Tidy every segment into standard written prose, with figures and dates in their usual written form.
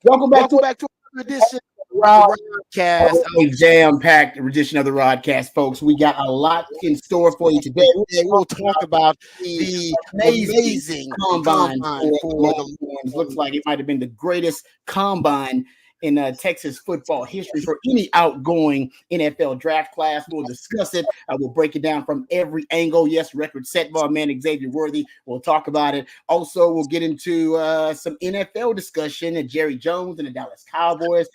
Welcome back to another edition of the Rodcast, a jam-packed edition of the Rodcast, folks. We got a lot in store for you today. We'll talk about the amazing combine for the Longhorns. Looks like it might have been the greatest combine in Texas football history for any outgoing NFL draft class. We'll discuss it. We'll break it down from every angle. Yes, record set by our man Xavier Worthy. We'll talk about it. Also, we'll get into some NFL discussion and Jerry Jones and the Dallas Cowboys.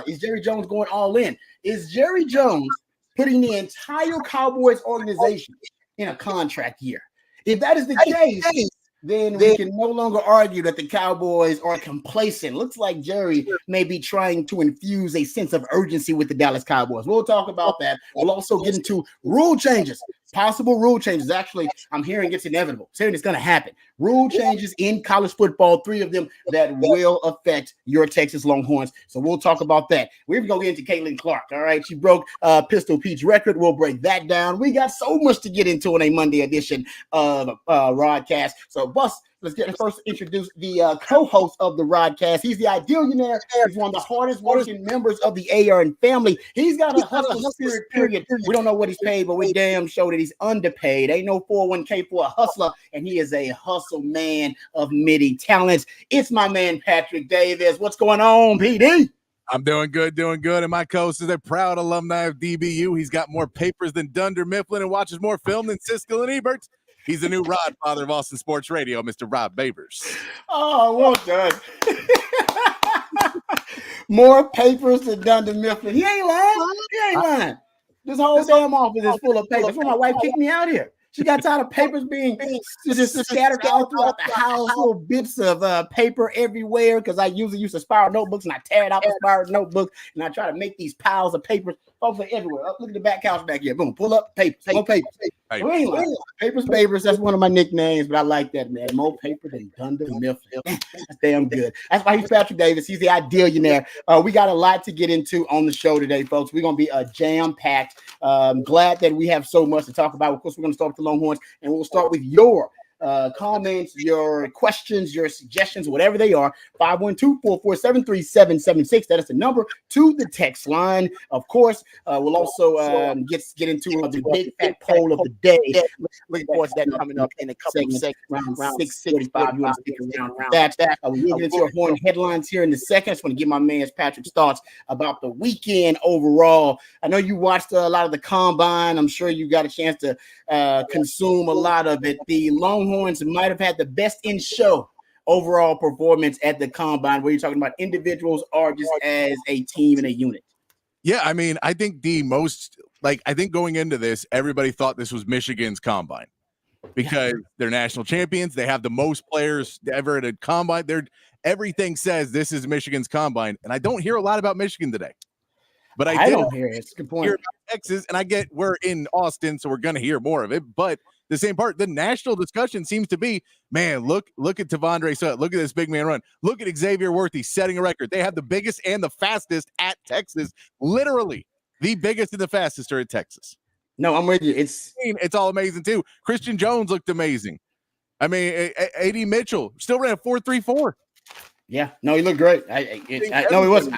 Is Jerry Jones going all in? Is Jerry Jones putting the entire Cowboys organization in a contract year? If that is the case, then we can no longer argue that the Cowboys are complacent. Looks like Jerry may be trying to infuse a sense of urgency with the Dallas Cowboys. We'll talk about that. We'll also get into rule changes, possible rule changes. Actually, I'm hearing it's inevitable. I'm saying it's going to happen. Rule changes in college football, 3 of them that will affect your Texas Longhorns. So we'll talk about that. We're going to get into Caitlin Clark. All right. She broke Pistol Pete's record. We'll break that down. We got so much to get into in a Monday edition of Rodcast. So, Bus, let's first introduce the co-host of the Rodcast. He's the Idealionaire. He's one of the hardest working members of the ARN family. He's got a hustle spirit, period. We don't know what he's paid, but we damn sure that he's underpaid. Ain't no 401k for a hustler, and he is a hustle man of many talents. It's my man, Patrick Davis. What's going on, PD? I'm doing good. And my co-host is a proud alumni of DBU. He's got more papers than Dunder Mifflin and watches more film than Siskel and Ebert. He's the new Rod father of Austin Sports Radio, Mr. Rob Babers. Oh, well done. More papers than Dunder Mifflin. He ain't lying. This whole damn office is full of papers. That's why my wife kicked me out here. She got tired of papers being just scattered all throughout the house, little bits of paper everywhere, because I usually use spiral notebooks, and I tear it out the spiral notebook, and I try to make these piles of papers. Folks are everywhere. Look at the back couch back here. Boom, pull up papers. More papers. Papers. That's one of my nicknames, but I like that, man. More paper than Dunder Mifflin. That's damn good. That's why he's Patrick Davis. He's the Idealionaire. We got a lot to get into on the show today, folks. We're going to be jam-packed. Glad that we have so much to talk about. Of course, we're going to start with the Longhorns, and we'll start with your comments, your questions, your suggestions, whatever they are. 512-447-3776. That is the number to the text line. Of course, we'll also get into the big fat poll of the day. Looking forward to that coming up in a couple of seconds, around 6:45. You want to stick around that. We'll get into your Horn headlines here in a second. I just want to get my man's Patrick's thoughts about the weekend overall. I know you watched a lot of the combine. I'm sure you got a chance to consume a lot of it. The Longhorns might have had the best in show overall performance at the combine, where you're talking about individuals or just as a team and a unit. Yeah, I mean, I think I think going into this, everybody thought this was Michigan's combine because they're national champions. They have the most players ever at a combine. Everything says this is Michigan's combine, and I don't hear a lot about Michigan today. But I don't hear it. It's a good point. Hear about Texas, and I get we're in Austin, so we're going to hear more of it. But the same part, the national discussion seems to be, man, look at Tavondre Sutton. Look at this big man run. Look at Xavier Worthy setting a record. They have the biggest and the fastest at Texas. Literally, the biggest and the fastest are at Texas. No, I'm with you. It's all amazing, too. Christian Jones looked amazing. I mean, A.D. Mitchell still ran a 4.34. Yeah, no, he looked great. No, he wasn't.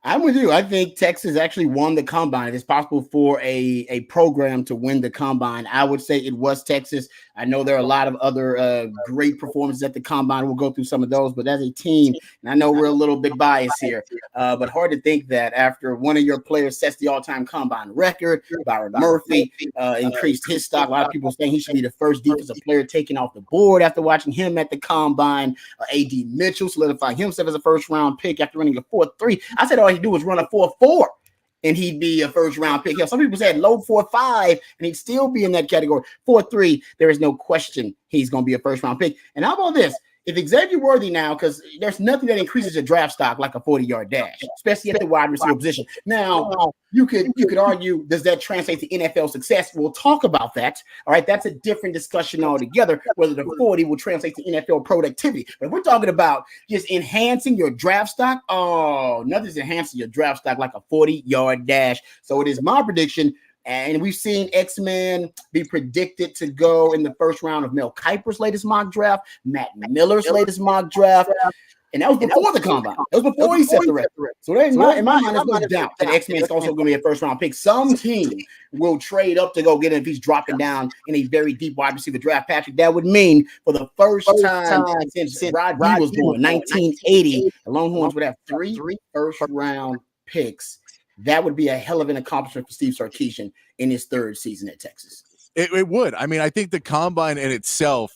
I'm with you. I think Texas actually won the combine. It's possible for a program to win the combine. I would say it was Texas. I know there are a lot of other great performances at the combine. We'll go through some of those, but as a team, and I know we're a little bit biased here, but hard to think that after one of your players sets the all-time combine record, Byron Murphy increased his stock. A lot of people saying he should be the first defensive player taken off the board after watching him at the combine. A.D. Mitchell solidifying himself as a first-round pick after running a 4.3. I said all he do was run a 4.4. And he'd be a first-round pick. Some people said low 4.5, and he'd still be in that category. 4.3, there is no question he's going to be a first-round pick. And how about this? If Xavier Worthy now, because there's nothing that increases your draft stock like a 40-yard dash, especially at the wide receiver position. Now, you could argue, does that translate to NFL success? We'll talk about that. All right, that's a different discussion altogether, whether the 40 will translate to NFL productivity. But we're talking about just enhancing your draft stock. Oh, nothing's enhancing your draft stock like a 40-yard dash. So it is my prediction And we've seen X-Men be predicted to go in the first round of Mel Kiper's latest mock draft, Matt Miller's latest mock draft. And that was before the combine. That was before he set the record. So in my mind, there's no doubt that X-Men is also going to be a first-round pick. Some team will trade up to go get him if he's dropping down in a very deep wide receiver draft. Patrick, that would mean for the first time since Rod B was born, 1980, the Longhorns would have 3 first-round picks. That would be a hell of an accomplishment for Steve Sarkisian in his 3rd season at Texas. It would. I mean, I think the combine in itself,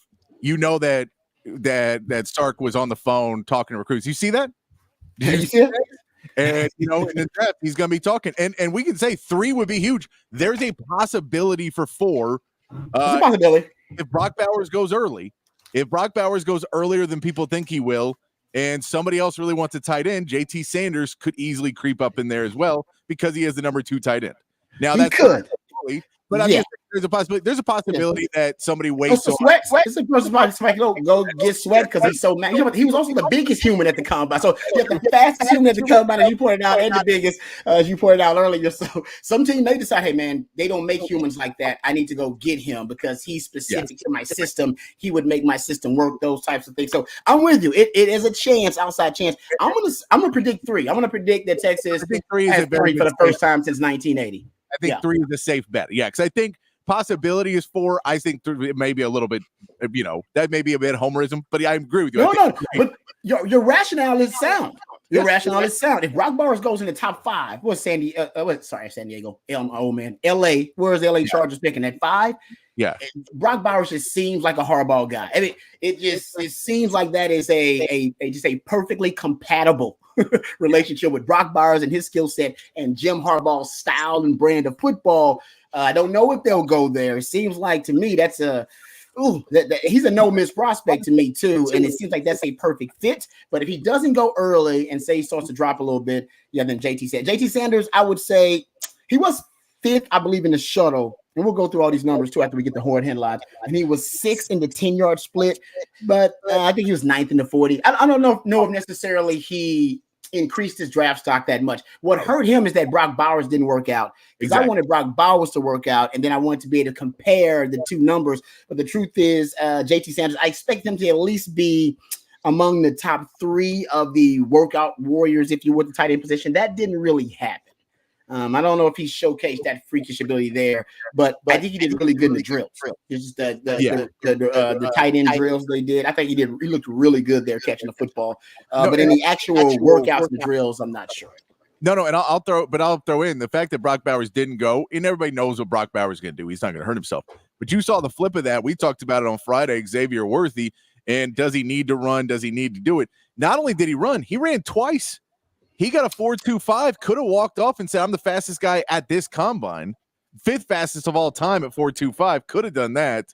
that Sark was on the phone talking to recruits. You see that? Did you see it? And in the draft, he's going to be talking. And we can say 3 would be huge. There's a possibility for 4. There's a possibility. If Brock Bowers goes early, if Brock Bowers goes earlier than people think he will, and somebody else really wants a tight end, JT Sanders could easily creep up in there as well because he is the number 2 tight end. Now he could. But I mean, there's a possibility. There's a possibility that somebody waits. Sweat. It's a possibility go get Sweat because he's so mad. He was also the biggest human at the combine. So you have the fastest human at the combine, as you pointed out, and the biggest, as you pointed out earlier. So some team may decide, hey man, they don't make humans like that. I need to go get him because he's specific to my system. He would make my system work. Those types of things. So I'm with you. It is a chance, outside chance. I'm gonna predict 3. I'm gonna predict that Texas has 3 for the first time since 1980. I think 3 is a safe bet. Yeah, because I think possibility is 4. I think 3, it may be a little bit, that may be a bit homerism, but I agree with you. No, but your rationale is sound. Your rationale is sound. If Brock Bowers goes in the top 5, what's San Diego? LA. Where's the LA Chargers picking at 5? Yeah, Brock Bowers just seems like a hardball guy. I mean, it seems like that is a perfectly compatible relationship with Brock Bowers and his skill set and Jim Harbaugh's style and brand of football. I don't know if they'll go there. It seems like to me that's he's a no-miss prospect to me too, and it seems like that's a perfect fit. But if he doesn't go early and say he starts to drop a little bit, then JT Sanders, I would say he was 5th, I believe, in the shuttle. And we'll go through all these numbers too after we get the horn headlines. And he was 6th in the 10-yard split, but I think he was 9th in the 40. I don't know if necessarily he increased his draft stock that much. What hurt him is that Brock Bowers didn't work out. Because I wanted Brock Bowers to work out, and then I wanted to be able to compare the 2 numbers. But the truth is, JT Sanders, I expect him to at least be among the top 3 of the workout warriors, if you would, the tight end position. That didn't really happen. I don't know if he showcased that freakish ability there, but I think he did really good in the drills. It's just the tight end drills they did. I think he looked really good there catching the football. But in the actual workouts and drills, I'm not sure. No, and I'll throw in the fact that Brock Bowers didn't go, and everybody knows what Brock Bowers is going to do. He's not going to hurt himself. But you saw the flip of that. We talked about it on Friday, Xavier Worthy, and does he need to run? Does he need to do it? Not only did he run, he ran twice. He got a 4.25, could have walked off and said, I'm the fastest guy at this combine. 5th fastest of all time at 4.25, could have done that.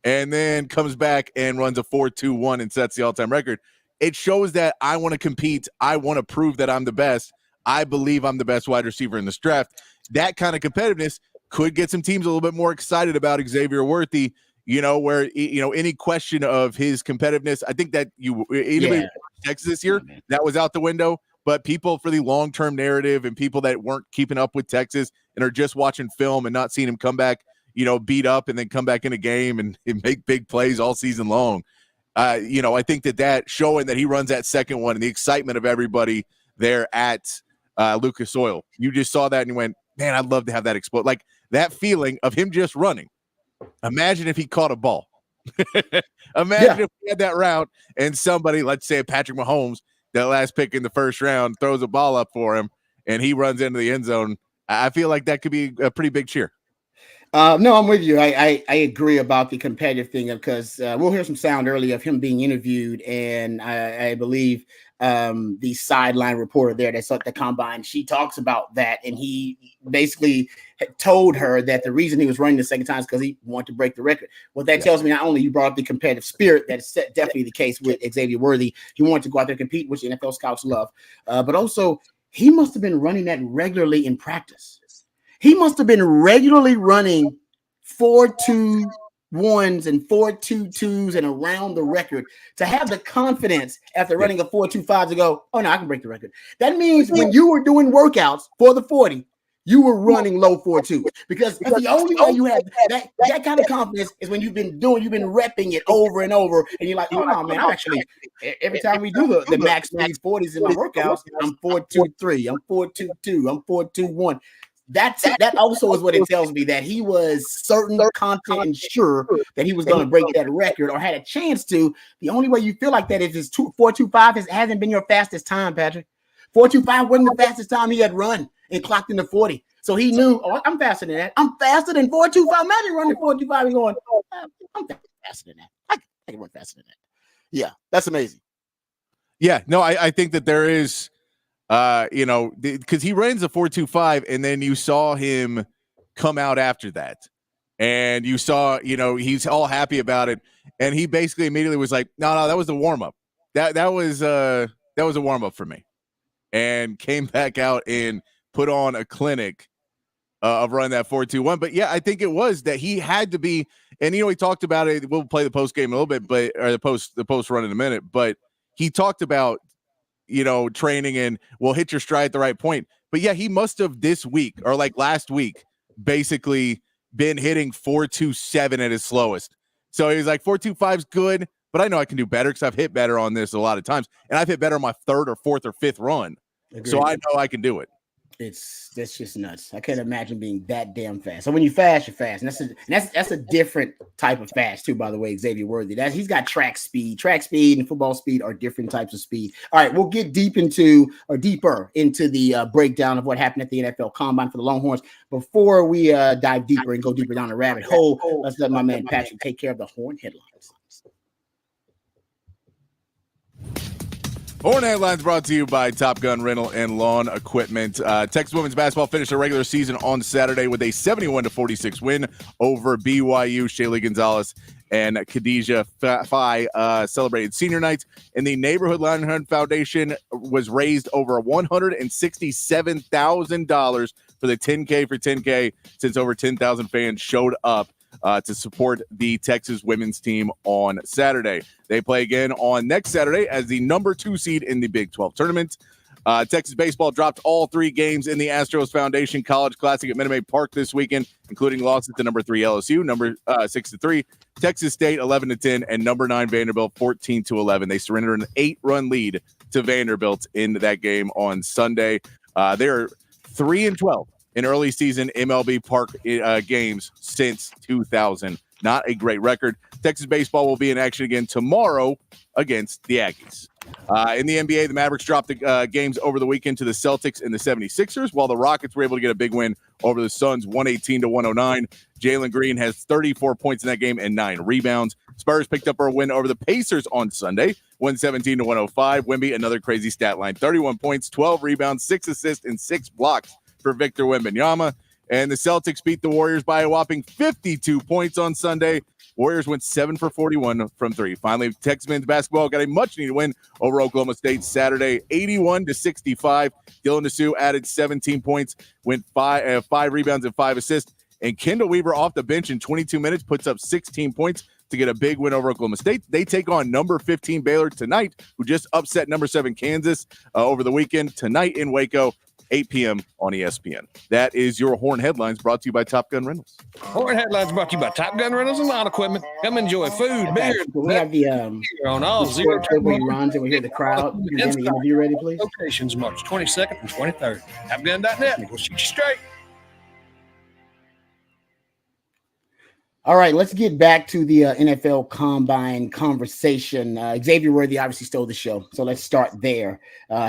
And then comes back and runs a 4.21 and sets the all-time record. It shows that I want to compete. I want to prove that I'm the best. I believe I'm the best wide receiver in this draft. That kind of competitiveness could get some teams a little bit more excited about Xavier Worthy, where, any question of his competitiveness, I think that Texas this year, that was out the window. But people for the long-term narrative and people that weren't keeping up with Texas and are just watching film and not seeing him come back, beat up and then come back in a game and make big plays all season long. I think that showing that he runs that second one and the excitement of everybody there at Lucas Oil, you just saw that and you went, man, I'd love to have that explode. Like that feeling of him just running. Imagine if he caught a ball. Imagine if he had that route and somebody, let's say Patrick Mahomes, that last pick in the first round, throws a ball up for him and he runs into the end zone. I feel like that could be a pretty big cheer. No, I'm with you. I agree about the competitive thing because we'll hear some sound earlier of him being interviewed, and I believe the sideline reporter there that's at the combine, she talks about that, and he basically told her that the reason he was running the second time is because he wanted to break the record. Well, that tells me not only you brought up the competitive spirit, that's definitely the case with Xavier Worthy. He wanted to go out there and compete, which NFL scouts love, but also he must have been running that regularly in practice. He must have been regularly running 4.21s and 4.22s and around the record to have the confidence after running a 4.25 to go, oh, no, I can break the record. That means when you were doing workouts for the 40, you were running low 4.2s because the only way you have that kind of confidence is when you've been repping it over and over, and you're like, oh no, man, I'm actually every time we do the max speed 40s in my workouts, I'm 4.23, I'm 4.22, I'm 4.21. That also is what it tells me that he was certain, confident, and sure that he was going to break that record or had a chance to. The only way you feel like that is his 4.25 hasn't been your fastest time, Patrick. 4.25 wasn't the fastest time he had run and clocked in the 40. So he knew, oh, I'm faster than that. I'm faster than 4.25. Imagine running 4.25 and going, I'm faster than that. I can run faster than that. Yeah, that's amazing. Yeah, no, I think that there is, because he runs a 4.25, and then you saw him come out after that, and you saw, he's all happy about it, and he basically immediately was like, no, that was the warm up. That was a warm up for me, and came back out and put on a clinic of running that 4.21. But yeah, I think it was that he had to be, and he talked about it. We'll play the post game a little bit, or the post run in a minute, but he talked about, training and will hit your stride at the right point. But yeah, he must have this week or like last week basically been hitting 4.27 at his slowest. So he's like, 4.25 is good, but I know I can do better because I've hit better on this a lot of times, and I've hit better on my third or fourth or fifth run. Agreed. So I know I can do it. That's just nuts. I can't imagine being that damn fast. So when you fast, you're fast, and that's a different type of fast too. By the way, Xavier Worthy, he's got track speed and football speed are different types of speed. All right, we'll get deeper into the breakdown of what happened at the NFL Combine for the Longhorns. Before we dive deeper and go deeper down the rabbit hole, let's let my man Patrick take care of the Horn headlines. Horn Headlines brought to you by Top Gun Rental and Lawn Equipment. Texas women's basketball finished their regular season on Saturday with a 71-46 win over BYU. Shaylee Gonzalez and Khadijah Fai celebrated senior night, and the Neighborhood Lion Foundation was raised over $167,000 for the 10K for 10K, since over 10,000 fans showed up to support the Texas women's team on Saturday. They play again on next Saturday as the number 2 seed in the Big 12 tournament. Texas baseball dropped all 3 games in the Astros Foundation College Classic at Minute Maid Park this weekend, including losses to number 3 LSU, number 6-3, Texas State 11-10, and number 9 Vanderbilt 14-11. They surrendered an 8-run lead to Vanderbilt in that game on Sunday. They're 3-12 in early season MLB Park games since 2000. Not a great record. Texas baseball will be in action again tomorrow against the Aggies. In the NBA, the Mavericks dropped the games over the weekend to the Celtics and the 76ers, while the Rockets were able to get a big win over the Suns, 118-109. Jalen Green has 34 points in that game and 9 rebounds. Spurs picked up a win over the Pacers on Sunday, 117-105. Wemby, another crazy stat line, 31 points, 12 rebounds, 6 assists, and 6 blocks for Victor Wembanyama. And the Celtics beat the Warriors by a whopping 52 points on Sunday. Warriors went 7 for 41 from 3. Finally, Texas men's basketball got a much-needed win over Oklahoma State Saturday, 81-65. Dylan Nassau added 17 points, went 5 rebounds and 5 assists. And Kendall Weaver off the bench in 22 minutes puts up 16 points to get a big win over Oklahoma State. They take on number 15 Baylor tonight, who just upset number 7 Kansas over the weekend. Tonight in Waco, 8 p.m. on ESPN. That is your Horn Headlines, brought to you by Top Gun Rentals. Horn Headlines brought to you by Top Gun Rentals and Lawn Equipment. Come enjoy food, beer. We have the on all zero turn runs, and we hear the crowd. Get the interview ready, please. Locations March 22nd and 23rd. TopGun.net. We'll shoot you straight. All right, let's get back to the NFL Combine conversation. Xavier Worthy obviously stole the show, so let's start there.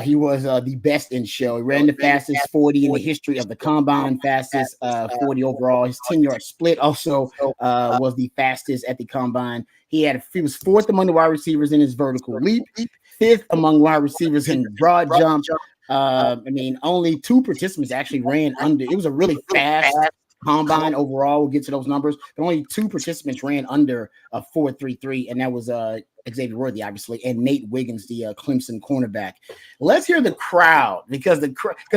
He was the best in show. He ran the fastest 40 in the history of the Combine, fastest 40 overall. His 10-yard split also was the fastest at the Combine. He was 4th among the wide receivers in his vertical leap, 5th among wide receivers in broad jump. Only 2 participants actually ran under. It was a really fast Combine overall. We'll get to those numbers, but only 2 participants ran under a 4.33, and that was Xavier Worthy, obviously, and Nate Wiggins, the Clemson cornerback. Let's hear the crowd, because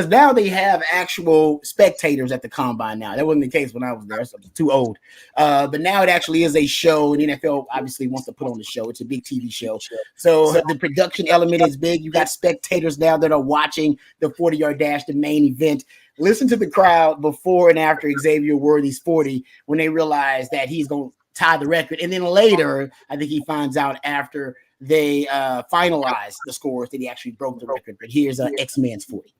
now they have actual spectators at the Combine now. That wasn't the case when I was there, so I was too old. But now it actually is a show, and the NFL obviously wants to put on the show. It's a big TV show. So the production element is big. You got spectators now that are watching the 40-yard dash, the main event. Listen to the crowd before and after Xavier Worthy's 40 when they realize that he's going to tie the record. And then later, I think he finds out after they finalized the scores that he actually broke the record. But here's X-Man's 40.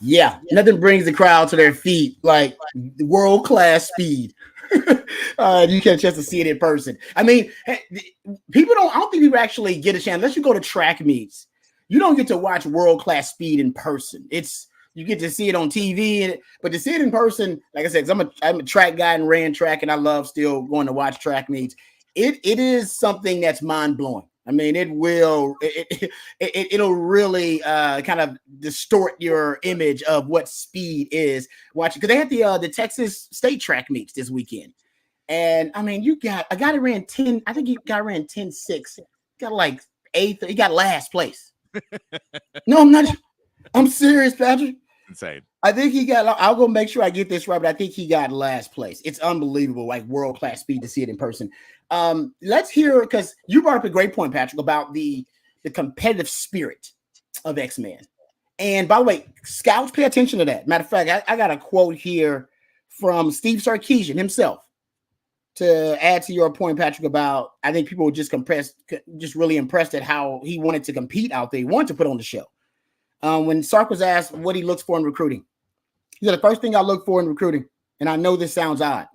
Yeah, nothing brings the crowd to their feet like world-class speed. You get a chance to see it in person. I mean, I don't think people actually get a chance, unless you go to track meets. You don't get to watch world-class speed in person. You get to see it on TV, but to see it in person, like I said, 'cause I'm a track guy and ran track, and I love still going to watch track meets. It is something that's mind-blowing. I mean, it'll really kind of distort your image of what speed is watching, because they had the Texas State track meets this weekend, and I mean, you got a guy that ran 10. I think he ran 10.6. Got like 8th. He got last place. No, I'm not. I'm serious, Patrick. Insane. I think he got. I'll go make sure I get this right, but I think he got last place. It's unbelievable, like world-class speed to see it in person. Let's hear, because you brought up a great point, Patrick, about the competitive spirit of X-Men. And by the way, scouts, pay attention to that. Matter of fact, I got a quote here from Steve Sarkisian himself to add to your point, Patrick, about I think people were just really impressed at how he wanted to compete out there. He wanted to put on the show. When Sark was asked what he looks for in recruiting, he said, the first thing I look for in recruiting, and I know this sounds odd,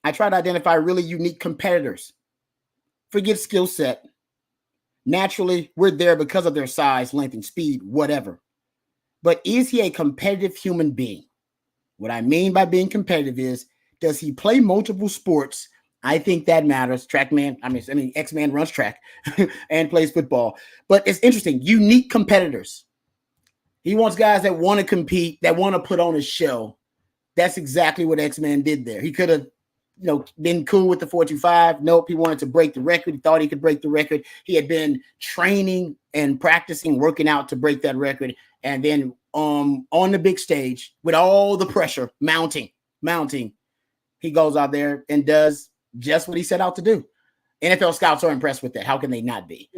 I try to identify really unique competitors. Forget skill set. Naturally, we're there because of their size, length, and speed, whatever. But is he a competitive human being? What I mean by being competitive is, does he play multiple sports? I think that matters. Trackman, I mean, X-Man runs track and plays football. But it's interesting. Unique competitors. He wants guys that want to compete, that want to put on a show. That's exactly what X-Man did there. He could have, been cool with the 4.25. Nope, he wanted to break the record. He thought he could break the record. He had been training and practicing, working out to break that record. And then on the big stage, with all the pressure mounting, he goes out there and does just what he set out to do. NFL scouts are impressed with that. How can they not be?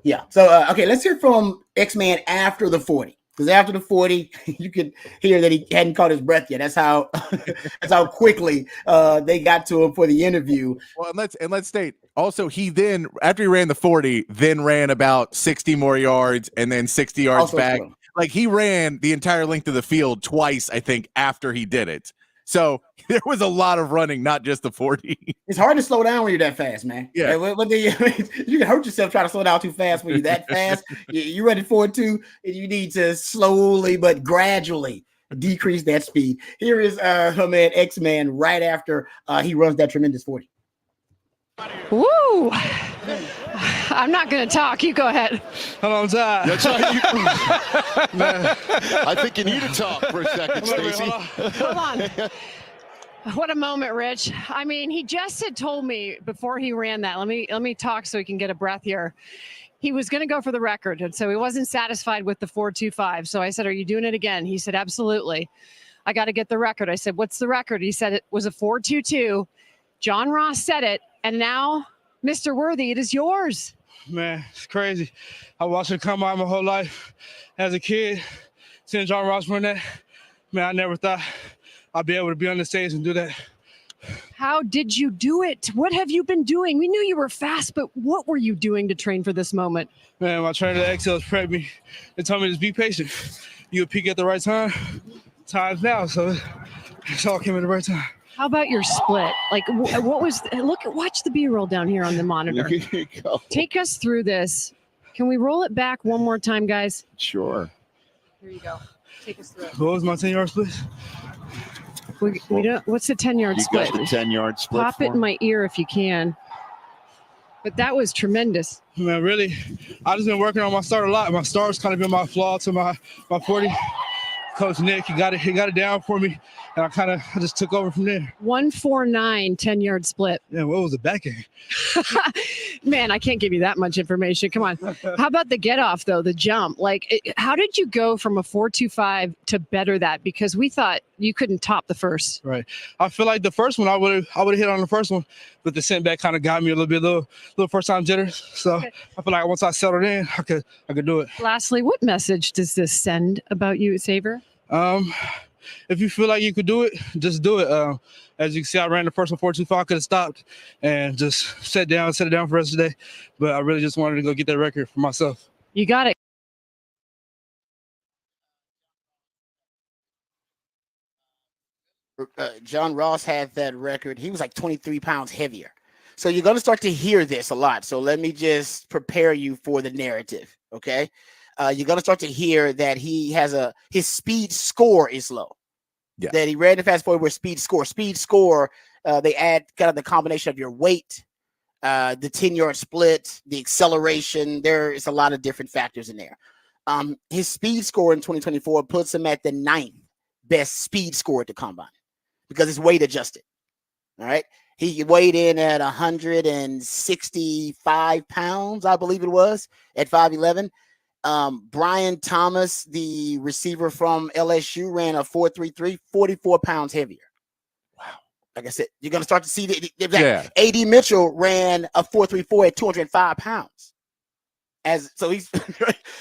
Yeah. So, okay, let's hear from X-Man after the 40. Because after the 40, you could hear that he hadn't caught his breath yet. That's how quickly they got to him for the interview. Well, and let's state also, he then, after he ran the 40, then ran about 60 more yards and then 60 yards also back. True. Like, he ran the entire length of the field twice, I think, after he did it. So there was a lot of running, not just the 40. It's hard to slow down when you're that fast, man. Yeah. You can hurt yourself trying to slow down too fast when you're that fast. You're running forward too, and you need to slowly but gradually decrease that speed. Here is her man X-Man right after he runs that tremendous 40. Woo! I'm not going to talk. You go ahead. Hold on, That's Man, I think you need to talk for a second, Stacey. Hold on. What a moment, Rich. I mean, he just had told me before he ran that. Let me talk so he can get a breath here. He was going to go for the record, and so he wasn't satisfied with the 4.25. So I said, "Are you doing it again?" He said, "Absolutely. I got to get the record." I said, "What's the record?" He said it was a 4.22. John Ross said it, and now, Mr. Worthy, it is yours. Man, it's crazy. I watched it come out my whole life as a kid. Seeing John Ross run that, man, I never thought I'd be able to be on the stage and do that. How did you do it? What have you been doing? We knew you were fast, but what were you doing to train for this moment? Man, my trainer at Excel prepped me. They told me to be patient. You'll peak at the right time. Time's now, so it's all came at the right time. How about your split? Like, what was? Watch the B-roll down here on the monitor. Here you go. Take us through this. Can we roll it back one more time, guys? Sure. Here you go. Take us through it. What was my 10-yard split? We don't. What's the 10-yard split? You got the 10-yard split. Pop it in my ear if you can. But that was tremendous. Man, really, I just been working on my start a lot. My start's kind of been my flaw to my 40. Coach Nick, he got it down for me. and I just took over from there. 149 10-yard split. Yeah, what was the back end? Man, I can't give you that much information. Come on. How about the get off though? The jump. How did you go from a 4.25 to better that? Because we thought you couldn't top the first. Right. I feel like the first one I would have hit on the first one, but the setback kind of got me a little first time jitters. So okay. I feel like once I settled in, I could do it. Lastly, what message does this send about you, Xavier? If you feel like you could do it, just do it. As you can see, I ran the first one 4.25. I could have stopped and just set it down for the rest of the day. But I really just wanted to go get that record for myself. You got it. John Ross had that record. He was like 23 pounds heavier. So you're going to start to hear this a lot. So let me just prepare you for the narrative, okay? You're going to start to hear that his speed score is low. Yeah. That he ran the fast forward with speed score. They add kind of the combination of your weight, the 10-yard split, the acceleration. There is a lot of different factors in there. His speed score in 2024 puts him at the 9th best speed score at the combine because it's weight adjusted. All right. He weighed in at 165 pounds, I believe it was, at 5'11". Brian Thomas, the receiver from LSU, ran a 4.33, 44 pounds heavier. Wow. Like I said, you're going to start to see that. AD Mitchell ran a 4.34 at 205 pounds. So he's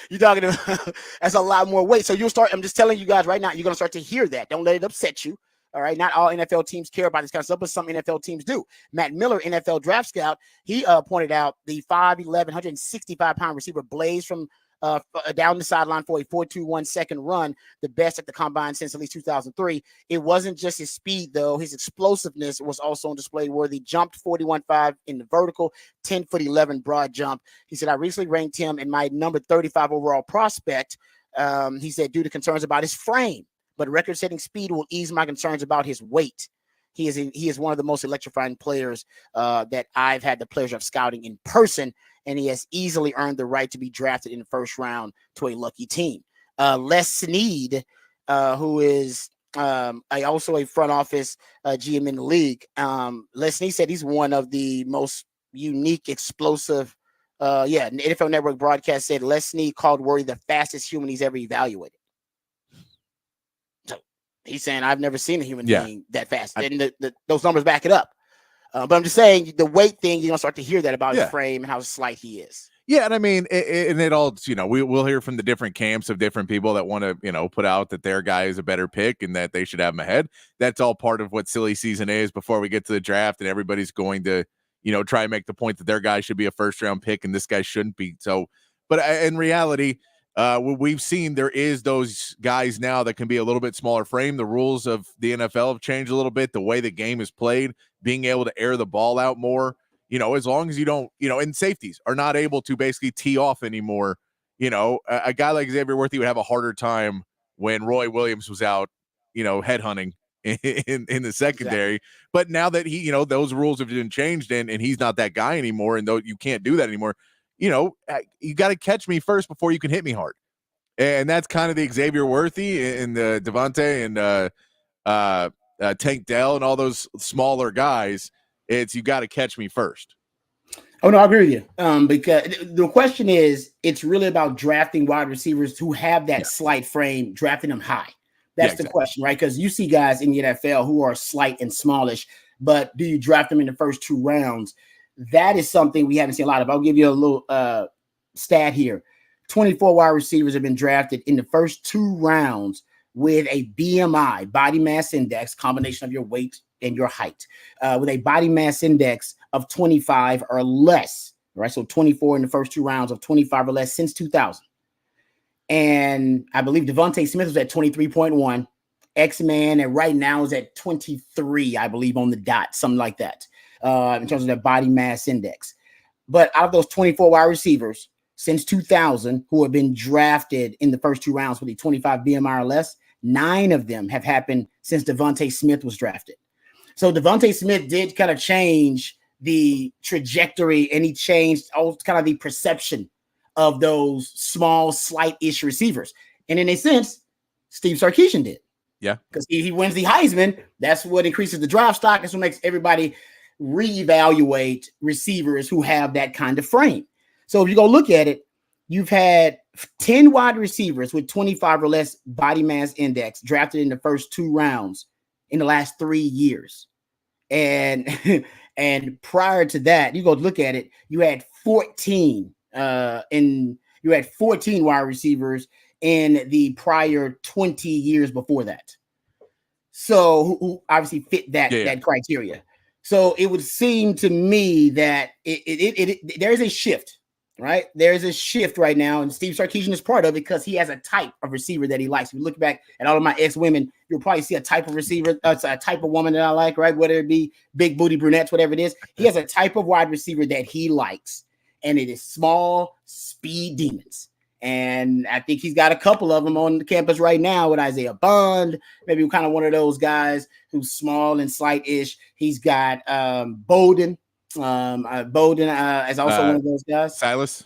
you're talking about that's a lot more weight. So I'm just telling you guys right now, you're going to start to hear that. Don't let it upset you. All right. Not all NFL teams care about this kind of stuff, but some NFL teams do. Matt Miller, NFL draft scout, he pointed out the 5'11", 165-pound receiver Blaze from down the sideline for a 4.21 second run, the best at the combine since at least 2003. It wasn't just his speed, though. His explosiveness was also on display where he jumped 41.5 in the vertical, 10'11" broad jump. He said, I recently ranked him in my number 35 overall prospect. He said, due to concerns about his frame, but record-setting speed will ease my concerns about his weight. He is one of the most electrifying players that I've had the pleasure of scouting in person, and he has easily earned the right to be drafted in the first round to a lucky team. Les Snead, who is also a front office GM in the league, Les Snead said he's one of the most unique, explosive. The NFL Network broadcast said Les Snead called Worthy the fastest human he's ever evaluated. So he's saying, I've never seen a human being that fast. And those numbers back it up. But I'm just saying the weight thing, you're going to start to hear that about his frame and how slight he is. Yeah, and I mean, it all, we'll hear from the different camps of different people that want to, put out that their guy is a better pick and that they should have him ahead. That's all part of what silly season is before we get to the draft, and everybody's going to, try and make the point that their guy should be a first-round pick and this guy shouldn't be. So, but in reality, we've seen there is those guys now that can be a little bit smaller frame. The rules of the NFL have changed a little bit. The way the game is played, being able to air the ball out more, as long as you don't, and safeties are not able to basically tee off anymore. A guy like Xavier Worthy would have a harder time when Roy Williams was out, headhunting in the secondary. Exactly. But now that he, those rules have been changed and he's not that guy anymore, and though you can't do that anymore, you got to catch me first before you can hit me hard. And that's kind of the Xavier Worthy and the Devontae and Tank Dell and all those smaller guys. It's you got to catch me first. Oh, no, I agree with you. Because the question is, it's really about drafting wide receivers who have that slight frame, drafting them high. That's the question, right? Because you see guys in the NFL who are slight and smallish, but do you draft them in the first 2 rounds? That is something we haven't seen a lot of. I'll give you a little stat here. 24 wide receivers have been drafted in the first 2 rounds with a BMI, body mass index, combination of your weight and your height, with a body mass index of 25 or less, right? So 24 in the first 2 rounds of 25 or less since 2000. And I believe Devontae Smith was at 23.1, X-Man, and right now is at 23, I believe, on the dot, something like that, in terms of their body mass index. But out of those 24 wide receivers since 2000 who have been drafted in the first 2 rounds with a 25 BMI or less, 9 of them have happened since Devontae Smith was drafted. So Devontae Smith did kind of change the trajectory, and he changed all kind of the perception of those small, slight-ish receivers. And in a sense, Steve Sarkisian did. Yeah. Because he wins the Heisman. That's what increases the draft stock. That's what makes everybody reevaluate receivers who have that kind of frame. So if you go look at it, you've had 10 wide receivers with 25 or less body mass index drafted in the first 2 rounds in the last 3 years. And and prior to that, you go look at it, you had 14 wide receivers in the prior 20 years before that. So who obviously fit that criteria. So it would seem to me that there is a shift, right? There is a shift right now, and Steve Sarkisian is part of it because he has a type of receiver that he likes. If you look back at all of my ex-women, you'll probably see a type of receiver, a type of woman that I like, right? Whether it be big booty brunettes, whatever it is. He has a type of wide receiver that he likes, and it is small speed demons. And I think he's got a couple of them on the campus right now with Isaiah Bond, maybe kind of one of those guys who's small and slight-ish. He's got Bowden. Bowden is also one of those guys. Silas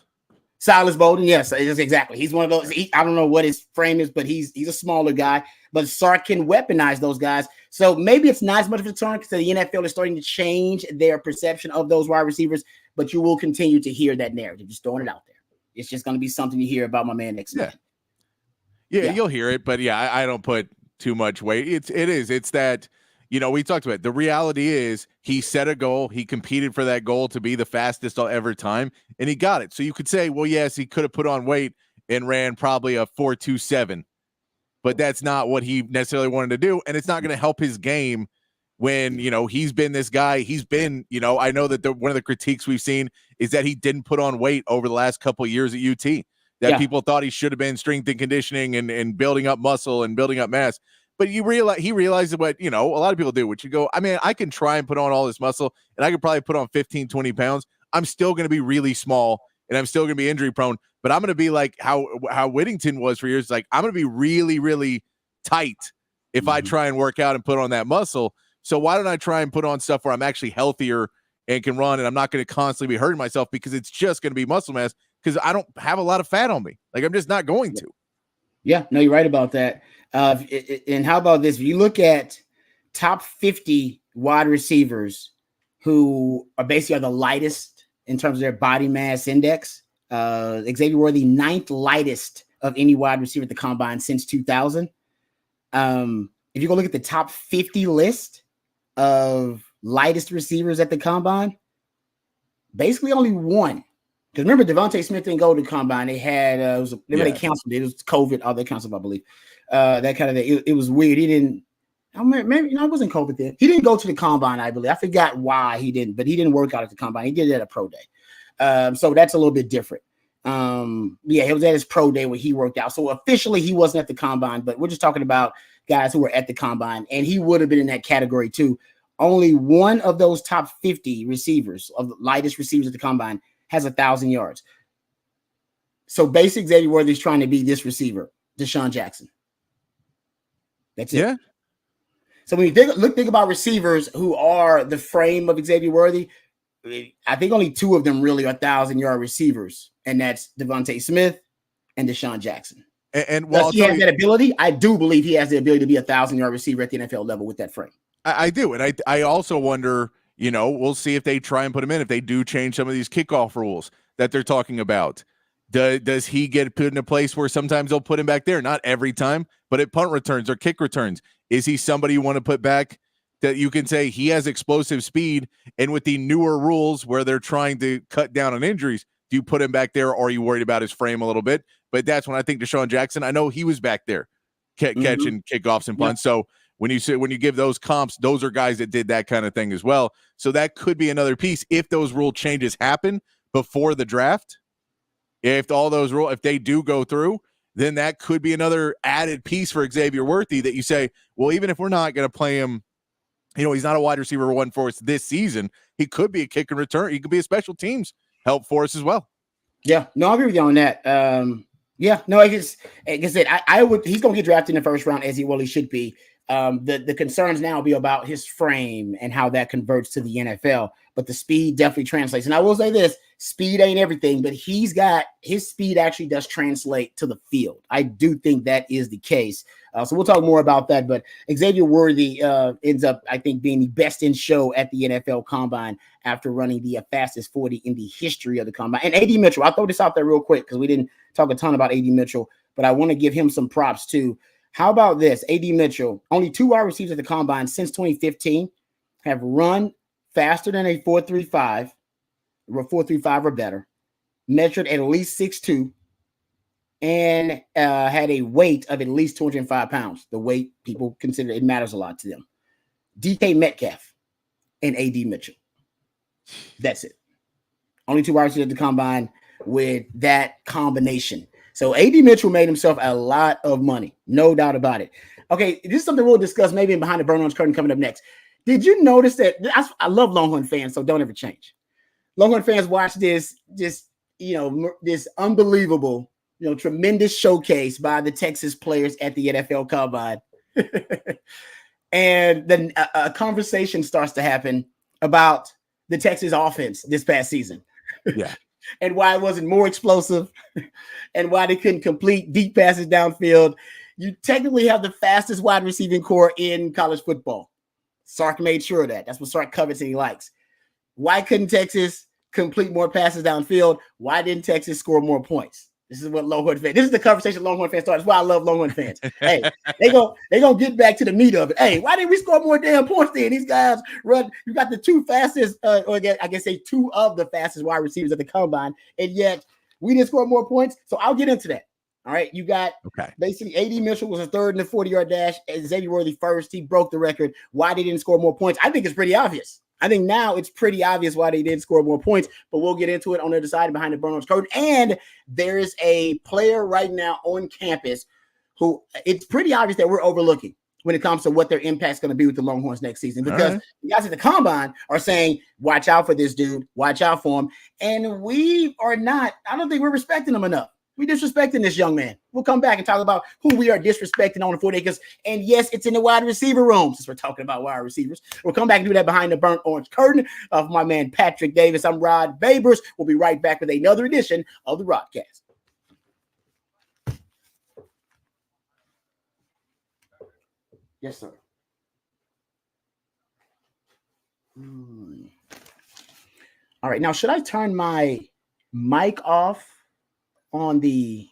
Bowden, yes, exactly. He's one of those. I don't know what his frame is, but he's a smaller guy. But Sark can weaponize those guys. So maybe it's not as much of a turn because the NFL is starting to change their perception of those wide receivers, but you will continue to hear that narrative. Just throwing it out there. It's just going to be something you hear about my man next man. Yeah, you'll hear it, but yeah, I don't put too much weight. It's that, we talked about it. The reality is he set a goal. He competed for that goal to be the fastest ever time, and he got it. So you could say, well, yes, he could have put on weight and ran probably a 4.27, but that's not what he necessarily wanted to do, and it's not going to help his game when, he's been this guy. He's been, I know that one of the critiques we've seen is that he didn't put on weight over the last couple of years at UT, that people thought he should have been strength and conditioning and building up muscle and building up mass. But he realized what, a lot of people do, which you go, I mean, I can try and put on all this muscle and I could probably put on 15, 20 pounds. I'm still going to be really small and I'm still going to be injury prone, but I'm going to be like how Whittington was for years. Like, I'm going to be really, really tight if I try and work out and put on that muscle. So why don't I try and put on stuff where I'm actually healthier and can run, and I'm not going to constantly be hurting myself because it's just going to be muscle mass because I don't have a lot of fat on me. Like, I'm just not going to. Yeah, no, you're right about that. And how about this? If you look at top 50 wide receivers who are basically the lightest in terms of their body mass index, Xavier Worthy, 9th lightest of any wide receiver at the combine since 2000. If you go look at the top 50 list of lightest receivers at the combine, basically only one. Because remember, Devontae Smith didn't go to the combine. They had they canceled it. It was COVID. They canceled, I believe. That kind of thing. It was weird. He didn't. Maybe it wasn't COVID then. He didn't go to the combine. I believe. I forgot why he didn't, but he didn't work out at the combine. He did it at a pro day. So that's a little bit different. It was at his pro day where he worked out. So officially, he wasn't at the combine. But we're just talking about guys who were at the combine, and he would have been in that category too. Only one of those top 50 receivers, of the lightest receivers at the combine, has 1,000 yards. So basic Xavier Worthy is trying to be this receiver, Deshaun Jackson. That's it. Yeah. So when you think about receivers who are the frame of Xavier Worthy, I think only 2 of them really are 1,000-yard receivers, and that's Devontae Smith and Deshaun Jackson. And while he has that ability, I do believe he has the ability to be a 1,000-yard receiver at the NFL level with that frame. I do. And I also wonder, we'll see if they try and put him in, if they do change some of these kickoff rules that they're talking about. Does he get put in a place where sometimes they'll put him back there? Not every time, but at punt returns or kick returns. Is he somebody you want to put back that you can say he has explosive speed? And with the newer rules where they're trying to cut down on injuries, do you put him back there, or are you worried about his frame a little bit? But that's when I think Deshaun Jackson, I know he was back there catching kickoffs and punts. Yeah. So when you give those comps, those are guys that did that kind of thing as well. So that could be another piece if those rule changes happen before the draft. If all those rules, if they do go through, then that could be another added piece for Xavier Worthy that you say, well, even if we're not going to play him, he's not a wide receiver one for us this season. He could be a kick and return. He could be a special teams help for us as well. Yeah, no, I agree with you on that. Like I said, I would. He's going to get drafted in the first round as he should be. The concerns now will be about his frame and how that converts to the NFL. But the speed definitely translates. And I will say this, speed ain't everything, but his speed actually does translate to the field. I do think that is the case. So we'll talk more about that. But Xavier Worthy ends up, I think, being the best in show at the NFL Combine after running the fastest 40 in the history of the Combine. And A.D. Mitchell, I'll throw this out there real quick because we didn't talk a ton about A.D. Mitchell, but I want to give him some props too. How about this? A.D. Mitchell, only 2 wide receivers at the Combine since 2015 have run faster than a 4.35 or better, measured at least 6'2", and had a weight of at least 205 pounds. The weight, people consider it matters a lot to them. DK Metcalf and A.D. Mitchell. That's it. Only 2 wide receivers at the Combine with that combination. So A.D. Mitchell made himself a lot of money, no doubt about it. Okay, this is something we'll discuss maybe in Behind the Burn Orange Curtain coming up next. Did you notice that? I love Longhorn fans, so don't ever change. Longhorn fans watch this unbelievable, tremendous showcase by the Texas players at the NFL Combine. And then a conversation starts to happen about the Texas offense this past season. Yeah. And why it wasn't more explosive and why they couldn't complete deep passes downfield. You technically have the fastest wide receiving core in college football. Sark made sure of that. That's what Sark covets and he likes. Why couldn't Texas complete more passes downfield? Why didn't Texas score more points? This is what Longhorn fans. This is the conversation Longhorn fans start. That's why I love Longhorn fans. Hey, they gonna get back to the meat of it. Hey, why didn't we score more damn points then? These guys run. You got the 2 fastest, or I guess say 2 of the fastest wide receivers at the Combine, and yet we didn't score more points. So I'll get into that. All right, you got basically A.D. Mitchell was a third in the 40-yard dash. Xavier Worthy first. He broke the record. Why they didn't score more points? I think it's pretty obvious. I think now it's pretty obvious why they didn't score more points, but we'll get into it on the other side Behind the Burn Orange Curtain. And there is a player right now on campus who it's pretty obvious that we're overlooking when it comes to what their impact's going to be with the Longhorns next season, because the guys at the Combine are saying, watch out for this dude, watch out for him. And we are not, I don't think we're respecting him enough. We're disrespecting this young man. We'll come back and talk about who we are disrespecting on the 40 acres. And yes, it's in the wide receiver room, since we're talking about wide receivers. We'll come back and do that Behind the Burnt Orange Curtain of my man Patrick Davis. I'm Rod Babers. We'll be right back with another edition of the Rodcast. Yes, sir. All right. Now, should I turn my mic off on the...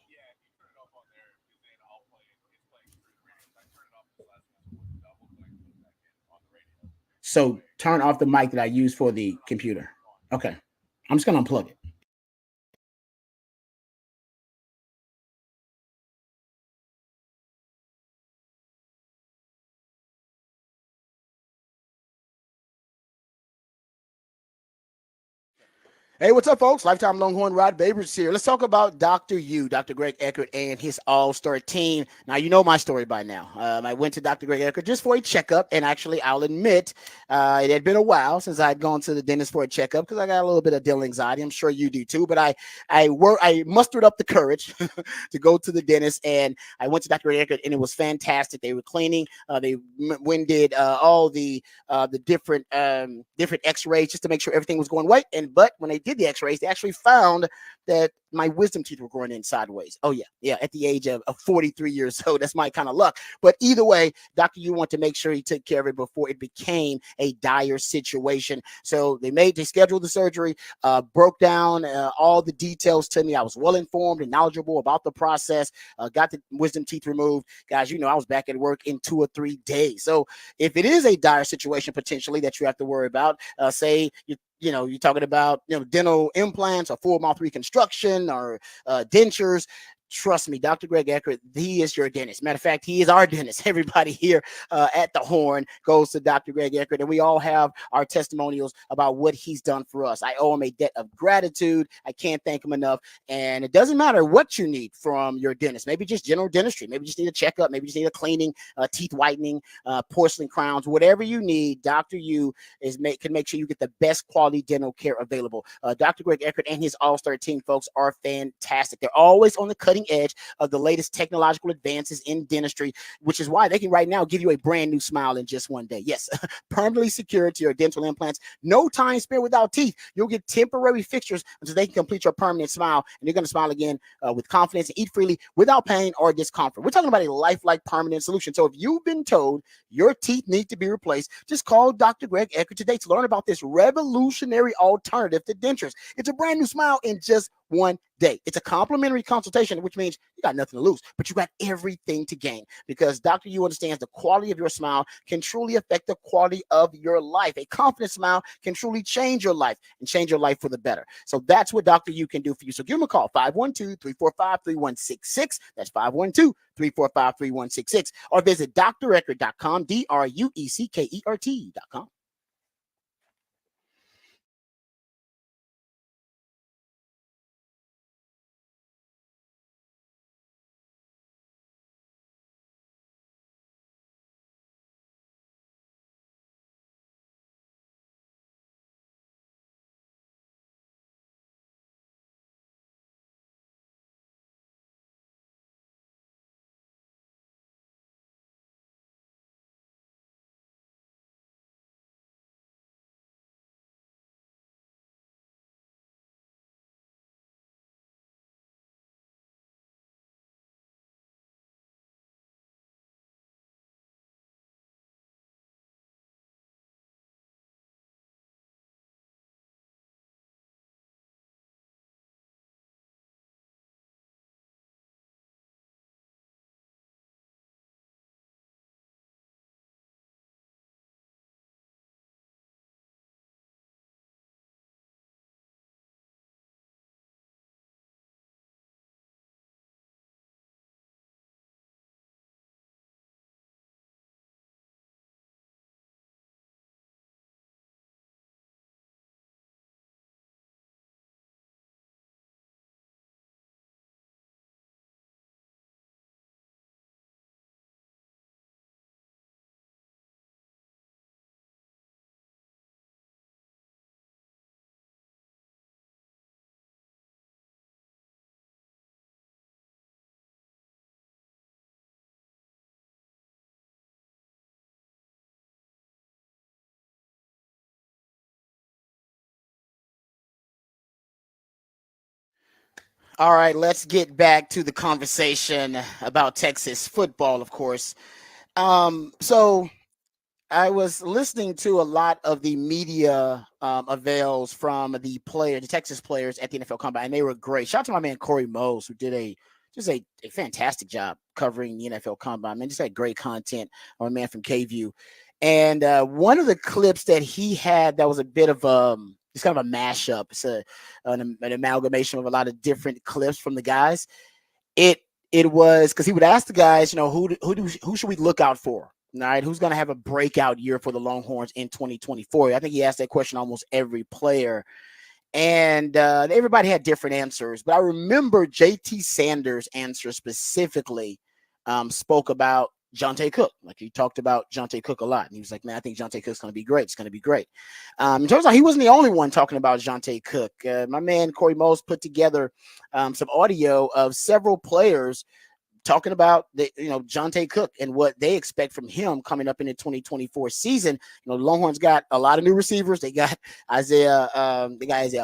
So turn off the mic that I use for the computer. Okay. I'm just going to unplug it. Hey, what's up, folks? Lifetime Longhorn Rod Babers here. Let's talk about Dr. U, Dr. Greg Eckert, and his all-star team. Now, you know my story by now. I went to Dr. Greg Eckert just for a checkup, and actually, I'll admit, it had been a while since I'd gone to the dentist for a checkup because I got a little bit of dental anxiety. I'm sure you do too, but I mustered up the courage to go to the dentist, and I went to Dr. Greg Eckert, and it was fantastic. They were cleaning. They did all the different X-rays just to make sure everything was going right. But when they did the X-rays, they actually found that my wisdom teeth were growing in sideways. Oh yeah, at the age of 43 years old. That's my kind of luck. But either way, Dr. U wanted to make sure he took care of it before it became a dire situation. So they scheduled the surgery, broke down all the details to me. I was well informed and knowledgeable about the process. Got the wisdom teeth removed. Guys, I was back at work in 2 or 3 days. So if it is a dire situation potentially that you have to worry about, say you're talking about dental implants or full mouth reconstruction or dentures. Trust me, Dr. Greg Eckert, he is your dentist. Matter of fact, he is our dentist. Everybody here at the Horn goes to Dr. Greg Eckert, and we all have our testimonials about what he's done for us. I owe him a debt of gratitude. I can't thank him enough. And it doesn't matter what you need from your dentist. Maybe just general dentistry. Maybe just need a checkup. Maybe just need a cleaning, teeth whitening, porcelain crowns. Whatever you need, Dr. U can make sure you get the best quality dental care available. Dr. Greg Eckert and his all-star team, folks, are fantastic. They're always on the cutting cutting edge of the latest technological advances in dentistry, which is why they can right now give you a brand new smile in just one day. Yes, permanently secured to your dental implants. No time spent without teeth. You'll get temporary fixtures until they can complete your permanent smile, and you're going to smile again with confidence and eat freely without pain or discomfort. We're talking about a lifelike permanent solution. So if you've been told your teeth need to be replaced, just call Dr. Greg Eckert today to learn about this revolutionary alternative to dentures. It's a brand new smile in just one day. It's a complimentary consultation, which means you got nothing to lose, but you got everything to gain, because Dr. U understands the quality of your smile can truly affect the quality of your life. A confident smile can truly change your life and change your life for the better. So that's what Dr. U can do for you. So give him a call, 512-345-3166. That's 512-345-3166, or visit drueckert.com, drueckert.com. All right, let's get back to the conversation about Texas football, of course. So I was listening to a lot of the media avails from the Texas players at the NFL Combine, and they were great. Shout out to my man Corey Mose, who did a fantastic job covering the NFL Combine. Man, just had great content on a man from KView. And one of the clips that he had that was a bit of it's kind of a mashup. It's an amalgamation of a lot of different clips from the guys. It was because he would ask the guys, who should we look out for? All right, who's going to have a breakout year for the Longhorns in 2024? I think he asked that question almost every player, and everybody had different answers. But I remember JT Sanders' answer specifically spoke about Jonte Cook. Like, he talked about Jonte Cook a lot, and he was like, "Man, I think Jonte Cook's going to be great. It's going to be great." It turns out he wasn't the only one talking about Jonte Cook. My man Corey Mose put together some audio of several players talking about Jonte Cook and what they expect from him coming up in the 2024 season. The Longhorns got a lot of new receivers. They got Isaiah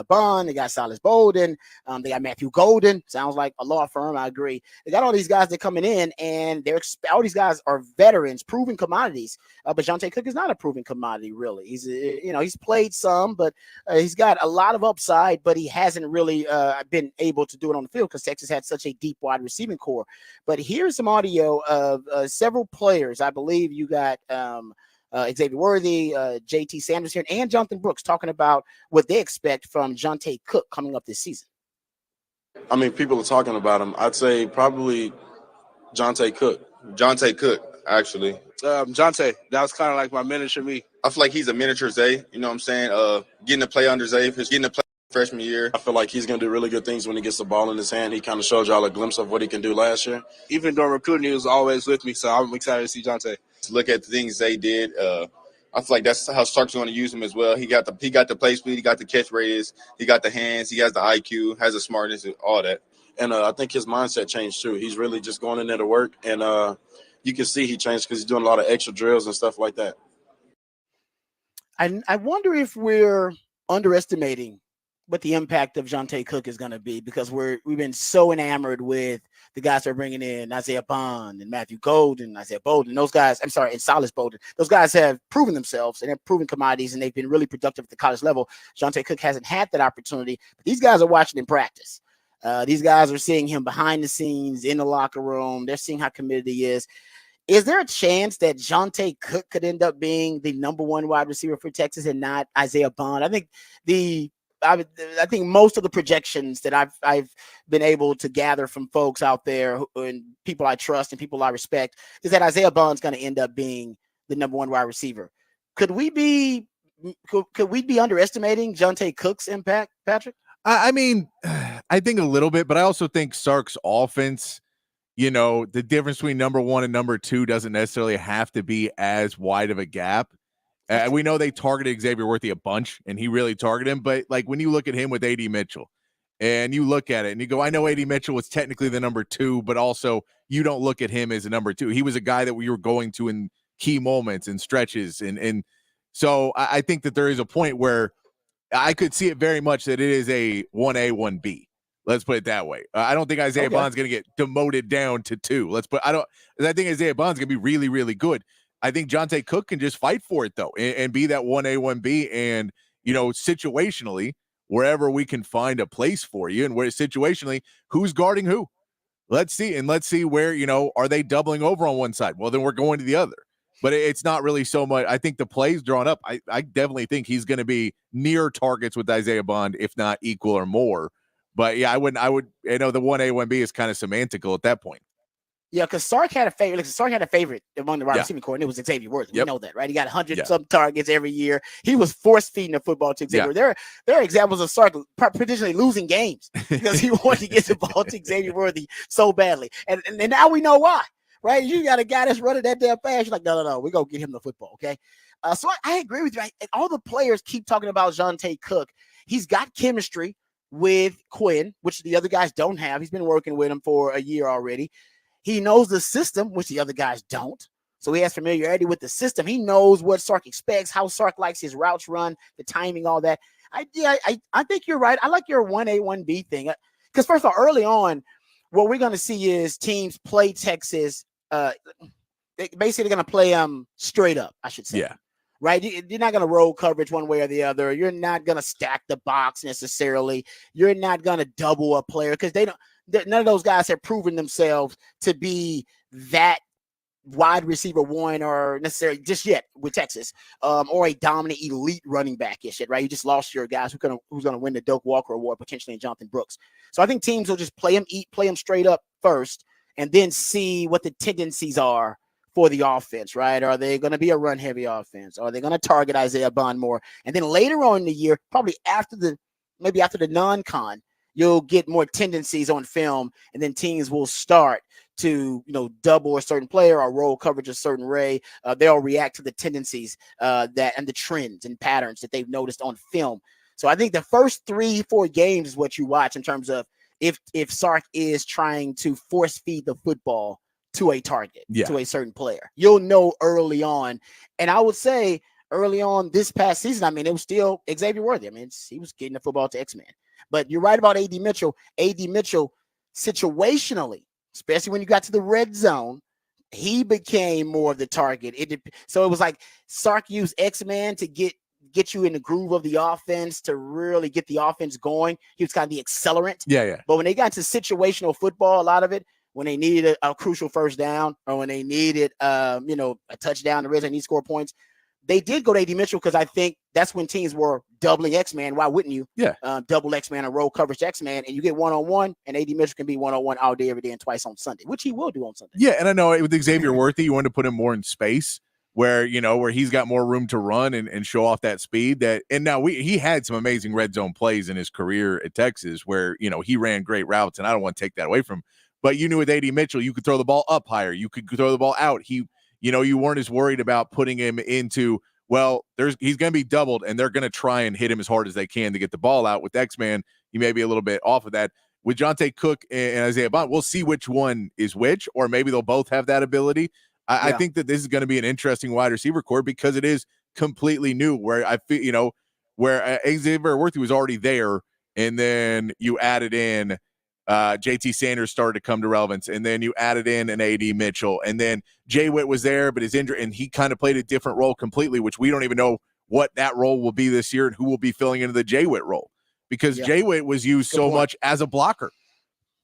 Bond, they got Silas Bolden, they got Matthew Golden. Sounds like a law firm. I agree. They got all these guys that coming in, and all these guys are veterans, proven commodities. But Jonte Cook is not a proven commodity, really. He's played some, but he's got a lot of upside, but he hasn't really been able to do it on the field because Texas had such a deep wide receiving core. But here's some audio of several players. I believe you got Xavier Worthy, JT Sanders here, and Jonathan Brooks talking about what they expect from Jonte Cook coming up this season. I mean, people are talking about him. I'd say probably Jonte Cook. Jonte Cook, actually. Jonte, that was kind of like my miniature me. I feel like he's a miniature Zay. You know what I'm saying? Getting to play under Zay, getting to play freshman year. I feel like he's going to do really good things when he gets the ball in his hand. He kind of showed y'all a glimpse of what he can do last year. Even during recruiting, he was always with me, so I'm excited to see Jonte. Look at the things Zay did. I feel like that's how Stark's going to use him as well. He got the play speed, he got the catch radius, he got the hands, he has the IQ, has the smartness, all that. And I think his mindset changed too. He's really just going in there to work, and you can see he changed because he's doing a lot of extra drills and stuff like that. I wonder if we're underestimating what the impact of Jonte Cook is going to be, because we've been so enamored with the guys that are bringing in Isaiah Bond and Matthew Golden, Isaiah Bolden. Those guys, I'm sorry, and Silas Bolden. Those guys have proven themselves and have proven commodities, and they've been really productive at the college level. Jonte Cook hasn't had that opportunity, but these guys are watching him practice. These guys are seeing him behind the scenes in the locker room. They're seeing how committed he is. Is there a chance that Jonte Cook could end up being the number one wide receiver for Texas and not Isaiah Bond? I think most of the projections that I've been able to gather from folks out there and people I trust and people I respect is that Isaiah Bond's going to end up being the number one wide receiver. Could we be underestimating Jonte Cook's impact, Patrick? I mean, I think a little bit, but I also think Sark's offense, the difference between number one and number two doesn't necessarily have to be as wide of a gap. We know they targeted Xavier Worthy a bunch, and he really targeted him. But, like, when you look at him with A.D. Mitchell, and you look at it, and you go, I know A.D. Mitchell was technically the number two, but also you don't look at him as a number two. He was a guy that we were going to in key moments and stretches. And so I think that there is a point where I could see it very much that it is a 1A, 1B. Let's put it that way. I don't think Isaiah Bond's going to get demoted down to 2. I think Isaiah Bond's going to be really, really good. I think Jonte Cook can just fight for it, though, and be that 1A, 1B. And, situationally, wherever we can find a place for you, and where situationally, who's guarding who? Let's see. And let's see where, are they doubling over on one side? Well, then we're going to the other. But it's not really so much. I think the plays drawn up, I definitely think he's going to be near targets with Isaiah Bond, if not equal or more. But, yeah, the 1A, 1B is kind of semantical at that point. Yeah, because Sark had a favorite. Sark had a favorite among the wide receiving core, and it was Xavier Worthy. Yep. We know that, right? He got 100-some targets every year. He was force-feeding the football to Xavier. There are examples of Sark potentially losing games because he wanted to get the ball to Xavier Worthy so badly. And now we know why, right? You got a guy that's running that damn fast. You're like, no, we're going to get him the football, okay? So I agree with you. All the players keep talking about Jonte Cook. He's got chemistry with Quinn, which the other guys don't have. He's been working with him for a year already. He knows the system, which the other guys don't. So he has familiarity with the system. He knows what Sark expects, how Sark likes his routes run, the timing, all that. I think you're right. I like your 1A, 1B thing. Because first of all, early on, what we're going to see is teams play Texas. Basically, they're going to play them straight up, I should say. Yeah. Right? You're not going to roll coverage one way or the other. You're not going to stack the box necessarily. You're not going to double a player because none of those guys have proven themselves to be that wide receiver one or necessarily just yet with Texas, or a dominant elite running back shit, right? You just lost your guys who's gonna win the Doak Walker Award potentially, in Jonathan Brooks. So I think teams will just play them straight up first, and then see what the tendencies are for the offense, right? Are they going to be a run heavy offense? Are they going to target Isaiah Bond more? And then later on in the year, probably after the non-con, you'll get more tendencies on film, and then teams will start to, double a certain player or roll coverage a certain way. They'll react to the tendencies and the trends and patterns that they've noticed on film. So I think the first 3-4 games is what you watch in terms of if Sark is trying to force feed the football to a target, to a certain player. You'll know early on. And I would say early on this past season, it was still Xavier Worthy. He was getting the football to X-Man. But you're right about A.D. Mitchell. A.D. Mitchell, situationally, especially when you got to the red zone, he became more of the target. So it was like Sark used X-Man to get you in the groove of the offense, to really get the offense going. He was kind of the accelerant. Yeah. But when they got to situational football, a lot of it, when they needed a crucial first down, or when they needed, a touchdown, the red zone, need to score points, they did go to A.D. Mitchell, because I think that's when teams were doubling X-Man. Why wouldn't you? Yeah. Double X-Man or roll coverage X-Man, and you get one-on-one, and A.D. Mitchell can be one-on-one all day, every day, and twice on Sunday, which he will do on Sunday. Yeah, and I know with Xavier Worthy, you wanted to put him more in space where he's got more room to run and show off that speed. And now he had some amazing red zone plays in his career at Texas where, he ran great routes, and I don't want to take that away from him. But you knew with A.D. Mitchell, you could throw the ball up higher. You could throw the ball out. You weren't as worried about putting him into, he's going to be doubled, and they're going to try and hit him as hard as they can to get the ball out. With X-Man, you may be a little bit off of that. with Jonte Cook and Isaiah Bond, we'll see which one is which, or maybe they'll both have that ability. I think that this is going to be an interesting wide receiver core because it is completely new. Where I feel, where Xavier Worthy was already there, and then you added in JT Sanders started to come to relevance, and then you added in an AD Mitchell, and then Jay Witt was there, but his injury, and he kind of played a different role completely, which we don't even know what that role will be this year and who will be filling into the Jay Witt role, because Jay Witt was used much as a blocker.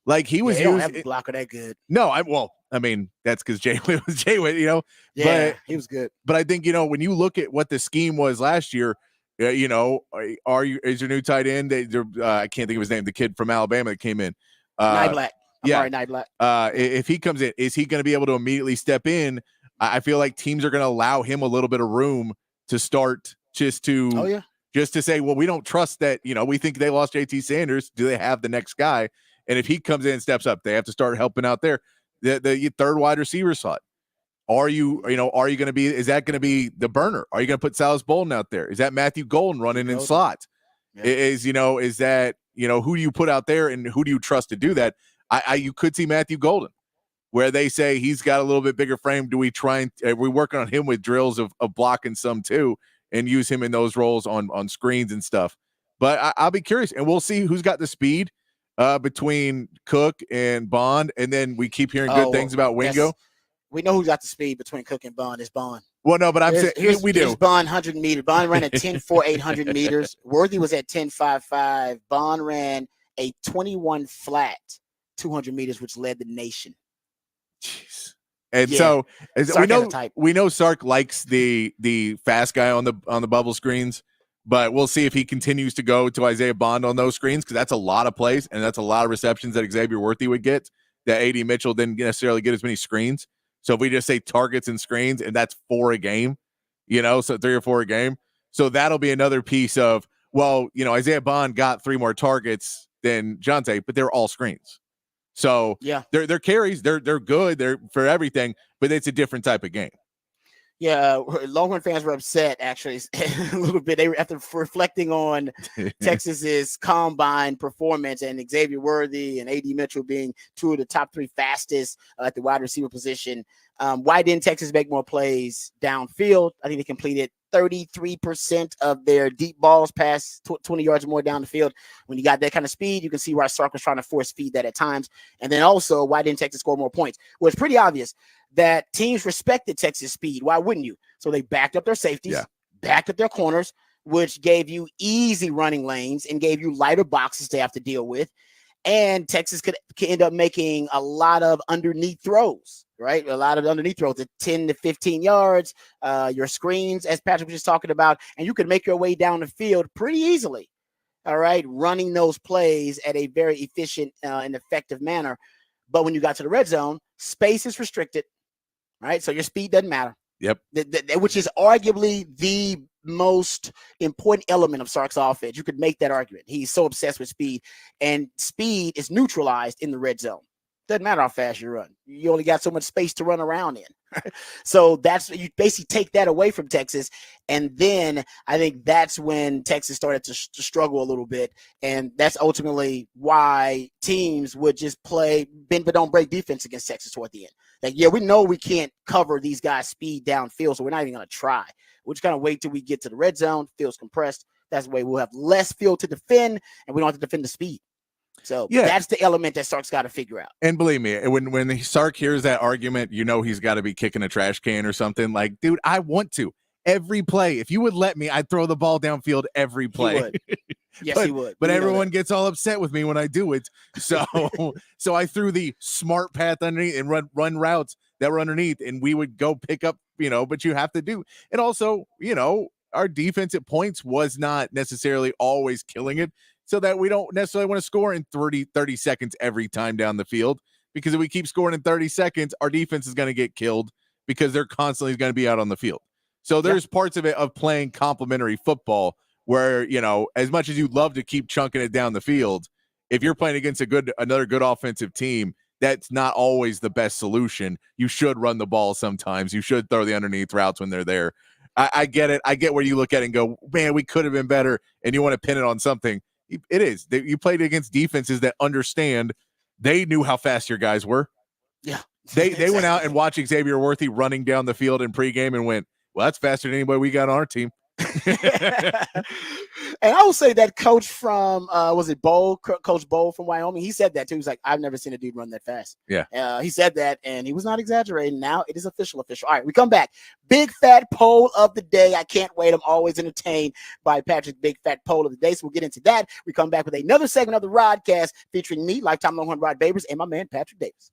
Like he was used. Don't have a blocker that good. No, I mean, that's because Jay Witt was Jay Witt, Yeah, but he was good. But I think, when you look at what the scheme was last year, is your new tight end? I can't think of his name. The kid from Alabama that came in. Nye Black. Yeah. Nye Black. If he comes in, is he going to be able to immediately step in? I feel like teams are going to allow him a little bit of room to start just to say, well, we don't trust that, we think they lost JT Sanders. Do they have the next guy? And if he comes in and steps up, they have to start helping out there. The third wide receiver slot. Are you going to be, is that going to be the burner? Are you going to put Salas Bolden out there? Is that Matthew Golden running in slot? Yeah. Is that, who do you put out there and who do you trust to do that? You could see Matthew Golden, where they say he's got a little bit bigger frame. Do we try and are we working on him with drills of blocking some too and use him in those roles on screens and stuff? But I'll be curious, and we'll see who's got the speed between Cook and Bond, and then we keep hearing good things about Wingo. We know who's got the speed between Cook and Bond. It's Bond. Well, no, but I'm saying we do. Here's Bond 100 meters. Bond ran a 10.4 800 meters. Worthy was at 10.55. Bond ran a 21 flat 200 meters, which led the nation. Jeez. And we know Sark likes the fast guy on the bubble screens, but we'll see if he continues to go to Isaiah Bond on those screens, because that's a lot of plays and that's a lot of receptions that Xavier Worthy would get that AD Mitchell didn't necessarily get as many screens. So if we just say targets and screens, and that's 4 a game, so 3 or 4 a game. So that'll be another piece of, Isaiah Bond got 3 more targets than Jonte, but they're all screens. So they're carries, they're good, they're for everything, but it's a different type of game. Yeah, Longhorn fans were upset actually a little bit. They were after reflecting on Texas's combine performance and Xavier Worthy and AD Mitchell being 2 of the top 3 fastest at the wide receiver position. Why didn't Texas make more plays downfield? I think they completed 33% of their deep balls past 20 yards or more down the field. When you got that kind of speed, you can see why Sark was trying to force feed that at times. And then also, why didn't Texas score more points? Well, it's pretty obvious that teams respected Texas speed. Why wouldn't you? So they backed up their safeties, backed up their corners, which gave you easy running lanes and gave you lighter boxes to have to deal with. And Texas could end up making a lot of underneath throws, right? A lot of underneath throws at 10 to 15 yards, your screens, as Patrick was just talking about, and you could make your way down the field pretty easily, all right, running those plays at a very efficient and effective manner. But when you got to the red zone, space is restricted, right? So your speed doesn't matter. Yep. Which is arguably the most important element of Sark's offense. You could make that argument. He's so obsessed with speed, and speed is neutralized in the red zone. Doesn't matter how fast you run. You only got so much space to run around in. So you basically take that away from Texas. And then I think that's when Texas started to struggle a little bit. And that's ultimately why teams would just play bend but don't break defense against Texas toward the end. Like, we know we can't cover these guys' speed downfield, so we're not even going to try. We'll just kind of wait till we get to the red zone, field's compressed. That's the way we'll have less field to defend, and we don't have to defend the speed. So that's the element that Sark's got to figure out. And believe me, when Sark hears that argument, he's got to be kicking a trash can or something. Like, dude, I want to. Every play, if you would let me, I'd throw the ball downfield every play. He would. Yes, he would. But everyone gets all upset with me when I do it. So I threw the smart path underneath and run routes that were underneath, and we would go pick up, but you have to do. And also, our defense at points was not necessarily always killing it, so that we don't necessarily want to score in 30 seconds every time down the field, because if we keep scoring in 30 seconds, our defense is going to get killed because they're constantly going to be out on the field. So there's parts of it of playing complementary football where, as much as you'd love to keep chunking it down the field, if you're playing against another good offensive team, that's not always the best solution. You should run the ball sometimes. You should throw the underneath routes when they're there. I get it. I get where you look at it and go, man, we could have been better, and you want to pin it on something. It is. You played against defenses that understand. They knew how fast your guys were. Yeah. They went out and watched Xavier Worthy running down the field in pregame and went, well, that's faster than anybody we got on our team. And I will say that coach from was it Bowl, Coach Bowl from Wyoming, he said that too. He's like, I've never seen a dude run that fast. Yeah. He said that, and he was not exaggerating. Now it is official. All right, we come back. Big fat poll of the day. I can't wait. I'm always entertained by Patrick's big fat poll of the day. So we'll get into that. We come back with another segment of the Rodcast featuring me, lifetime Longhorn Rod Babers, and my man Patrick Davis.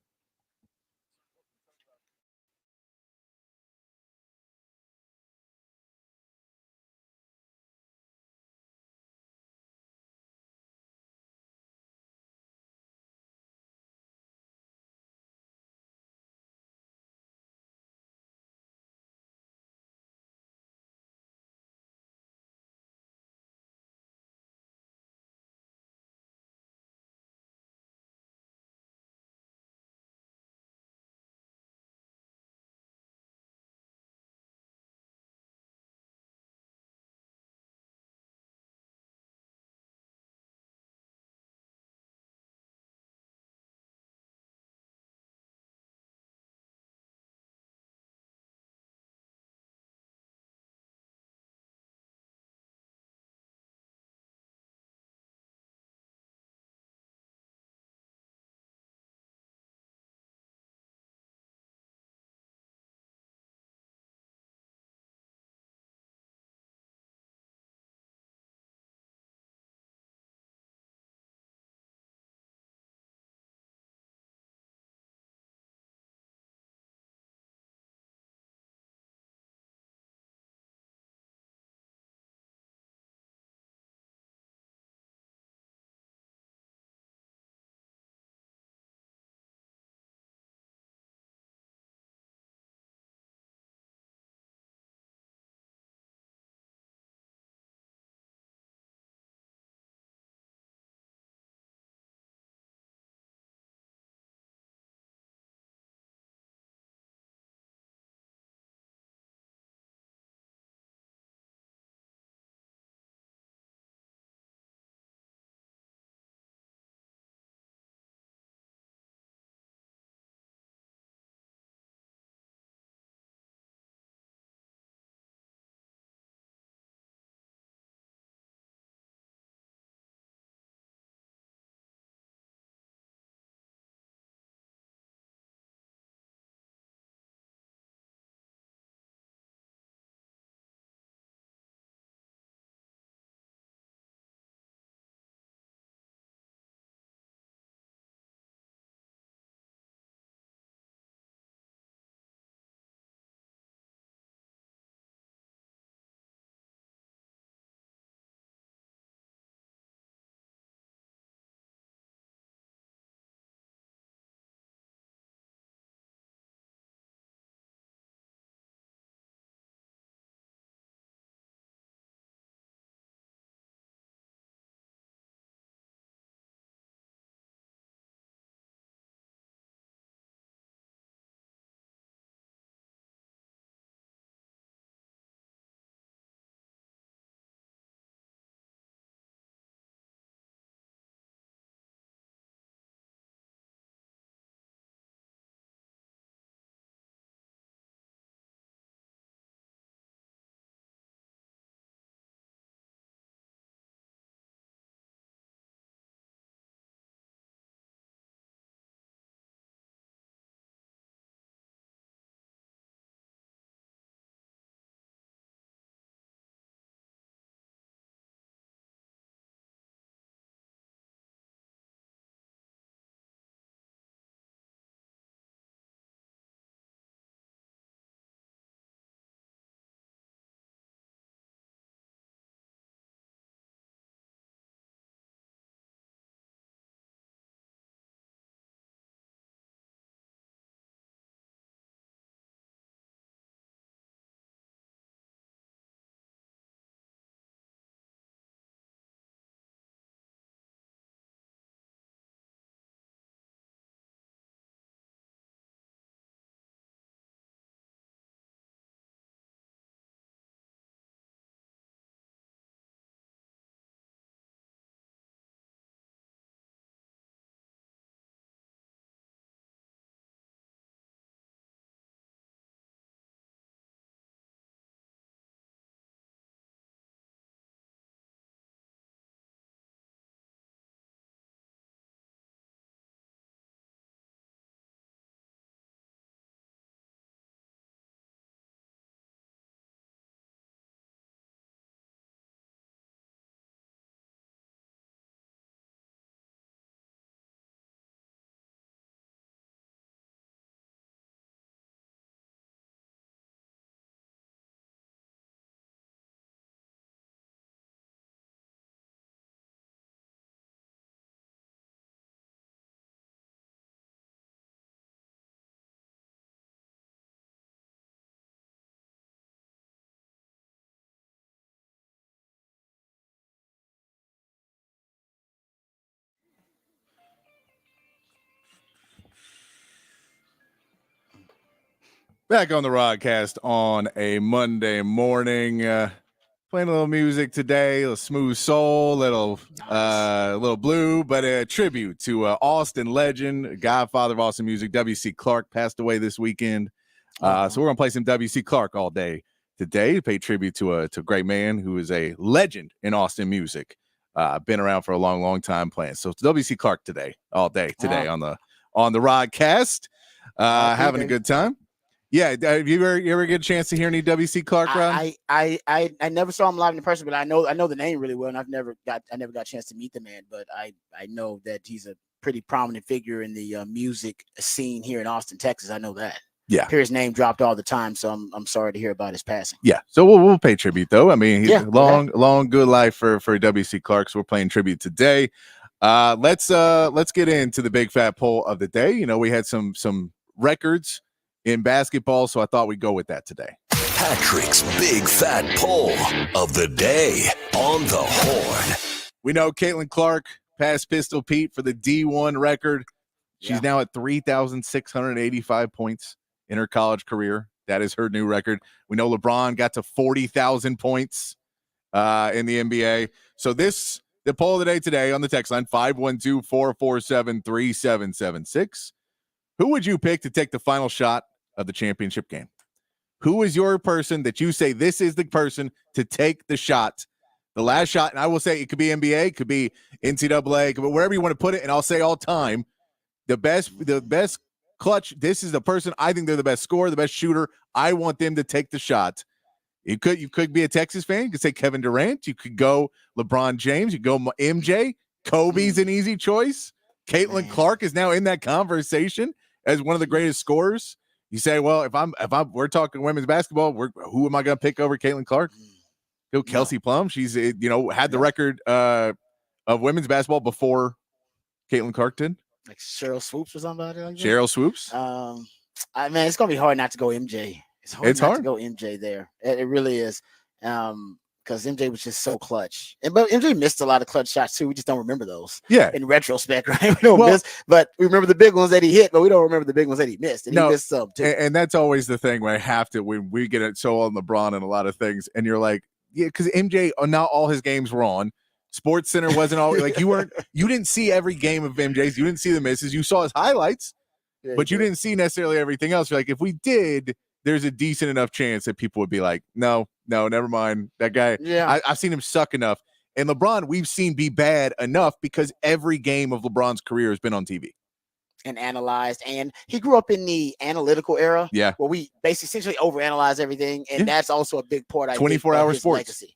Back on the Rodcast on a Monday morning, playing a little music today, a little smooth soul, little blue, but a tribute to Austin legend, godfather of Austin music, W.C. Clark, passed away this weekend. So we're gonna play some W.C. Clark all day today to pay tribute to a great man who is a legend in Austin music. Been around for a long time playing. So it's W.C. Clark today, all day today on the Rodcast. Having a good time. Yeah, have you ever get a chance to hear any W.C. Clark, Ron? I never saw him live in person, but I know the name really well, and I never got a chance to meet the man, but I know that he's a pretty prominent figure in the music scene here in Austin, Texas. I know that. Yeah, hear his name dropped all the time, so I'm sorry to hear about his passing. Yeah, so we'll pay tribute though. I mean, he's long good life for W.C. Clark. So we're playing tribute today. Let's get into the big fat poll of the day. You know, we had some records in basketball, so I thought we'd go with that today. Patrick's big fat poll of the day on the Horn. We know Caitlin Clark passed Pistol Pete for the D1 record. She's now at 3,685 points in her college career. That is her new record. We know LeBron got to 40,000 points in the NBA. So the poll of the day today on the text line, 512-447-3776. Who would you pick to take the final shot of the championship game? Who is your person that you say this is the person to take the shot, the last shot? And I will say it could be NBA, it could be NCAA, it could be wherever you want to put it. And I'll say all time, the best clutch. This is the person I think they're the best scorer, the best shooter. I want them to take the shot. You could be a Texas fan. You could say Kevin Durant. You could go LeBron James. You could go MJ. Kobe's an easy choice. Caitlin Clark is now in that conversation as one of the greatest scorers. You say, well, if we're talking women's basketball, who am I going to pick over Caitlin Clark? Go Kelsey Plum. She's had the record of women's basketball before Caitlin Clark did. Like Cheryl Swoops or somebody like that. Cheryl Swoops. It's gonna be hard not to go MJ. It's hard to go MJ there. It really is. Because MJ was just so clutch. But MJ missed a lot of clutch shots too. We just don't remember those. Yeah. In retrospect, right? We don't miss, but we remember the big ones that he hit, but we don't remember the big ones that he missed. And he missed some too. And that's always the thing where I have to, when we get it so on LeBron and a lot of things, and you're like, yeah, because MJ, not all his games were on. Sports Center wasn't always like you didn't see every game of MJ's. You didn't see the misses. You saw his highlights, but you didn't see necessarily everything else. You're like, if we did, there's a decent enough chance that people would be like, no, never mind. That guy, I've seen him suck enough. And LeBron, we've seen be bad enough because every game of LeBron's career has been on TV. And analyzed. And he grew up in the analytical era. Yeah. Where we basically essentially overanalyze everything. And that's also a big part, 24-hour sports. Legacy.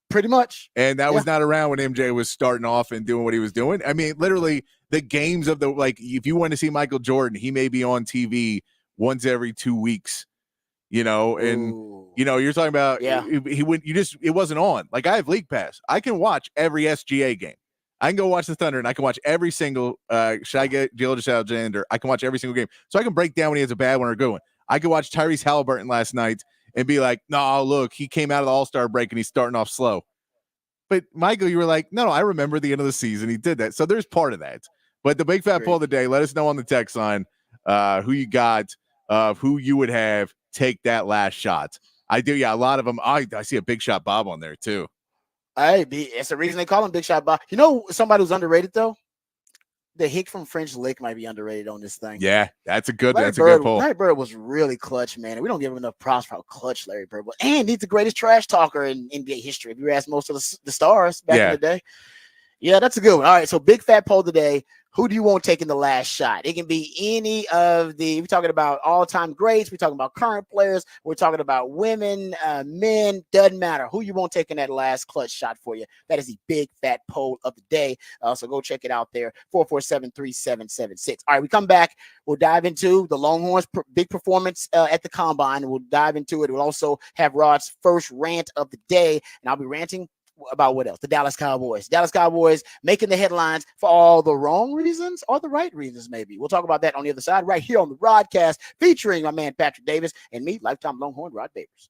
Pretty much. And that was not around when MJ was starting off and doing what he was doing. I mean, literally the games of if you want to see Michael Jordan, he may be on TV once every 2 weeks, and you're talking about, it wasn't on. Like I have League Pass. I can watch every SGA game. I can go watch the Thunder and I can watch every single, should I get Gilgeous Alexander? I can watch every single game. So I can break down when he has a bad one or a good one. I could watch Tyrese Halliburton last night and be like, no, look, he came out of the All-Star break and he's starting off slow. But Michael, you were like, no, I remember the end of the season. He did that. So there's part of that. But the big fat poll of the day, let us know on the text line who you got, who you would have take that last shot. I do. Yeah, a lot of them. I see a Big Shot Bob on there too. It's the reason they call him Big Shot Bob. You know, somebody who's underrated though? The Hick from French Lick might be underrated on this thing. Yeah, that's a good poll. Larry Bird was really clutch, man. We don't give him enough props for how clutch Larry Bird was. And he's the greatest trash talker in NBA history. If you ask most of the stars back in the day. Yeah, that's a good one. All right, so big fat poll today. Who do you want taking the last shot? It can be any of we're talking about all-time greats. We're talking about current players. We're talking about women, men. Doesn't matter. Who you want taking that last clutch shot for you? That is the big fat poll of the day. So go check it out there, 447-3776. All right, we come back. We'll dive into the Longhorns' big performance at the Combine. We'll dive into it. We'll also have Rod's first rant of the day, and I'll be ranting about what else? The Dallas Cowboys. Dallas Cowboys making the headlines for all the wrong reasons or the right reasons, maybe. We'll talk about that on the other side right here on the Rodcast, featuring my man Patrick Davis and me, lifetime Longhorn Rod Babers.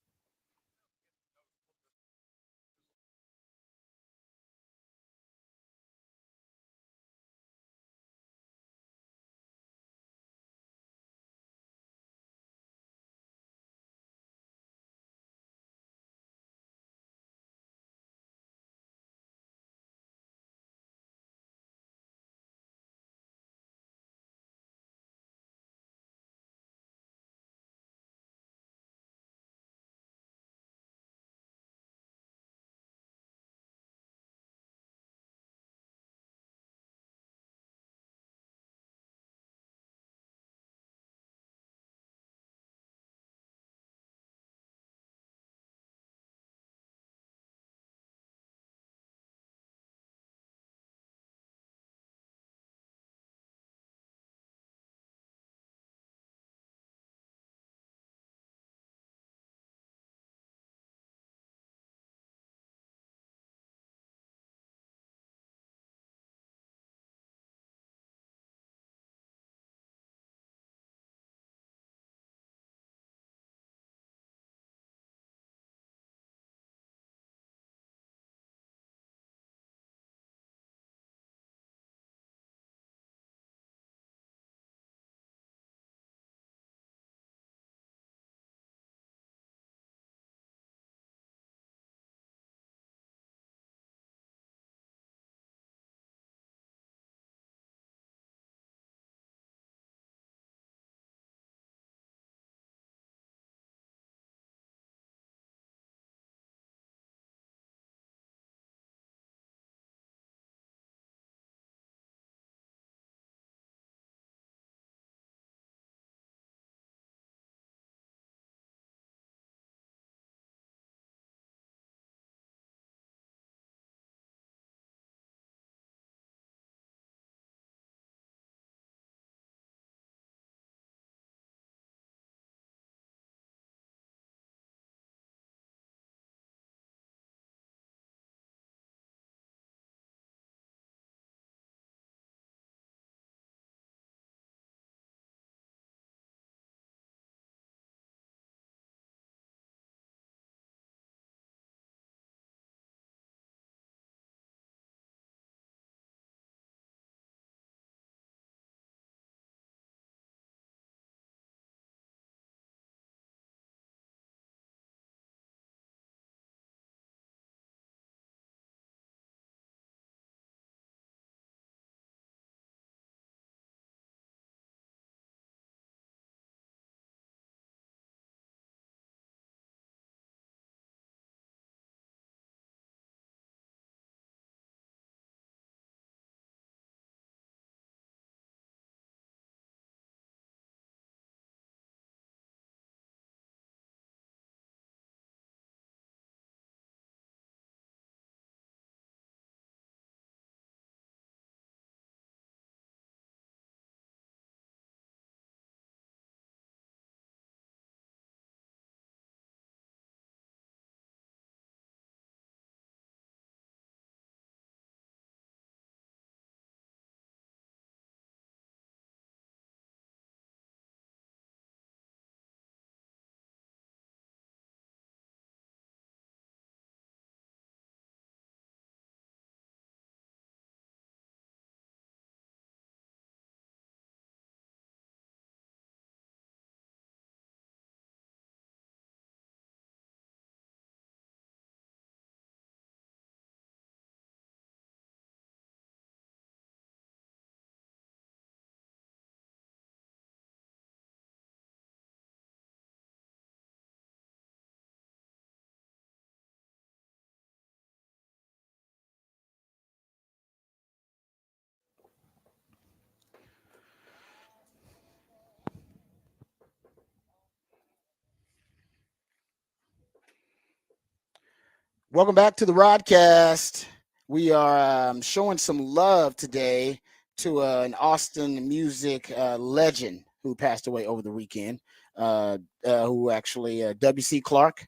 Welcome back to the Rodcast. We are showing some love today to an Austin music legend who passed away over the weekend. Who actually W.C. Clark,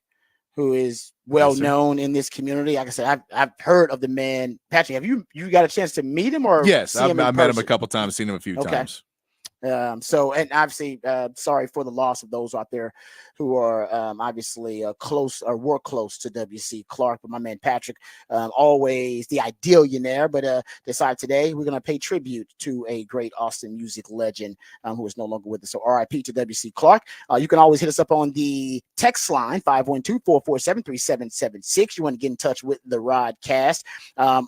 who is well known in this community. Like I said, I've heard of the man. Patrick, have you got a chance to meet him or Yes, see him in I met him a person? couple times, seen him a few times. So, and obviously, sorry for the loss of those out there who are obviously close or were close to W.C. Clark. But my man Patrick, always the idealionaire, but decided today we're going to pay tribute to a great Austin music legend who is no longer with us. So, RIP to W.C. Clark. You can always hit us up on the text line 512-447-3776. You want to get in touch with the Rodcast.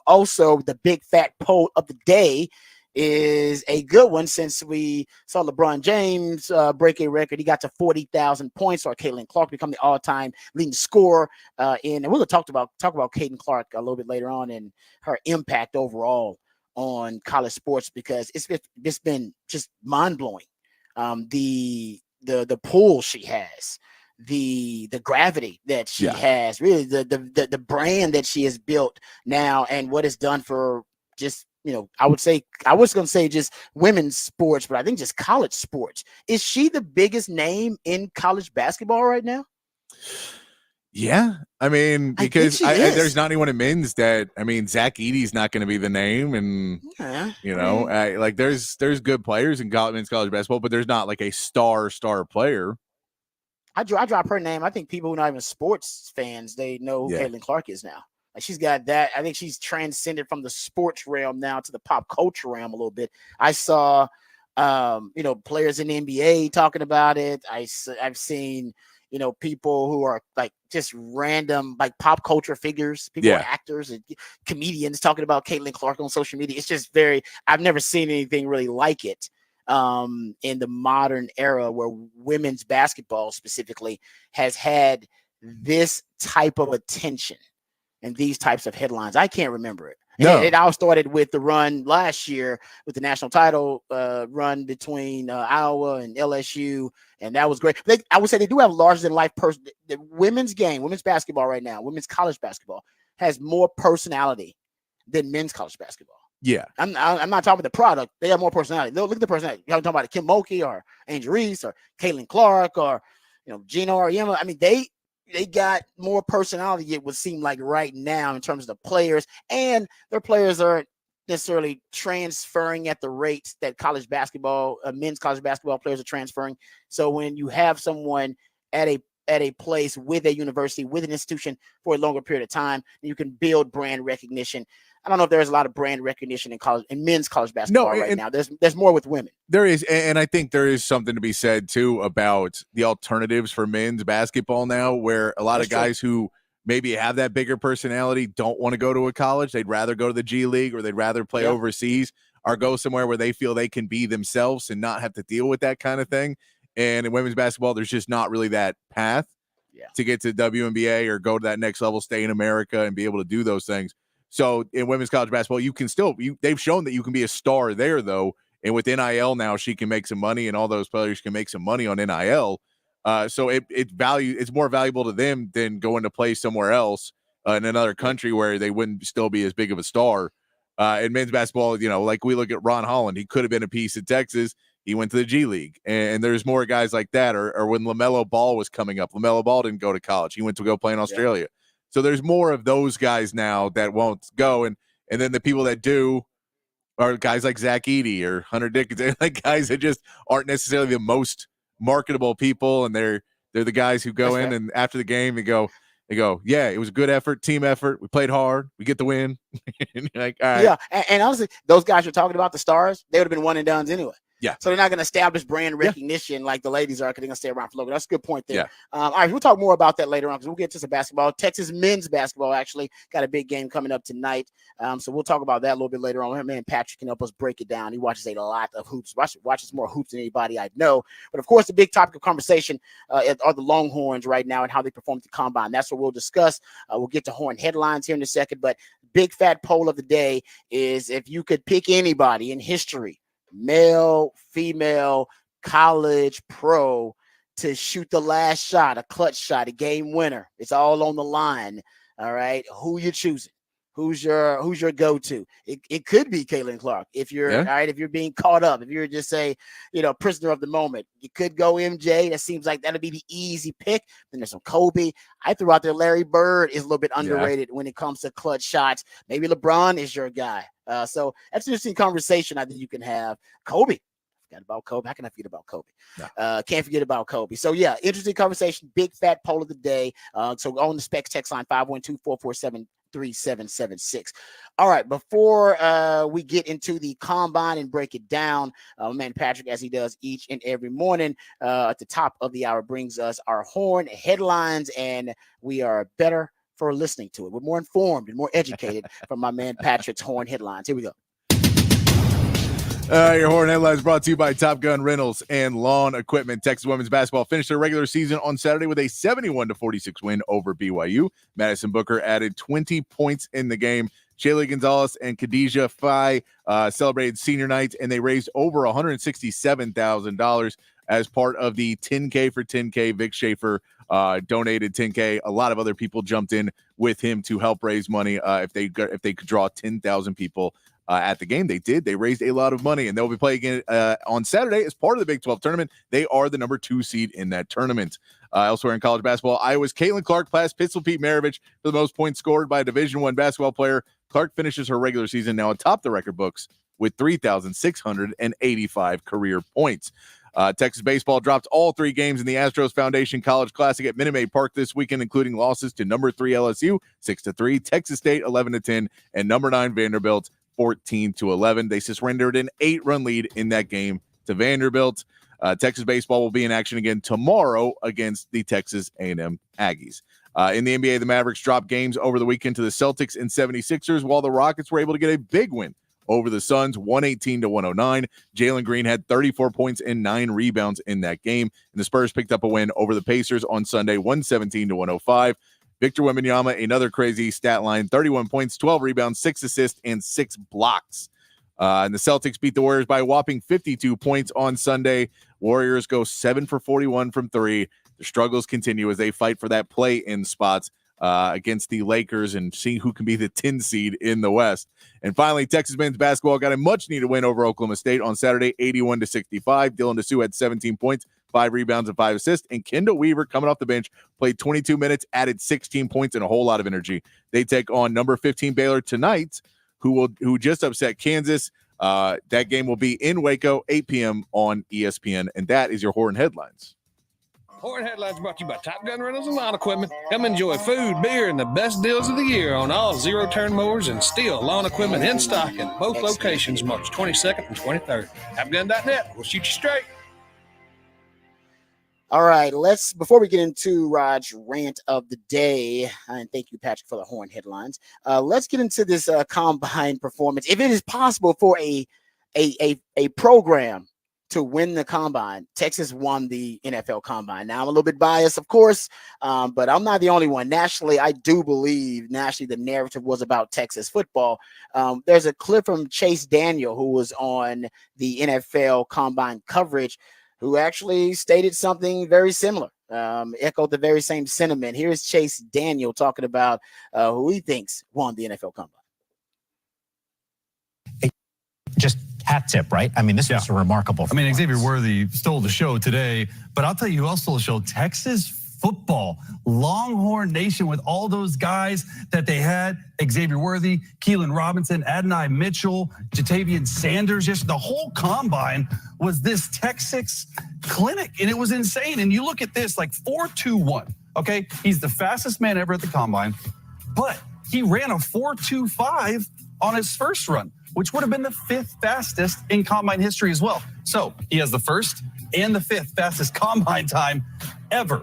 Also, the big fat poll of the day is a good one since we saw LeBron James break a record. He got to 40,000 points, or Caitlin Clark become the all-time leading scorer. And we're going to talk about Caitlin Clark a little bit later on and her impact overall on college sports, because it's been just mind-blowing. The pull she has, the gravity that she has, really the brand that she has built now, and what it's done for just, I was going to say just women's sports, but I think just college sports. Is she the biggest name in college basketball right now? Yeah. I mean, because there's not anyone in men's that, Zach Edey's not going to be the name. And, there's good players in men's college basketball, but there's not like a star player. I drop her name. I think people who are not even sports fans, they know who Caitlin Clark is now. Like, she's got that. I think she's transcended from the sports realm now to the pop culture realm a little bit. I saw, players in the NBA talking about it. I've seen, people who are like just random, like pop culture figures, people who are actors and comedians talking about Caitlin Clark on social media. It's just I've never seen anything really like it in the modern era, where women's basketball specifically has had this type of attention and these types of headlines. I can't remember it. No. It all started with the run last year with the national title run between Iowa and LSU, and that was great. I would say they do have larger than life person. The women's basketball right now, women's college basketball has more personality than men's college basketball. Yeah, I'm not talking about the product. They have more personality. Look at the personality. You're talking about Kim Mulkey or Angel Reese or Caitlin Clark or Gino Auriemma. I mean, they got more personality, it would seem like, right now, in terms of the players, and their players aren't necessarily transferring at the rate that college basketball, men's college basketball players are transferring. So when you have someone at a place with a university, with an institution for a longer period of time, you can build brand recognition. I don't know if there's a lot of brand recognition in men's college basketball right now. There's more with women. There is, and I think there is something to be said too about the alternatives for men's basketball now, where a lot of guys who maybe have that bigger personality don't want to go to a college. They'd rather go to the G League, or they'd rather play overseas, or go somewhere where they feel they can be themselves and not have to deal with that kind of thing. And in women's basketball, there's just not really that path to get to WNBA or go to that next level, stay in America and be able to do those things. So in women's college basketball, you can still they've shown that you can be a star there, though. And with NIL now, she can make some money, and all those players can make some money on NIL. So it's more valuable to them than going to play somewhere else in another country where they wouldn't still be as big of a star. In men's basketball, like we look at Ron Holland, he could have been a piece in Texas. He went to the G League, and there's more guys like that. Or when LaMelo Ball was coming up, LaMelo Ball didn't go to college. He went to go play in Australia. So there's more of those guys now that won't go. And then the people that do are guys like Zach Edey or Hunter Dickinson, like guys that just aren't necessarily the most marketable people. And they're the guys who go in and after the game, they go, yeah, it was a good effort, team effort. We played hard. We get the win. And you're like, all right. Yeah. And honestly, those guys you're talking about, the stars, they would have been one and dones anyway. Yeah. So they're not going to establish brand recognition like the ladies are, because they're going to stay around for longer. That's a good point there. Yeah. All right, we'll talk more about that later on, because we'll get to some basketball. Texas men's basketball actually got a big game coming up tonight. So we'll talk about that a little bit later on. My man Patrick can help us break it down. He watches a lot of hoops. Watches more hoops than anybody I know. But of course, the big topic of conversation are the Longhorns right now and how they perform at the combine. That's what we'll discuss. We'll get to Horn headlines here in a second. But big fat poll of the day is, if you could pick anybody in history, male, female, college, pro, to shoot the last shot, a clutch shot, a game winner, it's all on the line, All right, who you choosing? Who's your go-to? It could be Caitlin Clark if you're all right. If you're being caught up, if you're just say, prisoner of the moment, you could go MJ. That seems like that'll be the easy pick. Then there's some Kobe. I threw out there Larry Bird is a little bit underrated when it comes to clutch shots. Maybe LeBron is your guy. So that's an interesting conversation I think you can have. Kobe. Forgot about Kobe. How can I forget about Kobe? No. Can't forget about Kobe. So yeah, interesting conversation. Big fat poll of the day. So on the Specs text line 512-447-3776. All right, before we get into the combine and break it down, man Patrick, as he does each and every morning at the top of the hour, brings us our Horn headlines, and we are better for listening to it. We're more informed and more educated from my man Patrick's Horn headlines. Here we go. Your Horn headlines brought to you by Top Gun Rentals and Lawn Equipment. Texas women's basketball finished their regular season on Saturday with a 71-46 win over BYU. Madison Booker added 20 points in the game. Shaylee Gonzalez and Khadijah Fai celebrated senior night, and they raised over $167,000 as part of the 10K for 10K. Vic Schaefer donated 10K. A lot of other people jumped in with him to help raise money if they could draw 10,000 people at the game. They did. They raised a lot of money, and they'll be playing again on Saturday as part of the Big 12 tournament. They are the number 2 seed in that tournament. Elsewhere in college basketball, Iowa's Caitlin Clark passed Pistol Pete Maravich for the most points scored by a Division I basketball player. Clark finishes her regular season now atop the record books with 3,685 career points. Texas baseball dropped all 3 games in the Astros Foundation College Classic at Minute Maid Park this weekend, including losses to number 3 LSU 6-3, Texas State 11-10, and number 9 Vanderbilt 14-11. They surrendered an 8-run lead in that game to Vanderbilt. Texas baseball will be in action again tomorrow against the Texas A&M Aggies. In the NBA, the Mavericks dropped games over the weekend to the Celtics and 76ers, while the Rockets were able to get a big win over the Suns, 118-109. Jalen Green had 34 points and 9 rebounds in that game, and the Spurs picked up a win over the Pacers on Sunday, 117-105. Victor Wembanyama, another crazy stat line, 31 points, 12 rebounds, 6 assists, and 6 blocks. And the Celtics beat the Warriors by a whopping 52 points on Sunday. Warriors go 7 for 41 from 3. The struggles continue as they fight for that play-in spots against the Lakers and see who can be the 10 seed in the West. And finally, Texas men's basketball got a much-needed win over Oklahoma State on Saturday, 81-65. Dylan DeSue had 17 points, 5 rebounds, and 5 assists. And Kendall Weaver, coming off the bench, played 22 minutes, added 16 points and a whole lot of energy. They take on number 15 Baylor tonight, who just upset Kansas. That game will be in Waco, 8 p.m. on ESPN. And that is your Horn headlines. Horn headlines brought to you by Top Gun Rentals and Lawn Equipment. Come enjoy food, beer, and the best deals of the year on all zero-turn mowers and steel lawn equipment in stock in both locations, March 22nd and 23rd. TopGun.net. We'll shoot you straight. All right, before we get into Rod's rant of the day, and thank you, Patrick, for the Horn headlines. Let's get into this combine performance. If it is possible for a program to win the combine, Texas won the NFL combine. Now I'm a little bit biased, of course, but I'm not the only one. Nationally, I do believe the narrative was about Texas football. There's a clip from Chase Daniel, who was on the NFL combine coverage, who actually stated something very similar, echoed the very same sentiment. Here's Chase Daniel talking about who he thinks won the NFL combine. Just hat tip, right? I mean, this was a remarkable performance. I mean, Xavier Worthy stole the show today, but I'll tell you who else stole the show. Texas football, Longhorn Nation, with all those guys that they had, Xavier Worthy, Keelan Robinson, Adonai Mitchell, Jatavian Sanders. Just the whole combine was this Texas clinic, and it was insane. And you look at this, like 4.21, okay? He's the fastest man ever at the combine, but he ran a 4.25 on his first run, which would have been the 5th fastest in combine history as well. So he has the 1st and the 5th fastest combine time ever.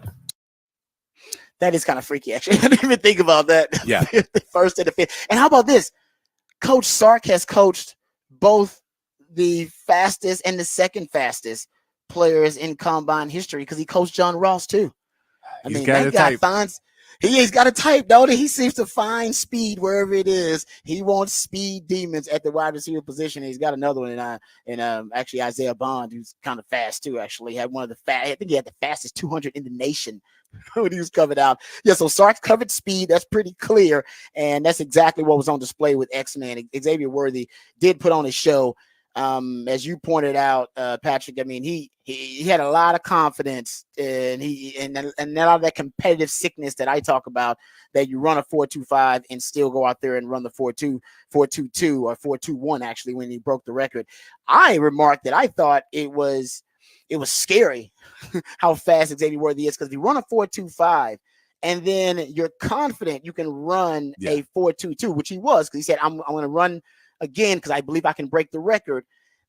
That is kind of freaky, actually. I didn't even think about that. Yeah. The 1st and the 5th. And how about this? Coach Sark has coached both the fastest and the 2nd fastest players in combine history because he coached John Ross too. I mean, that guy finds he's got a type, don't he? He seems to find speed wherever it is. He wants speed demons at the wide receiver position. He's got another one in actually Isaiah Bond, who's kind of fast too. Actually, had one of the I think he had the fastest 200 in the nation when he was coming out. Yeah, so Sark's covered speed. That's pretty clear, and that's exactly what was on display with X-Man. Xavier Worthy did put on a show. As you pointed out, Patrick, I mean, he had a lot of confidence, and a lot of that competitive sickness that I talk about, that you run a 4.25 and still go out there and run the 4.2, 4.22 or 4.21 actually when he broke the record. I remarked that I thought it was scary how fast Xavier Worthy is, because if you run a 4.25 and then you're confident you can run a 4.22, which he was, because he said, I'm going to run again because I believe I can break the record,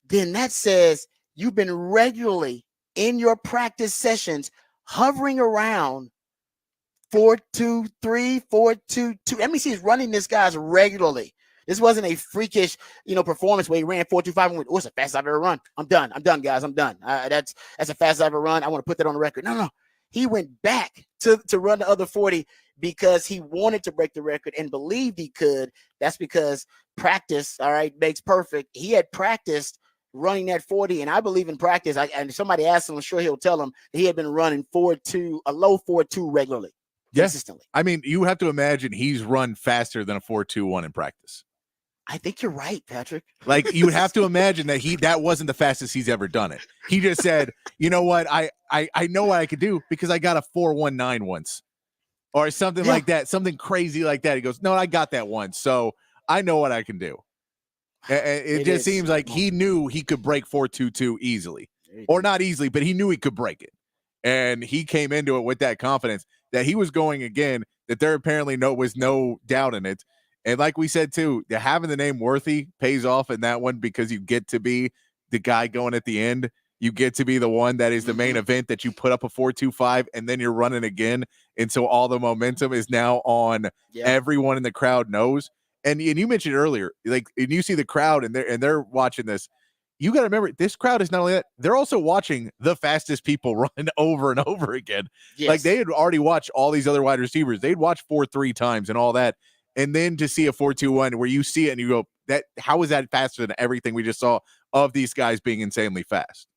then that says you've been regularly in your practice sessions hovering around 4.23, 4.22. That means he's running this guys regularly. This wasn't a freakish, performance where he ran 4.25 and went, "Oh, it's the fastest I've ever run. I'm done, guys. I'm done. That's the fastest I've ever run. I want to put that on the record." No. He went back to run the other 40 because he wanted to break the record and believed he could. That's because practice, all right, makes perfect. He had practiced running that 40, and I believe in practice. And somebody asked him, I'm sure he'll tell him that he had been running 4.2, a low 4.2 regularly, consistently. I mean, you have to imagine he's run faster than a 4.21 in practice. I think you're right, Patrick. Like, you have to imagine that that wasn't the fastest he's ever done it. He just said, you know what, I know what I could do because I got a 4.19 once, or something like that, something crazy like that. He goes, no, I got that once, so I know what I can do. It just seems like he knew he could break 4.22 easily, or not easily, but he knew he could break it, and he came into it with that confidence that he was going again. That there apparently was no doubt in it. And like we said, too, having the name Worthy pays off in that one, because you get to be the guy going at the end. You get to be the one that is the main event, that you put up a 4.25 and then you're running again. And so all the momentum is now on everyone in the crowd knows. And you mentioned earlier, like, and you see the crowd and they're watching this. You got to remember, this crowd is not only that, they're also watching the fastest people run over and over again. Yes. Like, they had already watched all these other wide receivers. They'd watched 4.3 times and all that. And then to see a 4.21 where you see it and you go, how is that faster than everything we just saw of these guys being insanely fast?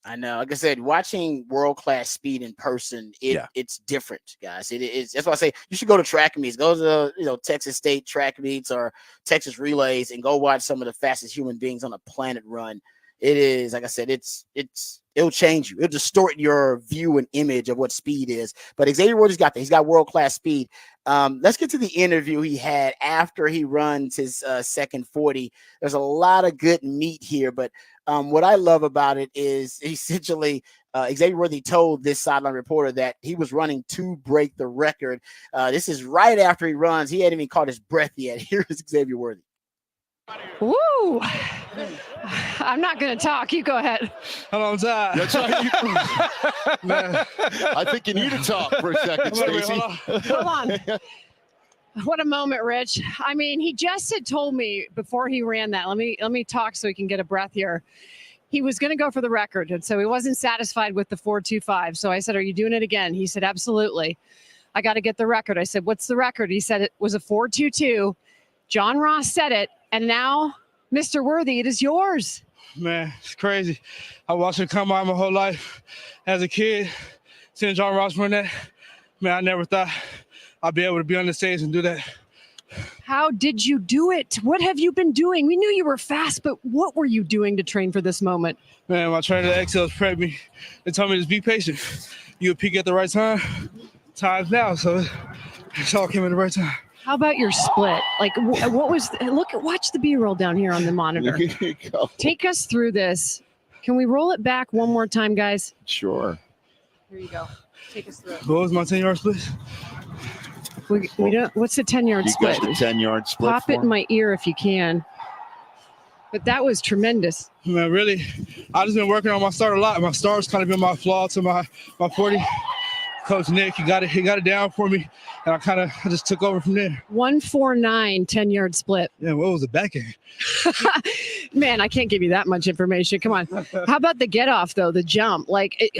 I know. Like I said, watching world-class speed in person, it's different, guys. It is. That's why I say you should go to track meets. Go to Texas State track meets or Texas relays and go watch some of the fastest human beings on the planet run. It is, like I said, it'll change you. It'll distort your view and image of what speed is. But Xavier Worthy's got that. He's got world-class speed. Let's get to the interview he had after he runs his second 40. There's a lot of good meat here, but what I love about it is essentially Xavier Worthy told this sideline reporter that he was running to break the record. This is right after he runs. He hadn't even caught his breath yet. Here's Xavier Worthy. Woo! I'm not going to talk. You go ahead. Hold on, time. That's right. Man, I think you need to talk for a second, Stacey. Hold on. What a moment, Rich. I mean, he just had told me before he ran that. Let me talk so he can get a breath here. He was going to go for the record, and so he wasn't satisfied with the 4.25. So I said, "Are you doing it again?" He said, "Absolutely. I got to get the record." I said, "What's the record?" He said it was a 4.22. John Ross said it, and now, Mr. Worthy, it is yours. Man, it's crazy. I watched it come out my whole life. As a kid, seeing John Ross run that, man, I never thought I'd be able to be on the stage and do that. How did you do it? What have you been doing? We knew you were fast, but what were you doing to train for this moment? Man, my trainer at Excel prepped me. They told me to just be patient. You'll peak at the right time. Time's now, so it all came at the right time. How about your split? Like, what was? Watch the B-roll down here on the monitor. Take us through this. Can we roll it back one more time, guys? Sure. Here you go. Take us through it. What was my 10-yard split? We don't. What's the 10-yard split? You got the 10-yard split. Pop it in my ear if you can. But that was tremendous. Man, really, I just been working on my start a lot. My start's kind of been my flaw to my 40. Coach Nick, he got it down for me, and I just took over from there. 149 10-yard split. Yeah, what was the back end? Man, I can't give you that much information. Come on. How about the get off though? The jump.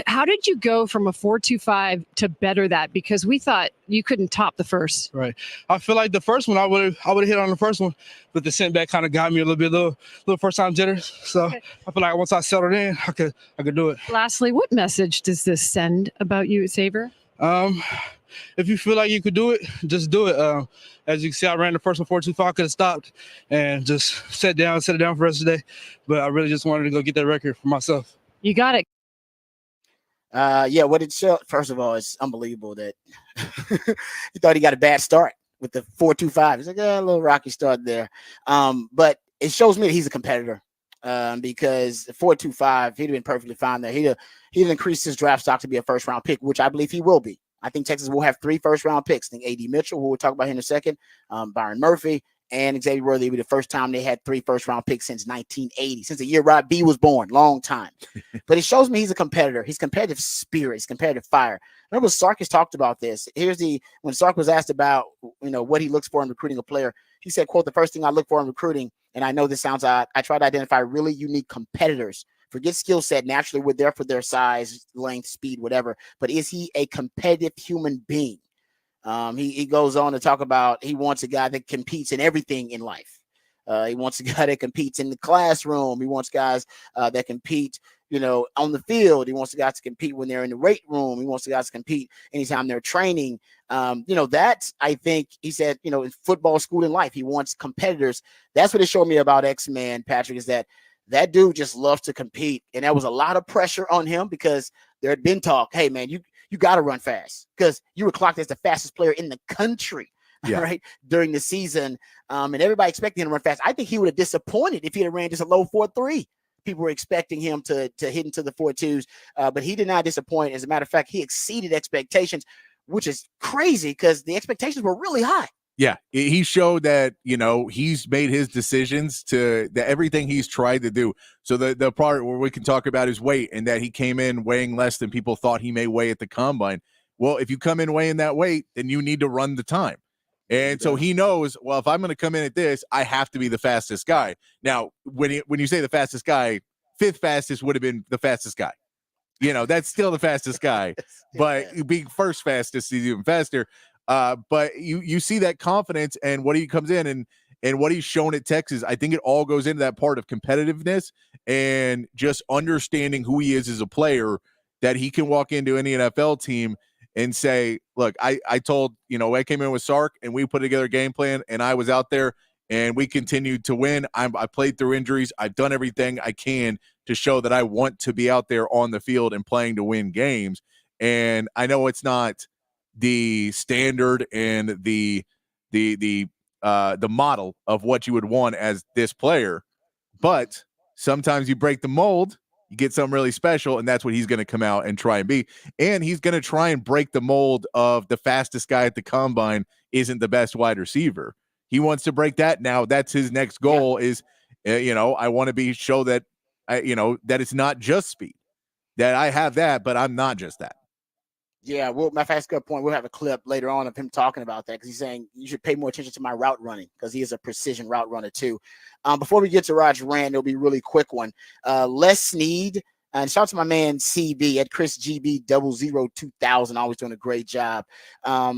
How did you go from a 4.25 to better that? Because we thought you couldn't top the first. Right. I feel like the first one I would have hit on the first one, but the sent back kind of got me a little first time jitters. So okay. I feel like once I settled in, I could do it. Lastly, what message does this send about you, Xavier? If you feel like you could do it, just do it. As you can see, I ran the first 4.25. I could have stopped and just set it down for the rest of the day. But I really just wanted to go get that record for myself. You got it. Yeah, what it showed, first of all, it's unbelievable that he thought he got a bad start with the 4.25. He's like, a little rocky start there. But it shows me that he's a competitor. Because 4.25, he'd have been perfectly fine there. He'd increased his draft stock to be a first round pick, which I believe he will be. I think Texas will have 3 first round picks. I think A.D. Mitchell, who we'll talk about here in a second, Byron Murphy, and Xavier Worthy will be the first time they had 3 first round picks since 1980, since the year Rod B was born. Long time. But it shows me he's a competitor. He's competitive spirit. He's competitive fire. Remember, Sark has talked about this. When Sark was asked about, what he looks for in recruiting a player, he said, quote, "The first thing I look for in recruiting," and I know this sounds odd, "I try to identify really unique competitors. Forget skill set. Naturally, we're there for their size, length, speed, whatever. But is he a competitive human being?" He goes on to talk about he wants a guy that competes in everything in life. He wants a guy that competes in the classroom. He wants guys that compete, on the field. He wants the guys to compete when they're in the weight room. He wants the guys to compete anytime they're training. That I think he said, in football, school, and life, he wants competitors. That's what it showed me about X-Man, Patrick, is that dude just loves to compete. And there was a lot of pressure on him because there had been talk, hey, man, you got to run fast because you were clocked as the fastest player in the country, right, during the season. And everybody expected him to run fast. I think he would have disappointed if he had ran just a low 4.3. People were expecting him to hit into the 4.2s, but he did not disappoint. As a matter of fact, he exceeded expectations, which is crazy because the expectations were really high. Yeah, he showed that, he's made his decisions to everything he's tried to do. So the part where we can talk about his weight and that he came in weighing less than people thought he may weigh at the combine. Well, if you come in weighing that weight, then you need to run the time. And so he knows, well, if I'm going to come in at this, I have to be the fastest guy. Now, when you say the fastest guy, 5th fastest would have been the fastest guy. That's still the fastest guy, but being first fastest is even faster. But you see that confidence and what he comes in and what he's shown at Texas. I think it all goes into that part of competitiveness and just understanding who he is as a player, that he can walk into any NFL team and say, look, I told, I came in with Sark and we put together a game plan and I was out there and we continued to win. I played through injuries. I've done everything I can to show that I want to be out there on the field and playing to win games. And I know it's not the standard and the model of what you would want as this player, but sometimes you break the mold, you get something really special, and that's what he's going to come out and try and be. And he's going to try and break the mold of the fastest guy at the combine isn't the best wide receiver. He wants to break that now. That's his next goal is, I want to show that, that it's not just speed, that I have that, but I'm not just that. Yeah, my fast good point. We'll have a clip later on of him talking about that because he's saying you should pay more attention to my route running because he is a precision route runner too. Before we get to Roger Rand, it'll be a really quick one. Les Snead, and shout out to my man CB at Chris GB 002,000, always doing a great job.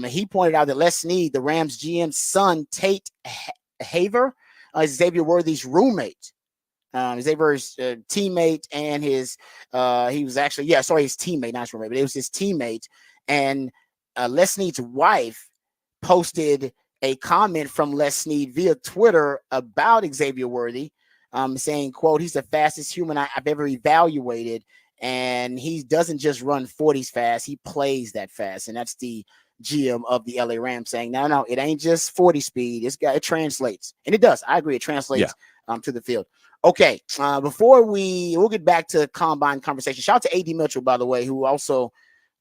He pointed out that Les Snead, the Rams GM's son, Tate Haver, is Xavier Worthy's roommate. Xavier's teammate and his his teammate, not his roommate, but it was his teammate. And Les Snead's wife posted a comment from Les Snead via Twitter about Xavier Worthy, saying, quote, "He's the fastest human I've ever evaluated, and he doesn't just run 40s fast, he plays that fast." And that's the GM of the LA Rams saying, no, it ain't just 40 speed. It translates. And it does. I agree. It translates to the field. Okay, before we'll get back to combine conversation. Shout out to A.D. Mitchell, by the way, who also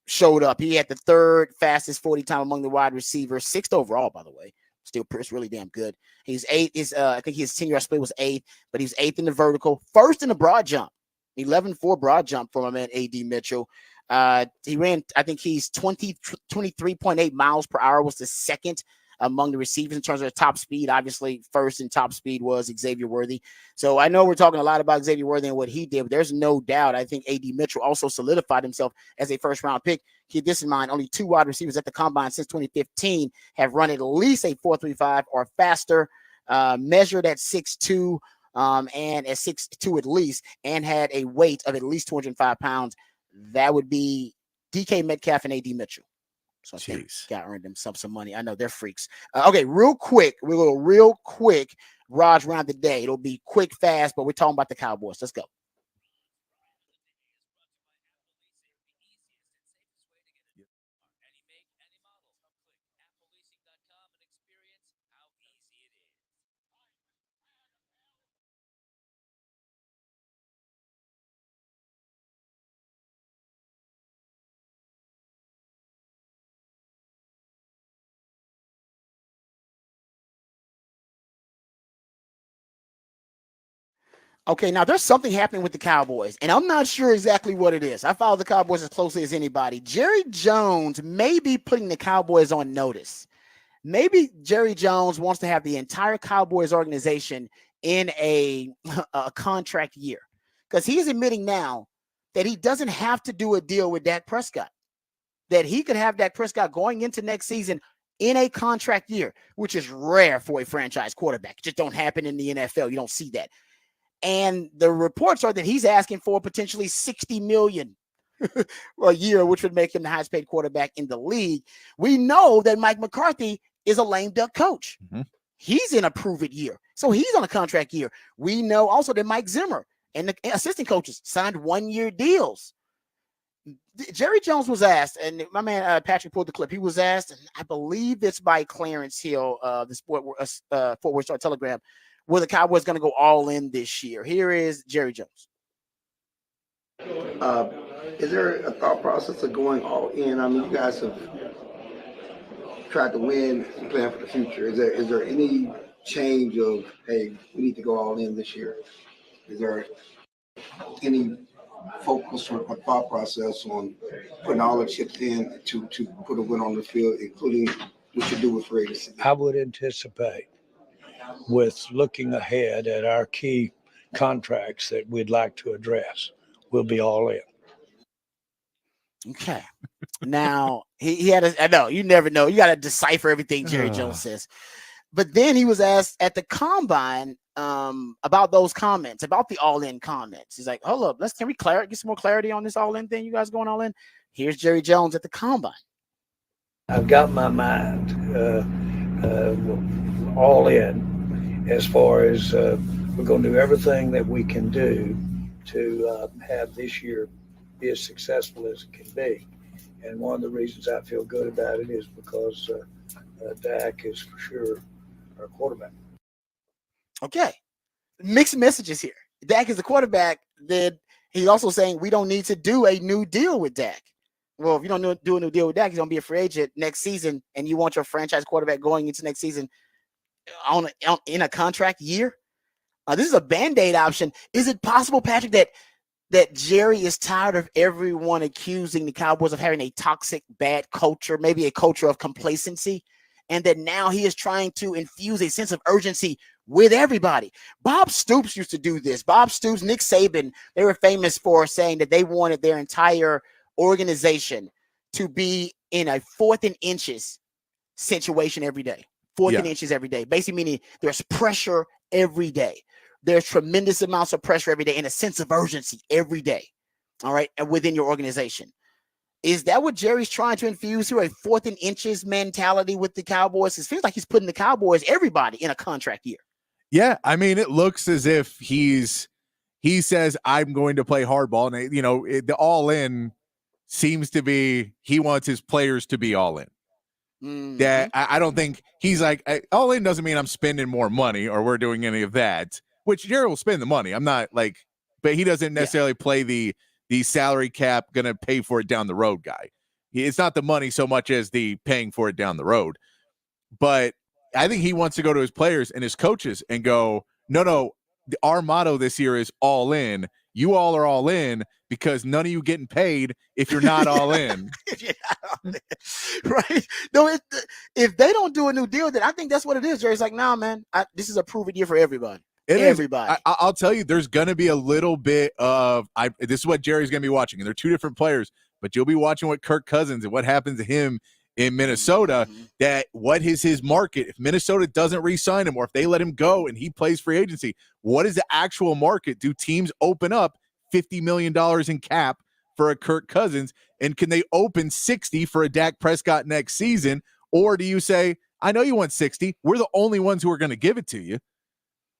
showed up. He had the 3rd fastest 40 time among the wide receivers, 6th overall, by the way. Still really damn good. He's 8th. I think his 10-yard split was 8th, but he was 8th in the vertical, 1st in the broad jump, 11.4 broad jump from my man A.D. Mitchell. He ran, I think he's 23.8 miles per hour, was the 2nd among the receivers in terms of the top speed. Obviously, 1st in top speed was Xavier Worthy. So I know we're talking a lot about Xavier Worthy and what he did, but there's no doubt. I think A.D. Mitchell also solidified himself as a first-round pick. Keep this in mind, only 2 wide receivers at the combine since 2015 have run at least a 4.35 or faster, measured at 6'2", and at 6'2" at least, and had a weight of at least 205 pounds. That would be DK Metcalf and A.D. Mitchell. So I think got earned themselves some money. I know they're freaks. Okay, real quick. We'll go real quick. Raj round the day. It'll be quick, fast, but we're talking about the Cowboys. Let's go. Okay, now there's something happening with the Cowboys, and I'm not sure exactly what it is. I follow the Cowboys as closely as anybody. Jerry Jones may be putting the Cowboys on notice. Maybe Jerry Jones wants to have the entire Cowboys organization in a contract year, because he's admitting now that he doesn't have to do a deal with Dak Prescott, that he could have Dak Prescott going into next season in a contract year, which is rare for a franchise quarterback. It just don't happen in the NFL. You don't see that. And the reports are that he's asking for potentially $60 million a year, which would make him the highest paid quarterback in the league. We know that Mike McCarthy is a lame duck coach. Mm-hmm. He's in a prove-it year. So he's on a contract year. We know also that Mike Zimmer and the assistant coaches signed one-year deals. Jerry Jones was asked, and my man Patrick pulled the clip. He was asked, and I believe it's by Clarence Hill, the Fort Worth Star-Telegram, were the Cowboys going to go all in this year? Here is Jerry Jones. Is there a thought process of going all in? I mean, you guys have tried to win and plan for the future. Is there any change of, hey, we need to go all in this year? Is there any focus or thought process on putting all the chips in to put a win on the field, including what you do with free agency? I would anticipate, with looking ahead at our key contracts that we'd like to address, we'll be all in. Okay. Now, he had I know, you never know. You got to decipher everything Jerry Jones says. But then he was asked at the combine about those comments, about the all-in comments. He's like, hold up, can we get some more clarity on this all-in thing? You guys going all in? Here's Jerry Jones at the combine. I've got my mind all in as far as we're going to do everything that we can do to have this year be as successful as it can be. And one of the reasons I feel good about it is because Dak is for sure our quarterback. Okay. Mixed messages here. Dak is the quarterback. Then he's also saying we don't need to do a new deal with Dak. Well, if you don't do a new deal with Dak, he's going to be a free agent next season, and you want your franchise quarterback going into next season in a contract year? This is a Band-Aid option. Is it possible, Patrick, that Jerry is tired of everyone accusing the Cowboys of having a toxic, bad culture, maybe a culture of complacency, and that now he is trying to infuse a sense of urgency with everybody? Bob Stoops used to do this. Bob Stoops, Nick Saban, they were famous for saying that they wanted their entire organization to be in a 4th and inches situation every day. 4th and inches every day. Basically meaning there's pressure every day. There's tremendous amounts of pressure every day and a sense of urgency every day. All right. And within your organization. Is that what Jerry's trying to infuse here? A 4th and inches mentality with the Cowboys? It feels like he's putting the Cowboys, everybody, in a contract year. Yeah. I mean, it looks as if he says, I'm going to play hardball. And, the all in seems to be he wants his players to be all in. Mm-hmm. That I don't think he's like, all in doesn't mean I'm spending more money or we're doing any of that. Which Jerry will spend the money. I'm not like, but he doesn't necessarily play the salary cap, going to pay for it down the road guy. It's not the money so much as the paying for it down the road. But I think he wants to go to his players and his coaches and go, no, our motto this year is all in. You all are all in because none of you getting paid if you're not all in. Right? No, if they don't do a new deal, then I think that's what it is. Jerry's like, nah, man, this is a proven year for everybody. Everybody. I'll tell you, there's going to be a little bit of this is what Jerry's going to be watching, and they're two different players, but you'll be watching what Kirk Cousins and what happens to him in Minnesota. Mm-hmm. That what is his market? If Minnesota doesn't re-sign him, or if they let him go and he plays free agency, what is the actual market? Do teams open up $50 million in cap for a Kirk Cousins? And can they open 60 for a Dak Prescott next season? Or do you say, I know you want 60. We're the only ones who are going to give it to you.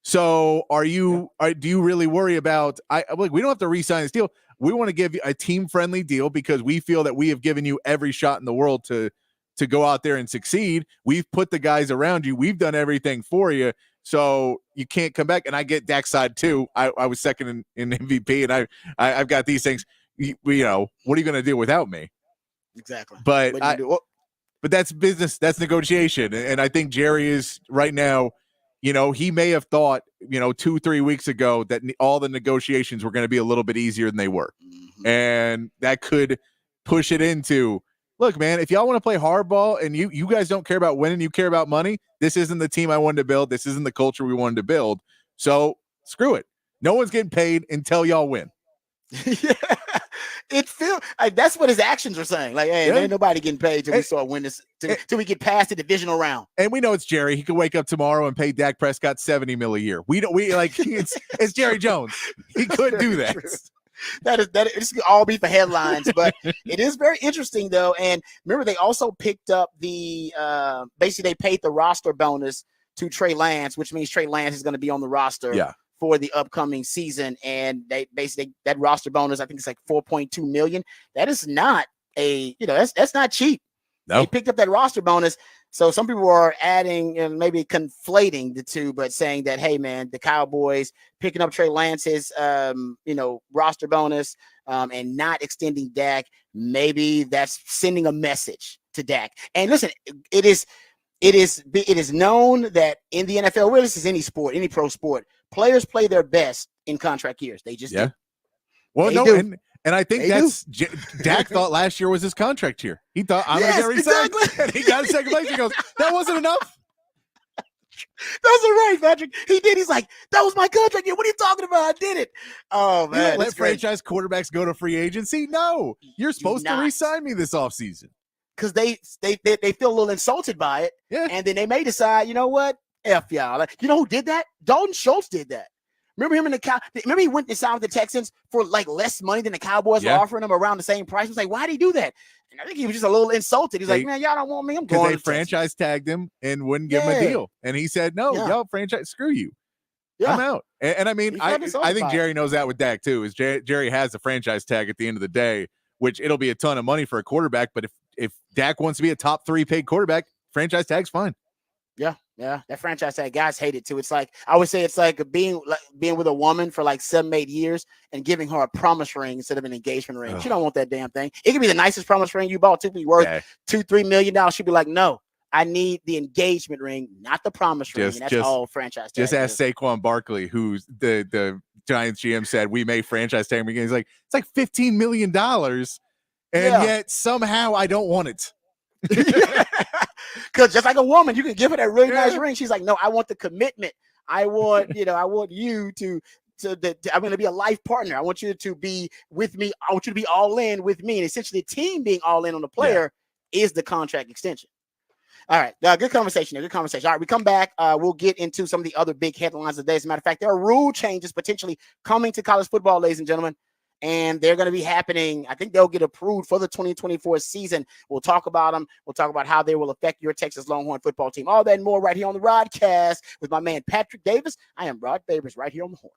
So do you really worry about, we don't have to re-sign this deal. We want to give you a team-friendly deal because we feel that we have given you every shot in the world to go out there and succeed. We've put the guys around you. We've done everything for you. So you can't come back. And I get Dak's side too. I was second in MVP, and I've got these things. What are you going to do without me? Exactly. But that's business. That's negotiation. And I think Jerry is right now, he may have thought, 2-3 weeks ago that all the negotiations were going to be a little bit easier than they were. Mm-hmm. And that could push it into, look, man, if y'all want to play hardball and you guys don't care about winning, you care about money, this isn't the team I wanted to build. This isn't the culture we wanted to build. So screw it. No one's getting paid until y'all win. Yeah. It feels like that's what his actions are saying. Like, hey, ain't nobody getting paid till we start winning this, till we get past the divisional round. And we know it's Jerry. He could wake up tomorrow and pay Dak Prescott $70 million a year. It's Jerry Jones. He couldn't do that. This could all be for headlines, but it is very interesting though. And remember, they also picked up the basically they paid the roster bonus to Trey Lance, which means Trey Lance is going to be on the roster for the upcoming season. And they basically, that roster bonus, I think it's like $4.2 million. That is not that's not cheap. No. They picked up that roster bonus. So some people are adding and maybe conflating the two, but saying that, hey man, the Cowboys picking up Trey Lance's, roster bonus and not extending Dak, maybe that's sending a message to Dak. And listen, it is known that in the NFL, well, this is any sport, any pro sport, players play their best in contract years. They just do. Well, and I think Dak thought last year was his contract year. He thought, I'm going to get resigned. Exactly. And he got second place. He goes, that wasn't enough. That's right, Patrick. He did. He's like, that was my contract year. What are you talking about? I did it. Oh, man. You don't let franchise quarterbacks go to free agency? No. You're supposed to re-sign me this offseason. Because they feel a little insulted by it. Yeah. And then they may decide, you know what? F y'all. Like, you know who did that? Dalton Schultz did that. Remember him in remember he went and signed with the Texans for like less money than the Cowboys were offering him around the same price. He was like, why did he do that? And I think he was just a little insulted. He's like, man, y'all don't want me. I'm going. Because they franchise tagged him and wouldn't give him a deal. And he said, no, y'all franchise, screw you. Yeah. I'm out. And I mean, I think Jerry knows that with Dak too, is Jerry has the franchise tag at the end of the day, which it'll be a ton of money for a quarterback. But if Dak wants to be a top 3 paid quarterback, franchise tag's fine. Yeah, that franchise tag, guys hate it too. It's like, I would say it's like being with a woman for like 7-8 years and giving her a promise ring instead of an engagement ring. Ugh. She don't want that damn thing. It could be the nicest promise ring you bought, to be worth $2-3 million. She'd be like, no, I need the engagement ring, not the promise ring. And that's all franchise tag. Just ask Saquon Barkley, who's the Giants GM, said we may franchise tag him again. He's like, it's like $15 million, and yet somehow I don't want it. Because just like a woman, you can give her that really nice ring. She's like, no, I want the commitment. I want, I want you to I'm going to be a life partner. I want you to be with me. I want you to be all in with me. And essentially, the team being all in on the player is the contract extension. All right. Good conversation. Good conversation. All right. We come back. We'll get into some of the other big headlines of the day. As a matter of fact, there are rule changes potentially coming to college football, ladies and gentlemen. And they're going to be happening. I think they'll get approved for the 2024 season. We'll talk about them. We'll talk about how they will affect your Texas Longhorn football team. All that and more right here on the Rodcast with my man, Patrick Davis. I am Rod Babers right here on the Horn.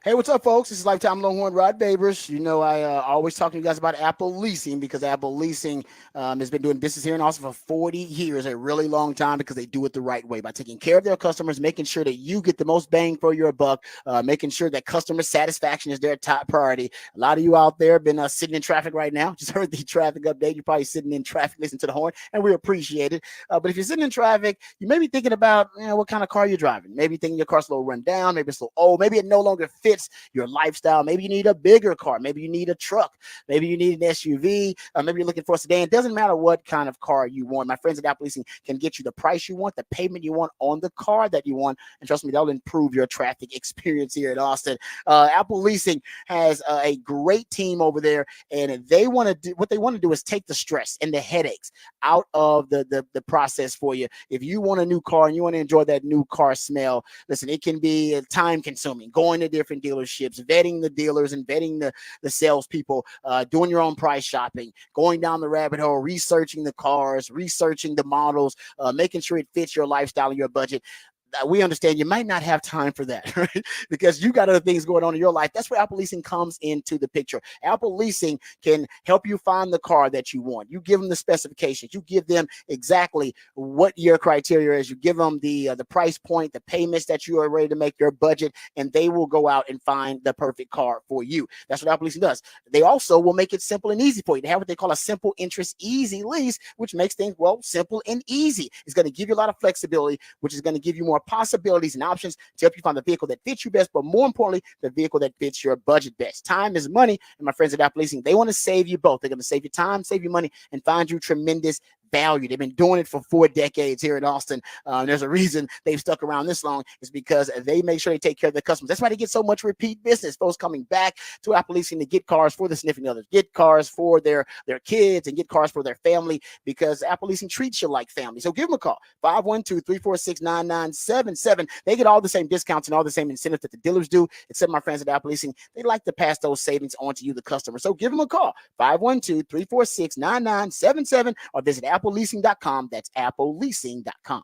Hey, what's up, folks? This is Lifetime Longhorn Rod Babers. You know, I always talk to you guys about Apple Leasing because Apple Leasing has been doing business here in Austin for 40 years, a really long time, because they do it the right way by taking care of their customers, making sure that you get the most bang for your buck, making sure that customer satisfaction is their top priority. A lot of you out there have been sitting in traffic right now. Just heard the traffic update. You're probably sitting in traffic listening to the horn, and we appreciate it. But if you're sitting in traffic, you may be thinking about what kind of car you're driving. Maybe thinking your car's a little run down, maybe it's a little old, maybe it no longer fits your lifestyle. Maybe you need a bigger car. Maybe you need a truck. Maybe you need an SUV. Maybe you're looking for a sedan. It doesn't matter what kind of car you want. My friends at Apple Leasing can get you the price you want, the payment you want on the car that you want. And trust me, that'll improve your traffic experience here in Austin. Apple Leasing has a great team over there, and they want to do what they want to do is take the stress and the headaches out of the process for you. If you want a new car and you want to enjoy that new car smell, listen, it can be time consuming, going to different dealerships, vetting the dealers and vetting the salespeople, doing your own price shopping, going down the rabbit hole, researching the cars, researching the models, making sure it fits your lifestyle and your budget. We understand you might not have time for that, right? Because you got other things going on in your life. That's where Apple Leasing comes into the picture. Apple Leasing can help you find the car that you want. You give them the specifications. You give them exactly what your criteria is. You give them the price point, the payments that you are ready to make, your budget, and they will go out and find the perfect car for you. That's what Apple Leasing does. They also will make it simple and easy for you. They have what they call a simple interest easy lease, which makes things, well, simple and easy. It's going to give you a lot of flexibility, which is going to give you more possibilities and options to help you find the vehicle that fits you best, but more importantly, the vehicle that fits your budget best. Time is money, and my friends at Apple Leasing, they want to save you both. They're going to save you time, save you money, and find you tremendous value. They've been doing it for 4 decades here in Austin. There's a reason they've stuck around this long, is because they make sure they take care of their customers. That's why they get so much repeat business. Folks coming back to Apple Leasing to get cars for the significant others, get cars for their kids, and get cars for their family, because Apple Leasing treats you like family. So give them a call, 512-346-9977. They get all the same discounts and all the same incentives that the dealers do, except my friends at Apple Leasing, they like to pass those savings on to you, the customer. So give them a call, 512-346-9977, or visit appleleasing.com. That's appleleasing.com.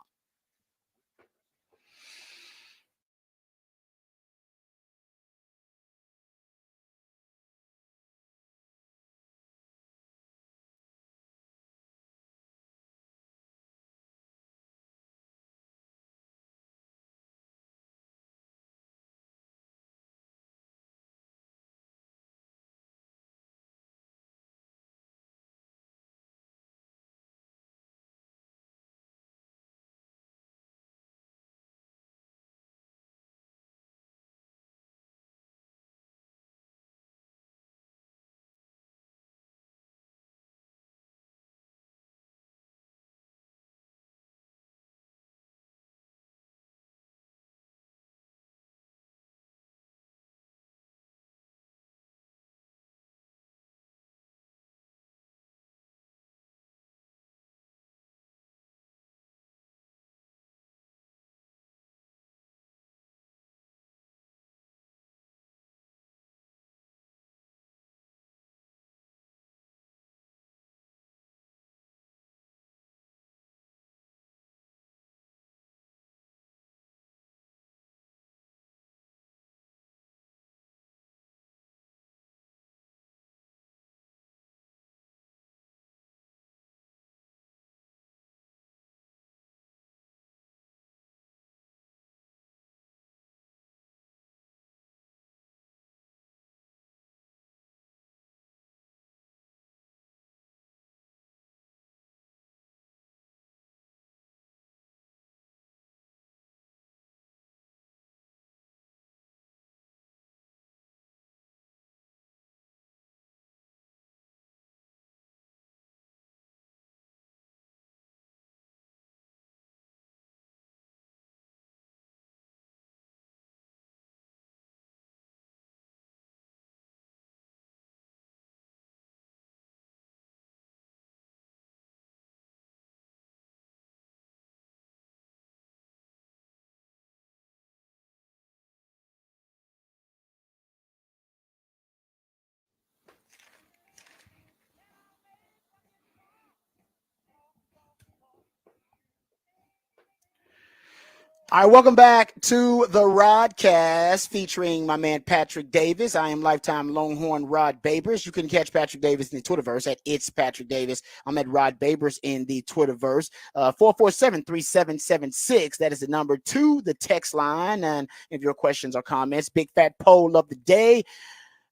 All right, welcome back to the Rodcast featuring my man Patrick Davis. I am lifetime Longhorn Rod Babers. You can catch Patrick Davis in the Twitterverse at It's Patrick Davis. I'm at Rod Babers in the Twitterverse. 447-3776. That is the number to the text line. And if your questions or comments, big fat poll of the day.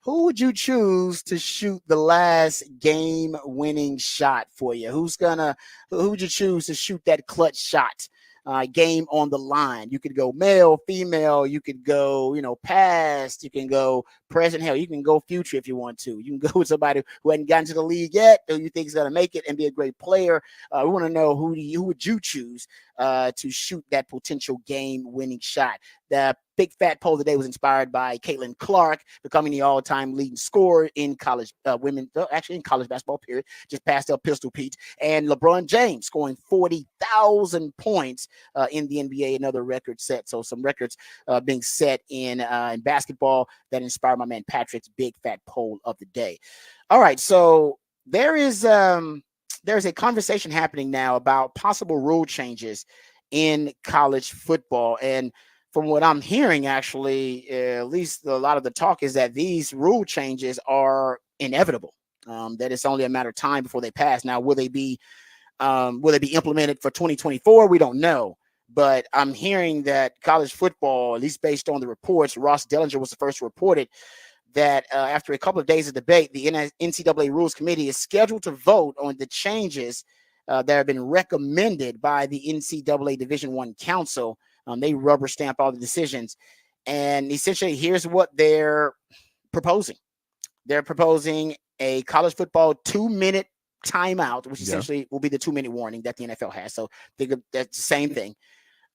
Who would you choose to shoot the last game-winning shot for you? Who would you choose to shoot that clutch shot? Game on the line. You could go male, female. You could go, past. You can go present. Hell, you can go future if you want to. You can go with somebody who hadn't gotten to the league yet, who you think is going to make it and be a great player. We want to know who would you choose to shoot that potential game-winning shot. The big fat poll today was inspired by Caitlin Clark becoming the all-time leading scorer in college in college basketball, period. Just passed up Pistol Pete. And LeBron James scoring 40,000 points in the NBA, another record set. So some records being set in basketball that inspired my man Patrick's big fat poll of the day. All right, so there's a conversation happening now about possible rule changes in college football. And from what I'm hearing, actually, at least a lot of the talk is that these rule changes are inevitable, that it's only a matter of time before they pass. Now, will they be implemented for 2024? We don't know. But I'm hearing that college football, at least based on the reports, Ross Dellinger was the first to report it, that after a couple of days of debate, the NCAA Rules Committee is scheduled to vote on the changes that have been recommended by the NCAA Division I Council. They rubber stamp all the decisions. And essentially, here's what they're proposing. They're proposing a college football 2-minute timeout, which essentially will be the 2-minute warning that the NFL has. So think of that's the same thing.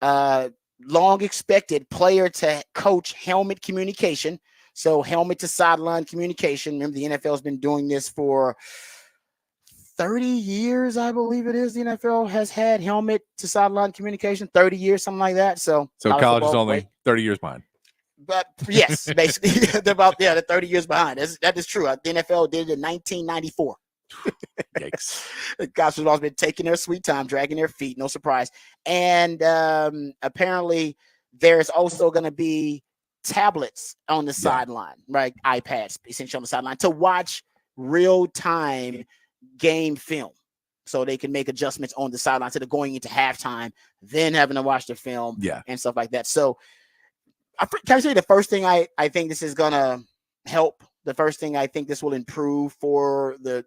Long expected player to coach helmet communication. So helmet to sideline communication. Remember, the NFL has been doing this for 30 years, I believe it is. The NFL has had helmet to sideline communication, 30 years, something like that. So college is only 30 years behind. But yes, basically, they're 30 years behind. That is true. The NFL did it in 1994. Yikes. The guys have always been taking their sweet time, dragging their feet, no surprise. And apparently there's also going to be tablets on the sideline, right? iPads essentially on the sideline to watch real-time game film. So they can make adjustments on the sideline instead of going into halftime, then having to watch the film and stuff like that. So can I say the first thing I think this is going to help? The first thing I think this will improve for the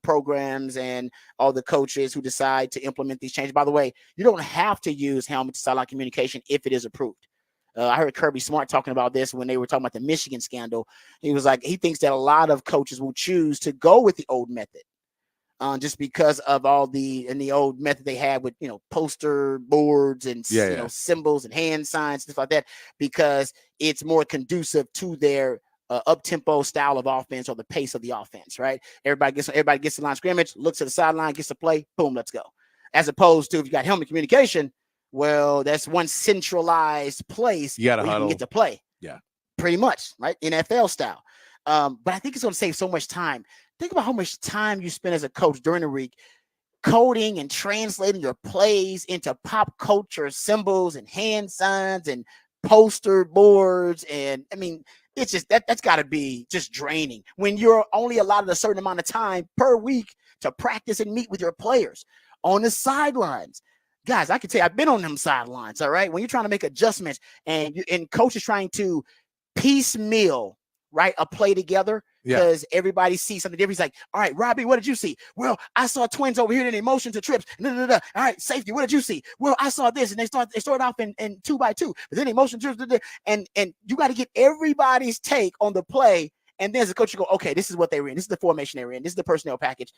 programs and all the coaches who decide to implement these changes. By the way, you don't have to use helmet to sideline communication if it is approved. I heard Kirby Smart talking about this when they were talking about the Michigan scandal. He was like, he thinks that a lot of coaches will choose to go with the old method. Just because of all the old method they had with, poster boards and symbols and hand signs, stuff like that, because it's more conducive to their up-tempo style of offense or the pace of the offense, right? Everybody gets the line of scrimmage, looks at the sideline, gets the play, boom, let's go. As opposed to if you got helmet communication, well, that's one centralized place where you can get to play. Yeah. Pretty much, right? NFL style. But I think it's going to save so much time. Think about how much time you spend as a coach during the week coding and translating your plays into pop culture symbols and hand signs and poster boards. And I mean, it's just that's got to be just draining when you're only allotted a certain amount of time per week to practice and meet with your players on the sidelines. Guys, I can tell you, I've been on them sidelines. All right. When you're trying to make adjustments and coach is trying to piecemeal, right, a play together because everybody sees something different. He's like, all right, Robbie, what did you see? Well, I saw twins over here in motion to trips. All right, safety, what did you see? Well, I saw this. And they started off in 2x2, but then they motion trips. And you got to get everybody's take on the play. And then as a coach, you go, okay, this is what they were in. This is the formation they were in. This is the personnel package.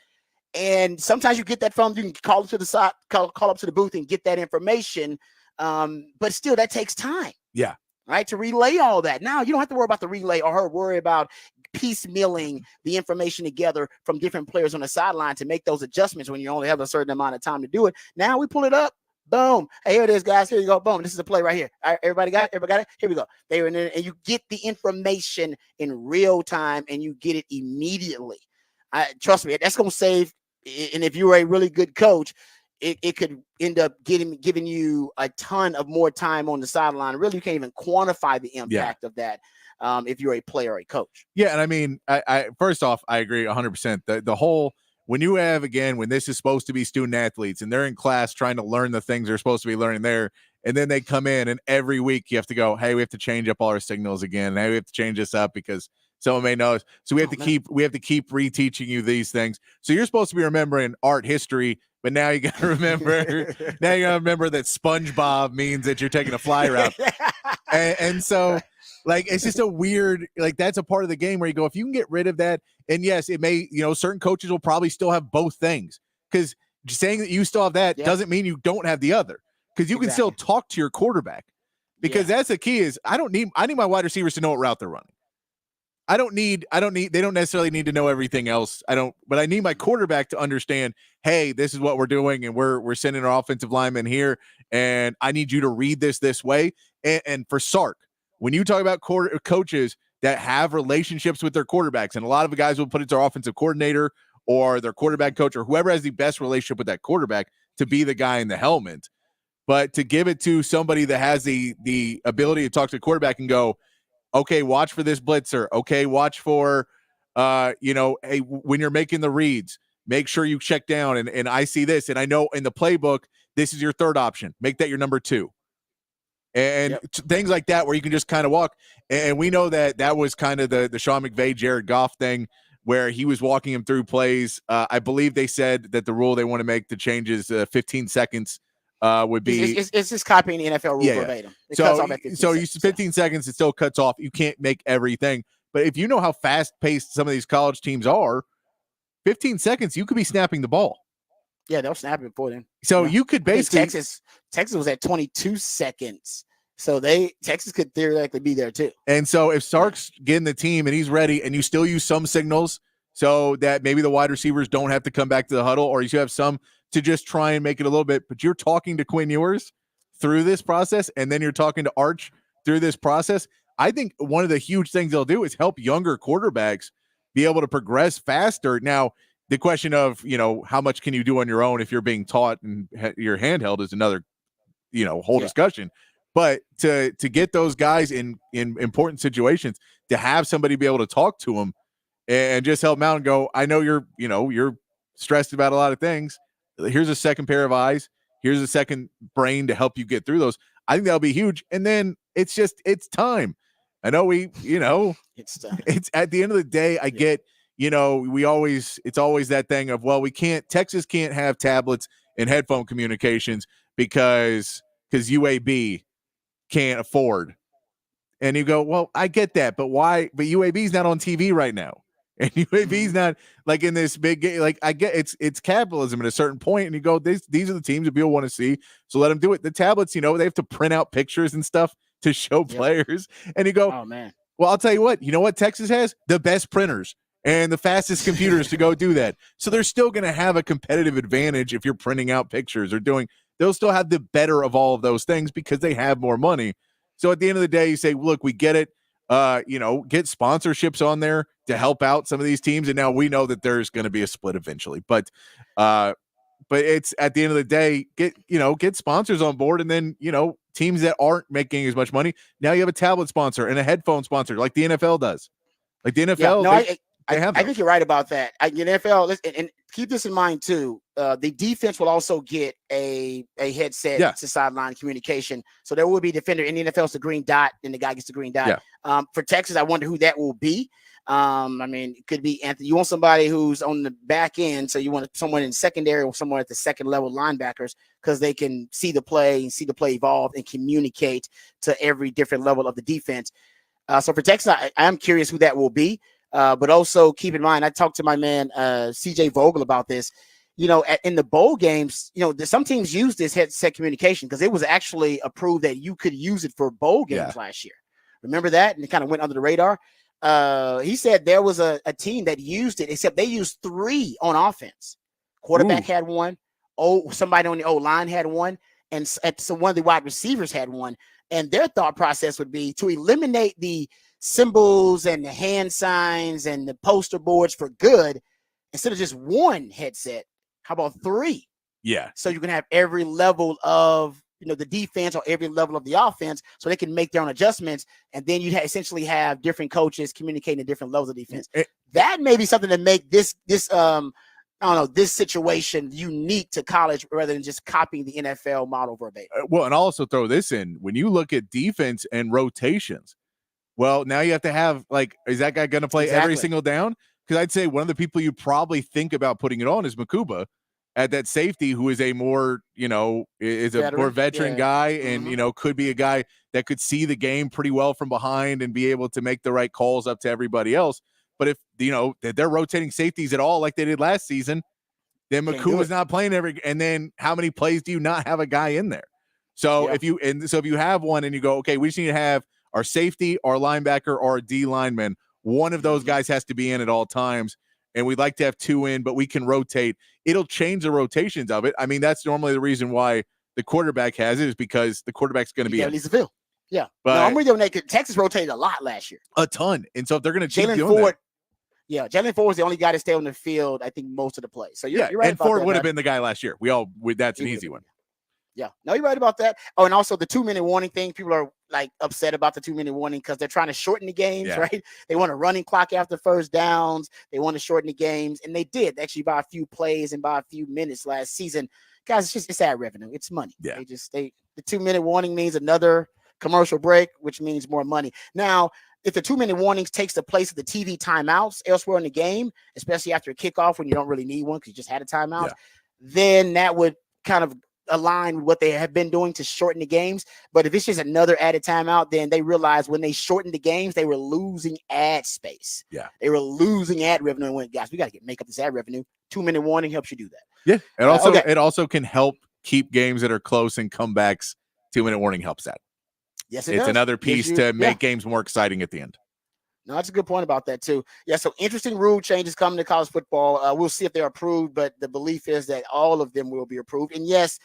And sometimes you get that from, you can call it to the side, call up to the booth and get that information. But still, that takes time. Yeah. Right, to relay all that. Now you don't have to worry about the relay or worry about piecemealing the information together from different players on the sideline to make those adjustments when you only have a certain amount of time to do it. Now we pull it up, boom. Hey, here it is, guys. Here you go, boom. This is the play right here. All right, everybody got it? Everybody got it? Here we go. They were in there, and you get the information in real time, and you get it immediately. Trust me, that's gonna save. And if you're a really good coach, it could end up giving you a ton of more time on the sideline. Really, you can't even quantify the impact of that if you're a player or a coach. Yeah, and I mean, I first off, I agree 100%. The whole when you have when this is supposed to be student athletes and they're in class trying to learn the things they're supposed to be learning there, and then they come in and every week you have to go, hey, we have to change up all our signals again. Hey, we have to change this up because someone may know. So we have to keep reteaching you these things. So you're supposed to be remembering art history, but now you got to remember that SpongeBob means that you're taking a fly route, and so. Like, it's just a weird, like, that's a part of the game where you go, if you can get rid of that, and yes, it may, certain coaches will probably still have both things, because saying that you still have that doesn't mean you don't have the other, because you can still talk to your quarterback, because that's the key is I need my wide receivers to know what route they're running. They don't necessarily need to know everything else. But I need my quarterback to understand, hey, this is what we're doing, and we're sending our offensive lineman here, and I need you to read this way. And for Sark, when you talk about coaches that have relationships with their quarterbacks, and a lot of the guys will put it to their offensive coordinator or their quarterback coach or whoever has the best relationship with that quarterback to be the guy in the helmet, but to give it to somebody that has the ability to talk to the quarterback and go, okay, watch for this blitzer. Okay, watch for, hey, when you're making the reads, make sure you check down. And I see this, and I know in the playbook, this is your third option. Make that your number 2. And things like that where you can just kind of walk. And we know that was kind of the Sean McVay, Jared Goff thing where he was walking him through plays. I believe they said that the rule they want to make the changes 15 seconds would be. It's just copying the NFL rule verbatim. It cuts off at 15 seconds. 15 seconds, it still cuts off. You can't make everything. But if you know how fast-paced some of these college teams are, 15 seconds, you could be snapping the ball. Yeah, they'll snap it for them. So you could basically Texas was at 22 seconds. So Texas could theoretically be there too. And so if Sark's getting the team and he's ready and you still use some signals so that maybe the wide receivers don't have to come back to the huddle, or you have some to just try and make it a little bit, but you're talking to Quinn Ewers through this process and then you're talking to Arch through this process. I think one of the huge things they'll do is help younger quarterbacks be able to progress faster. Now, the question of, how much can you do on your own if you're being taught and your handheld is another, whole discussion. But to get those guys in important situations, to have somebody be able to talk to them and just help them out and go, I know you're stressed about a lot of things. Here's a second pair of eyes. Here's a second brain to help you get through those. I think that'll be huge. And then it's time. I know it's at the end of the day, I get, it's always that thing of, well, Texas can't have tablets and headphone communications because UAB can't afford. And you go, well, I get that, but why? But UAB's not on TV right now. And UAB's not like in this big game. Like, I get it's capitalism at a certain point, and you go, these are the teams that people want to see, so let them do it. The tablets, they have to print out pictures and stuff to show players. And you go, oh man. Well, I'll tell you what, Texas has the best printers and the fastest computers to go do that. So they're still going to have a competitive advantage if you're printing out pictures or they'll still have the better of all of those things because they have more money. So at the end of the day, you say, look, we get it. Get sponsorships on there to help out some of these teams. And now we know that there's going to be a split eventually, but it's at the end of the day, get sponsors on board. And then, teams that aren't making as much money, now you have a tablet sponsor and a headphone sponsor like the NFL does. Like the NFL, I think you're right about that. The NFL, and keep this in mind too. The defense will also get a headset to sideline communication. So there will be a defender. In the NFL, it's the green dot, and the guy gets the green dot. Yeah. For Texas, I wonder who that will be. It could be Anthony. You want somebody who's on the back end, so you want someone in secondary or someone at the second level linebackers because they can see the play evolve and communicate to every different level of the defense. So for Texas, I am curious who that will be. But also keep in mind, I talked to my man CJ Vogel about this. In the bowl games, some teams use this headset communication because it was actually approved that you could use it for bowl games last year. Remember that? And it kind of went under the radar. He said there was a team that used it, except they used 3 on offense. Quarterback had one. Somebody on the O-line had one. And so one of the wide receivers had one. And their thought process would be to eliminate the symbols and the hand signs and the poster boards for good. Instead of just one headset, how about 3? Yeah. So you can have every level of the defense or every level of the offense, so they can make their own adjustments, and then you essentially have different coaches communicating at different levels of defense. That may be something to make this I don't know, this situation unique to college rather than just copying the NFL model verbatim. Well, and I'll also throw this in. When you look at defense and rotations, well, now you have to have, like, is that guy going to play every single down? Because I'd say one of the people you probably think about putting it on is Makuba at that safety, who is a more, is a more veteran guy and, could be a guy that could see the game pretty well from behind and be able to make the right calls up to everybody else. But if, they're rotating safeties at all like they did last season, then Makuba's not playing and then how many plays do you not have a guy in there? So if you have one and you go, okay, we just need to have our safety, our linebacker, or our D lineman, one of those guys has to be in at all times. And we'd like to have two in, but we can rotate. It'll change the rotations of it. I mean, that's normally the reason why the quarterback has it, is because the quarterback's going to be in. Needs to fill. Yeah. But no, I'm with you on that. Texas rotated a lot last year. A ton. And so if they're going to keep doing Ford, that. Yeah, Jalen Ford was the only guy to stay on the field, I think, most of the play. So you're right. And Ford would have been the guy last year. That's an easy one. Yeah. No, you're right about that. Oh, and also the 2-minute warning thing. People are like upset about the 2-minute warning because they're trying to shorten the games, right? They want a running clock after first downs. They want to shorten the games. And they did actually by a few plays and by a few minutes last season. Guys, it's ad revenue. It's money. Yeah. The 2-minute warning means another commercial break, which means more money. Now, if the 2-minute warnings takes the place of the TV timeouts elsewhere in the game, especially after a kickoff when you don't really need one because you just had a timeout, then that would kind of align with what they have been doing to shorten the games. But if it's just another added timeout, then they realized when they shortened the games, they were losing ad space. Yeah. They were losing ad revenue and went, guys, we got to make up this ad revenue. 2-minute warning helps you do that. Yeah. And it also can help keep games that are close and comebacks. 2-minute warning helps that. Yes, it's does. Another piece to make games more exciting at the end. No, that's a good point about that too. Yeah, so interesting rule changes coming to college football. We'll see if they're approved, but the belief is that all of them will be approved. And yes,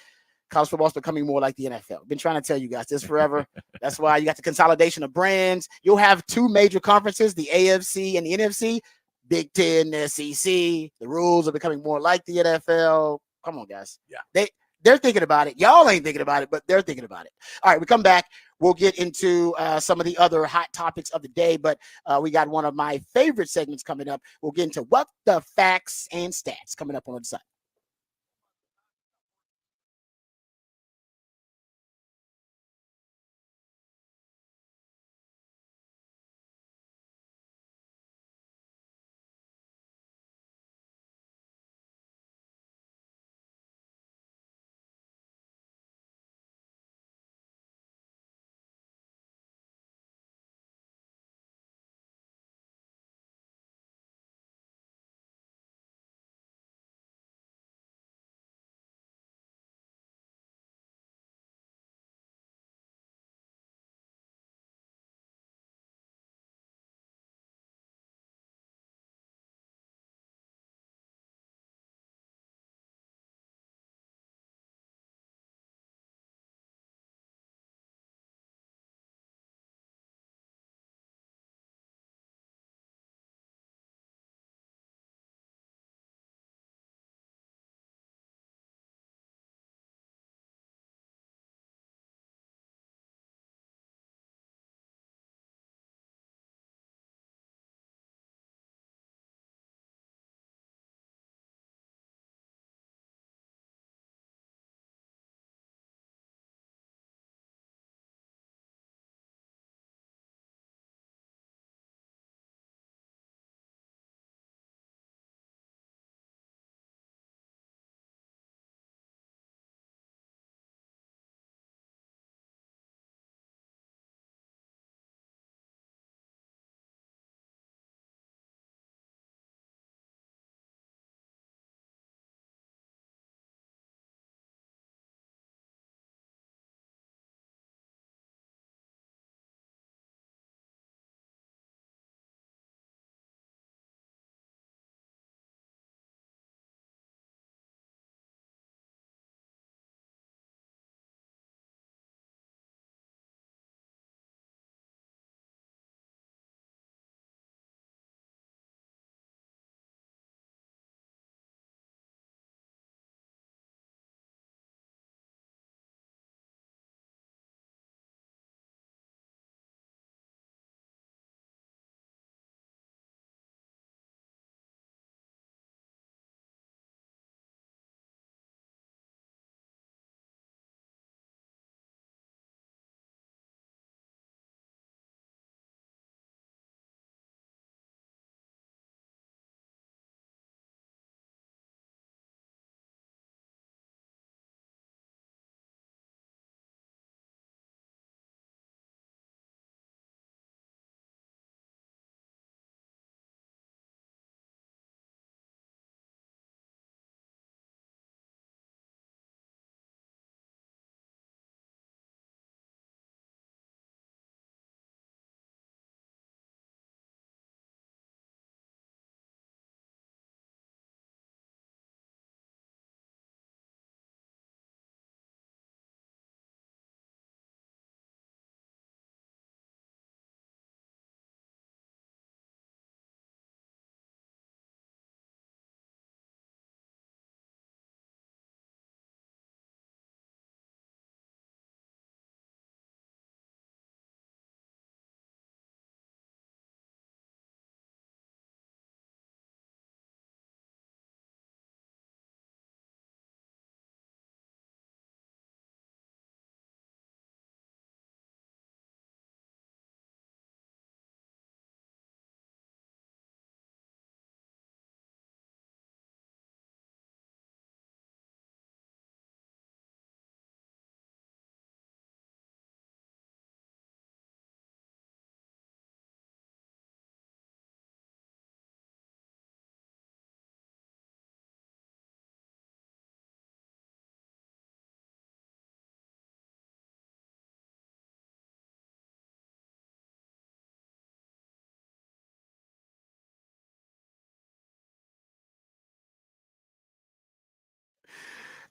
college football is becoming more like the NFL. I've been trying to tell you guys this forever. That's why you got the consolidation of brands. You'll have two major conferences, the AFC and the NFC, Big Ten, the SEC. The rules are becoming more like the NFL. Come on, guys. Yeah. They're thinking about it. Y'all ain't thinking about it, but they're thinking about it. All right, we come back. We'll get into some of the other hot topics of the day, but we got one of my favorite segments coming up. We'll get into what the facts and stats coming up on the side.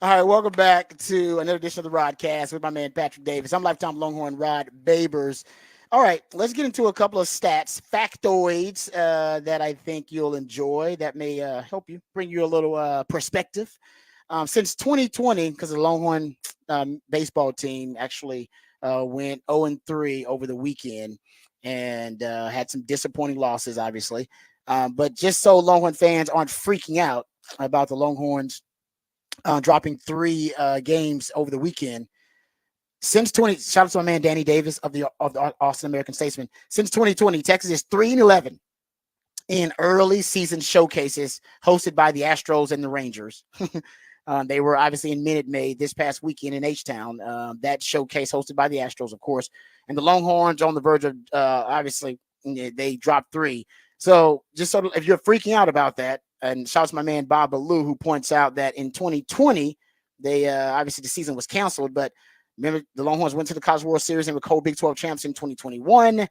All right, welcome back to another edition of the Rodcast with my man Patrick Davis. I'm lifetime Longhorn Rod Babers. All right, let's get into a couple of stats, factoids that I think you'll enjoy that may help you, bring you a little perspective. Since 2020, because the Longhorn baseball team actually went 0-3 over the weekend and had some disappointing losses, obviously. But just so Longhorn fans aren't freaking out about the Longhorns dropping 3 games over the weekend. Since 20, shout out to my man Danny Davis of the Austin American Statesman. Since 2020, Texas is 3-11 in early season showcases hosted by the Astros and the Rangers. They were obviously in Minute Maid this past weekend in H-Town. That showcase hosted by the Astros, of course. And the Longhorns on the verge of, obviously, they dropped 3. So just so if you're freaking out about that, and shout out to my man Bob Ballou, who points out that in 2020, they obviously the season was canceled, but remember the Longhorns went to the College World Series and were co-Big 12 champs in 2021.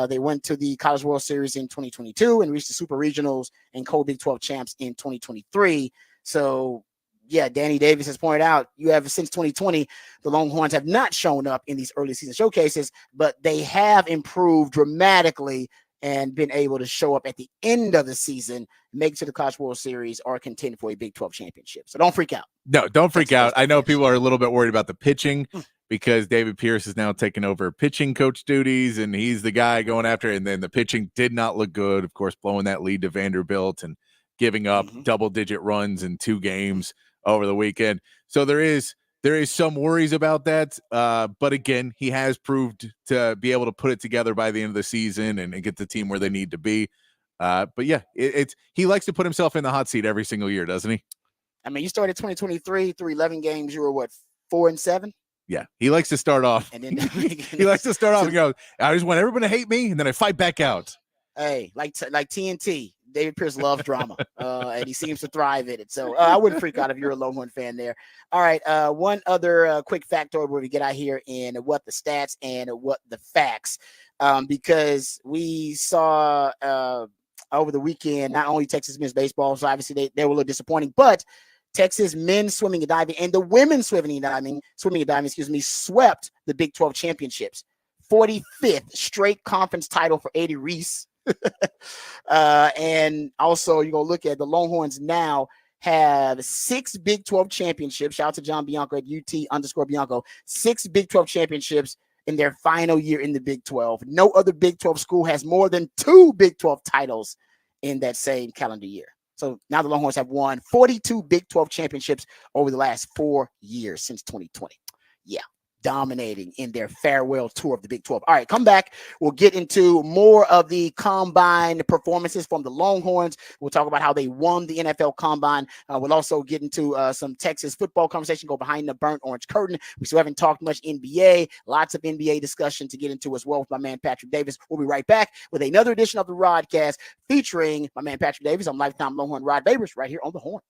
They went to the College World Series in 2022 and reached the Super Regionals and co-Big 12 champs in 2023. So, yeah, Danny Davis has pointed out you have since 2020, the Longhorns have not shown up in these early season showcases, but they have improved dramatically and been able to show up at the end of the season, make it to the College World Series, or contend for a Big 12 championship. So don't freak out. No, don't freak out. I know people are a little bit worried about the pitching because David Pierce is now taking over pitching coach duties, and he's the guy going after it. And then the pitching did not look good, of course, blowing that lead to Vanderbilt and giving up double-digit runs in 2 games over the weekend. So there is some worries about that. But again, he has proved to be able to put it together by the end of the season and get the team where they need to be. But yeah, he likes to put himself in the hot seat every single year, doesn't he? I mean, you started 2023 through 11 games. You were what, 4-7? Yeah, he likes to start off. And then he likes to start off and go, I just want everyone to hate me, and then I fight back out. Hey, like TNT, David Pierce loves drama, and he seems to thrive in it. So I wouldn't freak out if you're a Longhorn fan there. All right, one other quick factoid where we get out here in what the stats and what the facts, because we saw over the weekend not only Texas men's baseball, so obviously they were a little disappointing, but Texas men's swimming and diving and the women's swimming and diving, swept the Big 12 championships. 45th straight conference title for Eddie Reese. And also, you're going to look at the Longhorns now have 6 Big 12 championships. Shout out to John Bianco at UT_Bianco. 6 Big 12 championships in their final year in the Big 12. No other Big 12 school has more than 2 Big 12 titles in that same calendar year. So now the Longhorns have won 42 Big 12 championships over the last 4 years since 2020. Yeah, dominating in their farewell tour of the Big 12. All right, come back. We'll get into more of the combine performances from the Longhorns. We'll talk about how they won the NFL combine. We'll also get into some Texas football conversation, go behind the burnt orange curtain. We still haven't talked much NBA. Lots of NBA discussion to get into as well with my man Patrick Davis. We'll be right back with another edition of the Rodcast featuring my man Patrick Davis. I'm lifetime Longhorn Rod Babers right here on the Horn.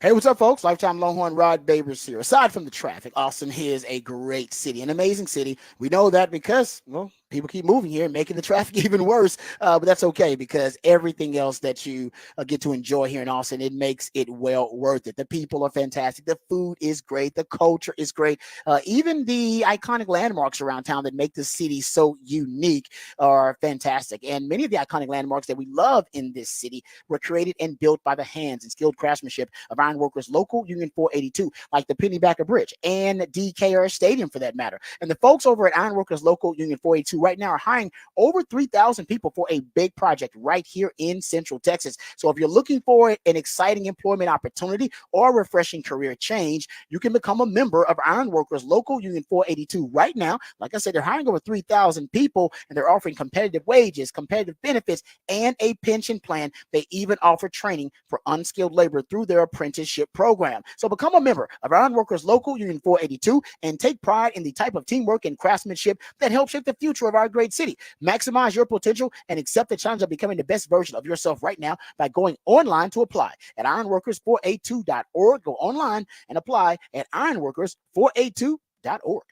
Hey, what's up, folks? Lifetime Longhorn Rod Babers here. Aside from the traffic, Austin is a great city, an amazing city. We know that because, well, people keep moving here and making the traffic even worse. But that's okay because everything else that you get to enjoy here in Austin, it makes it well worth it. The people are fantastic. The food is great. The culture is great. Even the iconic landmarks around town that make the city so unique are fantastic. And many of the iconic landmarks that we love in this city were created and built by the hands and skilled craftsmanship of ironworkers local Union 482, like the Pennybacker Bridge and DKR Stadium for that matter. And the folks over at Ironworkers Local Union 482 right now are hiring over 3,000 people for a big project right here in Central Texas. So if you're looking for an exciting employment opportunity or a refreshing career change, you can become a member of Ironworkers Local Union 482 right now. Like I said, they're hiring over 3,000 people and they're offering competitive wages, competitive benefits, and a pension plan. They even offer training for unskilled labor through their apprenticeship program. So become a member of Ironworkers Local Union 482 and take pride in the type of teamwork and craftsmanship that helps shape the future of our great city. Maximize your potential and accept the challenge of becoming the best version of yourself right now by going online to apply at ironworkers482.org. Go online and apply at ironworkers482.org.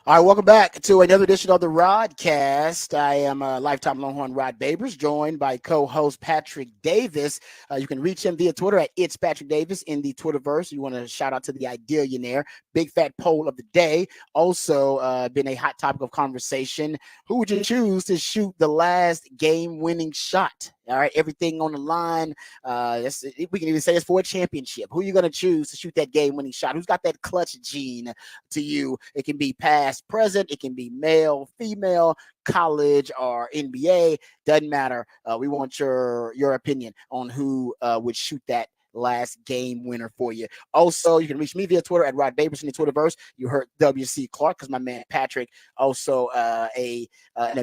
All right, welcome back to another edition of the Rodcast. I am lifetime Longhorn Rod Babers, joined by co-host Patrick Davis. You can reach him via Twitter at It's Patrick Davis in the Twitterverse. You want to shout out to the Ideallionaire, big fat poll of the day. Also been a hot topic of conversation. Who would you choose to shoot the last game-winning shot? All right, everything on the line. We can even say it's for a championship. Who are you going to choose to shoot that game-winning shot? Who's got that clutch gene to you? It can be past, present. It can be male, female, college, or NBA. Doesn't matter. We want your opinion on who would shoot that last game winner for you. Also, you can reach me via Twitter at Rod Babers in the Twitterverse. You heard W.C. Clark because my man Patrick, also a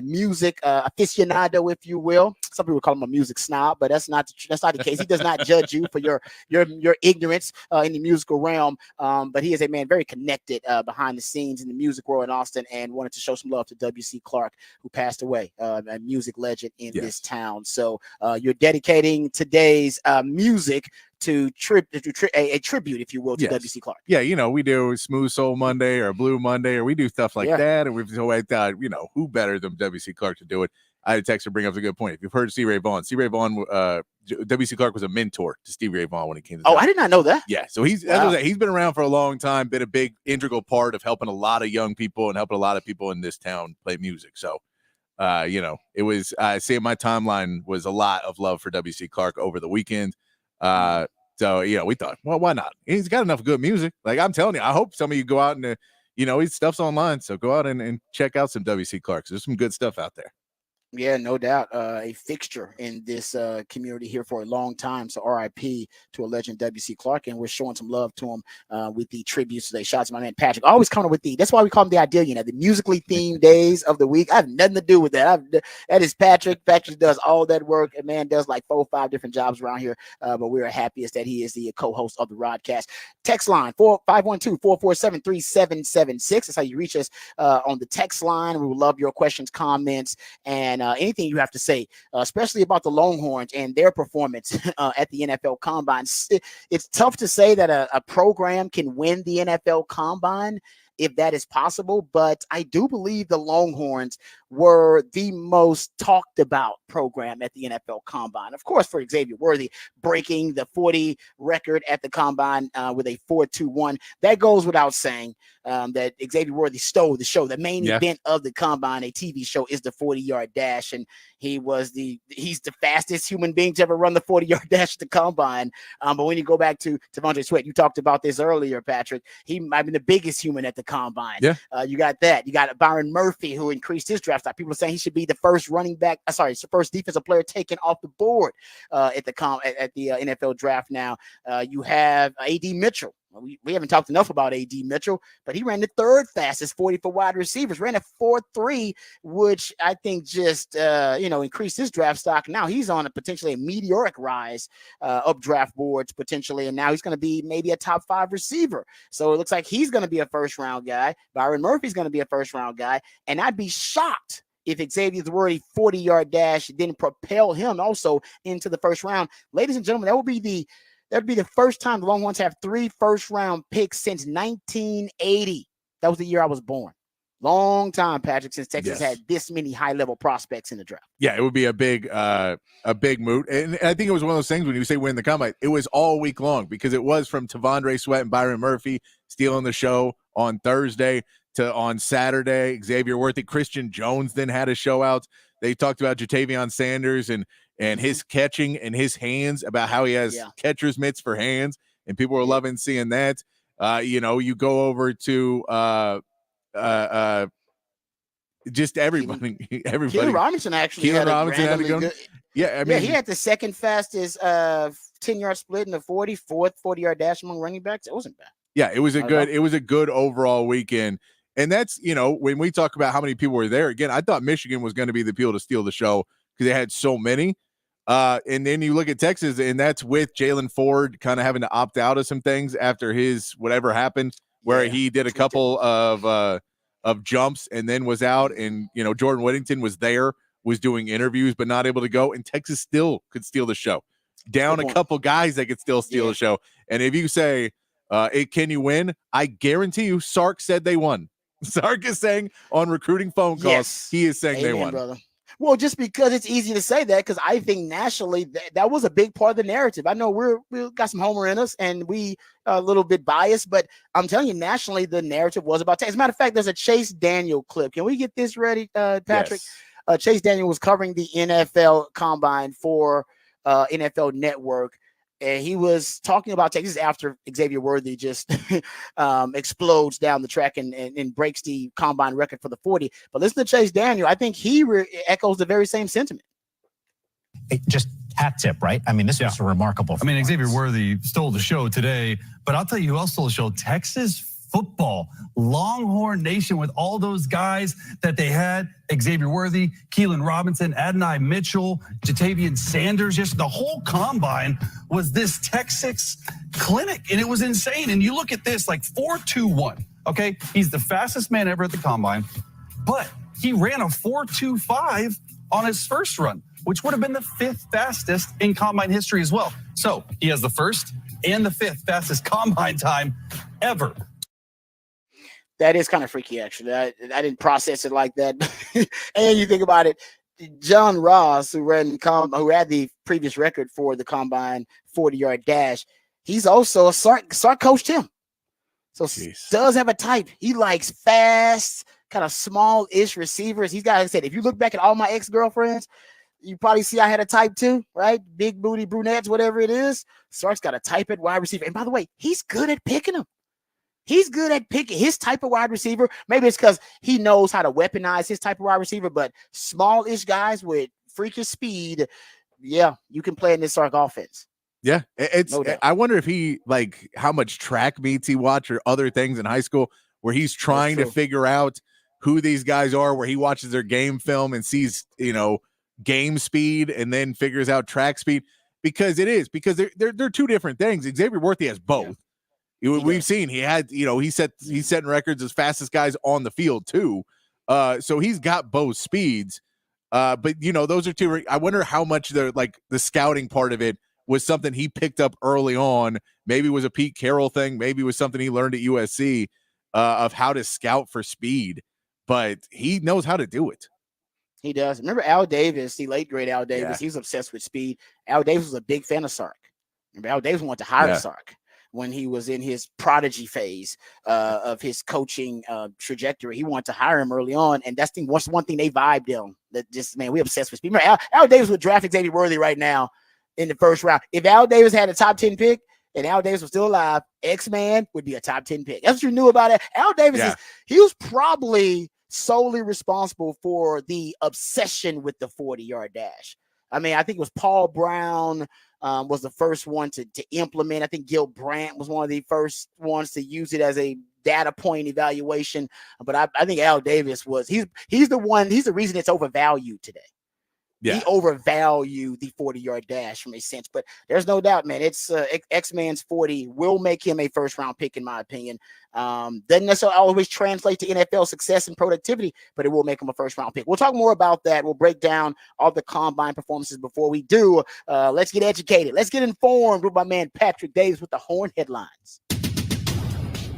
music aficionado, if you will. Some people call him a music snob, but that's not the case. He does not judge you for your ignorance in the musical realm. But he is a man very connected behind the scenes in the music world in Austin, and wanted to show some love to W.C. Clark, who passed away, a music legend in this town. So you're dedicating today's music to a tribute, if you will, to W.C. Clark. Yeah, we do Smooth Soul Monday or Blue Monday, or we do stuff like that. And we've always thought, who better than W.C. Clark to do it? I had a texter bring up a good point. If you've heard Stevie Ray Vaughan, W.C. Clark was a mentor to Stevie Ray Vaughan when he came to town. I did not know that. Yeah, so he's been around for a long time, been a big integral part of helping a lot of young people and helping a lot of people in this town play music. So, it was, seeing my timeline was a lot of love for W.C. Clark over the weekend. So, we thought, well, why not? He's got enough good music. Like, I'm telling you, I hope some of you go out and, his stuff's online. So go out and check out some W.C. Clark. There's some good stuff out there. Yeah, no doubt. A fixture in this community here for a long time. So RIP to a legend, W.C. Clark. And we're showing some love to him with the tributes today. Shout out to my man Patrick. Always coming up with that's why we call him the Ideallionaire, the musically themed days of the week. I have nothing to do with that. That is Patrick. Patrick does all that work. A man does like 4 or 5 different jobs around here. But we're happiest that he is the co-host of the Rodcast. Text line 512-447-3776. That's how you reach us on the text line. We would love your questions, comments, and anything you have to say, especially about the Longhorns and their performance at the NFL Combine. It's tough to say that a program can win the NFL Combine, if that is possible, but I do believe the Longhorns were the most talked about program at the NFL Combine. Of course, for Xavier Worthy breaking the 40 record at the Combine with a 4.21. That goes without saying. That Xavier Worthy stole the show. The main event of the Combine, a TV show, is the 40-yard dash, and he's the fastest human being to ever run the 40-yard dash at the Combine. But when you go back to T'Vondre Sweat, you talked about this earlier, Patrick. He might be the biggest human at the Combine. Yeah. You got that. You got Byron Murphy, who increased his draft stock. People are saying he should be the first first defensive player taken off the board at the NFL draft. Now you have A.D. Mitchell. We haven't talked enough about A.D. Mitchell, but he ran the 3rd fastest 40 for wide receivers, ran a 4.3, which I think just increased his draft stock. Now he's on potentially a meteoric rise up draft boards potentially, and now he's going to be maybe a top 5 receiver. So it looks like he's going to be a first-round guy. Byron Murphy's going to be a first-round guy, and I'd be shocked if Xavier Worthy 40-yard dash didn't propel him also into the first round. Ladies and gentlemen, that would be the first time the Longhorns have 3 first-round picks since 1980. That was the year I was born. Long time, Patrick, since Texas had this many high-level prospects in the draft. Yeah, it would be a big move. And I think it was one of those things when you say win the Combine, it was all week long because it was from T'Vondre Sweat and Byron Murphy stealing the show on Thursday to on Saturday. Xavier Worthy, Christian Jones then had a show out. They talked about Jatavion Sanders and his catching and his hands, about how he has catcher's mitts for hands, and people were loving seeing that. You go over to just everybody. Keelan Robinson actually had a good. Yeah, I mean, he had the second fastest 10-yard split in the 4th 40-yard dash among running backs. It wasn't bad. Yeah, it was a good overall weekend. And that's, when we talk about how many people were there, again, I thought Michigan was going to be the people to steal the show because they had so many. And then you look at Texas, and that's with Jalen Ford kind of having to opt out of some things after his whatever happened, where he did a couple of jumps and then was out. And, Jordan Whittington was there, was doing interviews, but not able to go. And Texas still could steal the show. Down a couple guys that could still steal the show. And if you say, can you win? I guarantee you Sark said they won. Sark is saying on recruiting phone calls, Yes. he is saying they Amen, won. brother. Well, just because it's easy to say that, because I think nationally that was a big part of the narrative. I know we got some homer in us, and we are a little bit biased, but I'm telling you, nationally, the narrative was about Texas. As a matter of fact, there's a Chase Daniel clip. Can we get this ready, Patrick? Yes. Chase Daniel was covering the NFL Combine for NFL Network, and he was talking about Texas after Xavier Worthy just explodes down the track and breaks the combine record for the 40. But listen to Chase Daniel. I think he echoes the very same sentiment. Just hat tip, right? I mean, this was a remarkable. I mean, Xavier Worthy stole the show today, but I'll tell you who else stole the show. Texas football, Longhorn Nation, with all those guys that they had. Xavier Worthy, Keelan Robinson, Adonai Mitchell, Jatavian Sanders. Just the whole combine was this Texas clinic, and it was insane. And you look at this, like 4.21. Okay, he's the fastest man ever at the combine, but he ran a 4.25 on his first run, which would have been the 5th fastest in combine history as well. So he has the 1st and the 5th fastest combine time ever. That is kind of freaky, actually. I didn't process it like that. And you think about it, John Ross, who had the previous record for the combine 40-yard dash, he's also Sark coached him. So does have a type. He likes fast, kind of small-ish receivers. He's got, like I said, if you look back at all my ex-girlfriends, you probably see I had a type too, right? Big booty brunettes, whatever it is. Sark's got a type at wide receiver. And by the way, he's good at picking them. He's good at picking his type of wide receiver. Maybe it's because he knows how to weaponize his type of wide receiver, but small-ish guys with freakish speed, yeah, you can play in this Sark offense. Yeah, I wonder if he, like, how much track meets he watched or other things in high school where he's trying to figure out who these guys are, where he watches their game film and sees, game speed and then figures out track speed, because they're two different things. Xavier Worthy has both. Yeah. We've seen he's setting records as fastest guys on the field too. So he's got both speeds. But those are two. I wonder how much the scouting part of it was something he picked up early on. Maybe it was a Pete Carroll thing. Maybe it was something he learned at USC of how to scout for speed. But he knows how to do it. He does. Remember Al Davis, the late great Al Davis? Yeah. He was obsessed with speed. Al Davis was a big fan of Sark. Remember, Al Davis wanted to hire Sark when he was in his prodigy phase of his coaching trajectory. He wanted to hire him early on, and that's one thing they vibed on. That just, man, we obsessed with speed. Remember, Al Davis would draft Xavier Worthy right now in the first round. If Al Davis had a top 10 pick and Al Davis was still alive, X-Man would be a top 10 pick. That's what you knew about it. Al Davis he was probably solely responsible for the obsession with the 40-yard dash. I mean, I think it was Paul Brown was the first one to implement. I think Gil Brandt was one of the first ones to use it as a data point evaluation. But I think Al Davis he's the reason it's overvalued today. Yeah. He overvalued the 40-yard dash from a sense, but there's no doubt, man. It's X-Man's 40 will make him a first-round pick, in my opinion. Doesn't necessarily always translate to NFL success and productivity, but it will make him a first-round pick. We'll talk more about that. We'll break down all the combine performances. Before we do, let's get educated. Let's get informed with my man Patrick Davis with the Horn Headlines.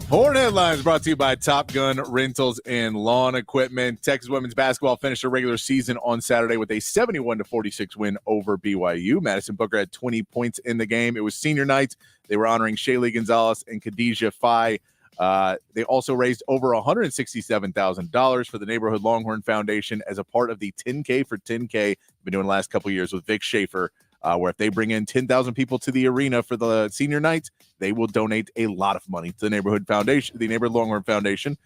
Horn Headlines brought to you by Top Gun Rentals and Lawn Equipment. Texas women's basketball finished their regular season on Saturday with a 71-46 win over BYU. Madison Booker had 20 points in the game. It was senior night. They were honoring Shaylee Gonzalez and Khadijah Fye. They also raised over $167,000 for the Neighborhood Longhorn Foundation as a part of the 10K for 10K they've been doing the last couple of years with Vic Schaefer, where if they bring in 10,000 people to the arena for the senior night, they will donate a lot of money to the Neighborhood Foundation, the Neighborhood Longhorn Foundation.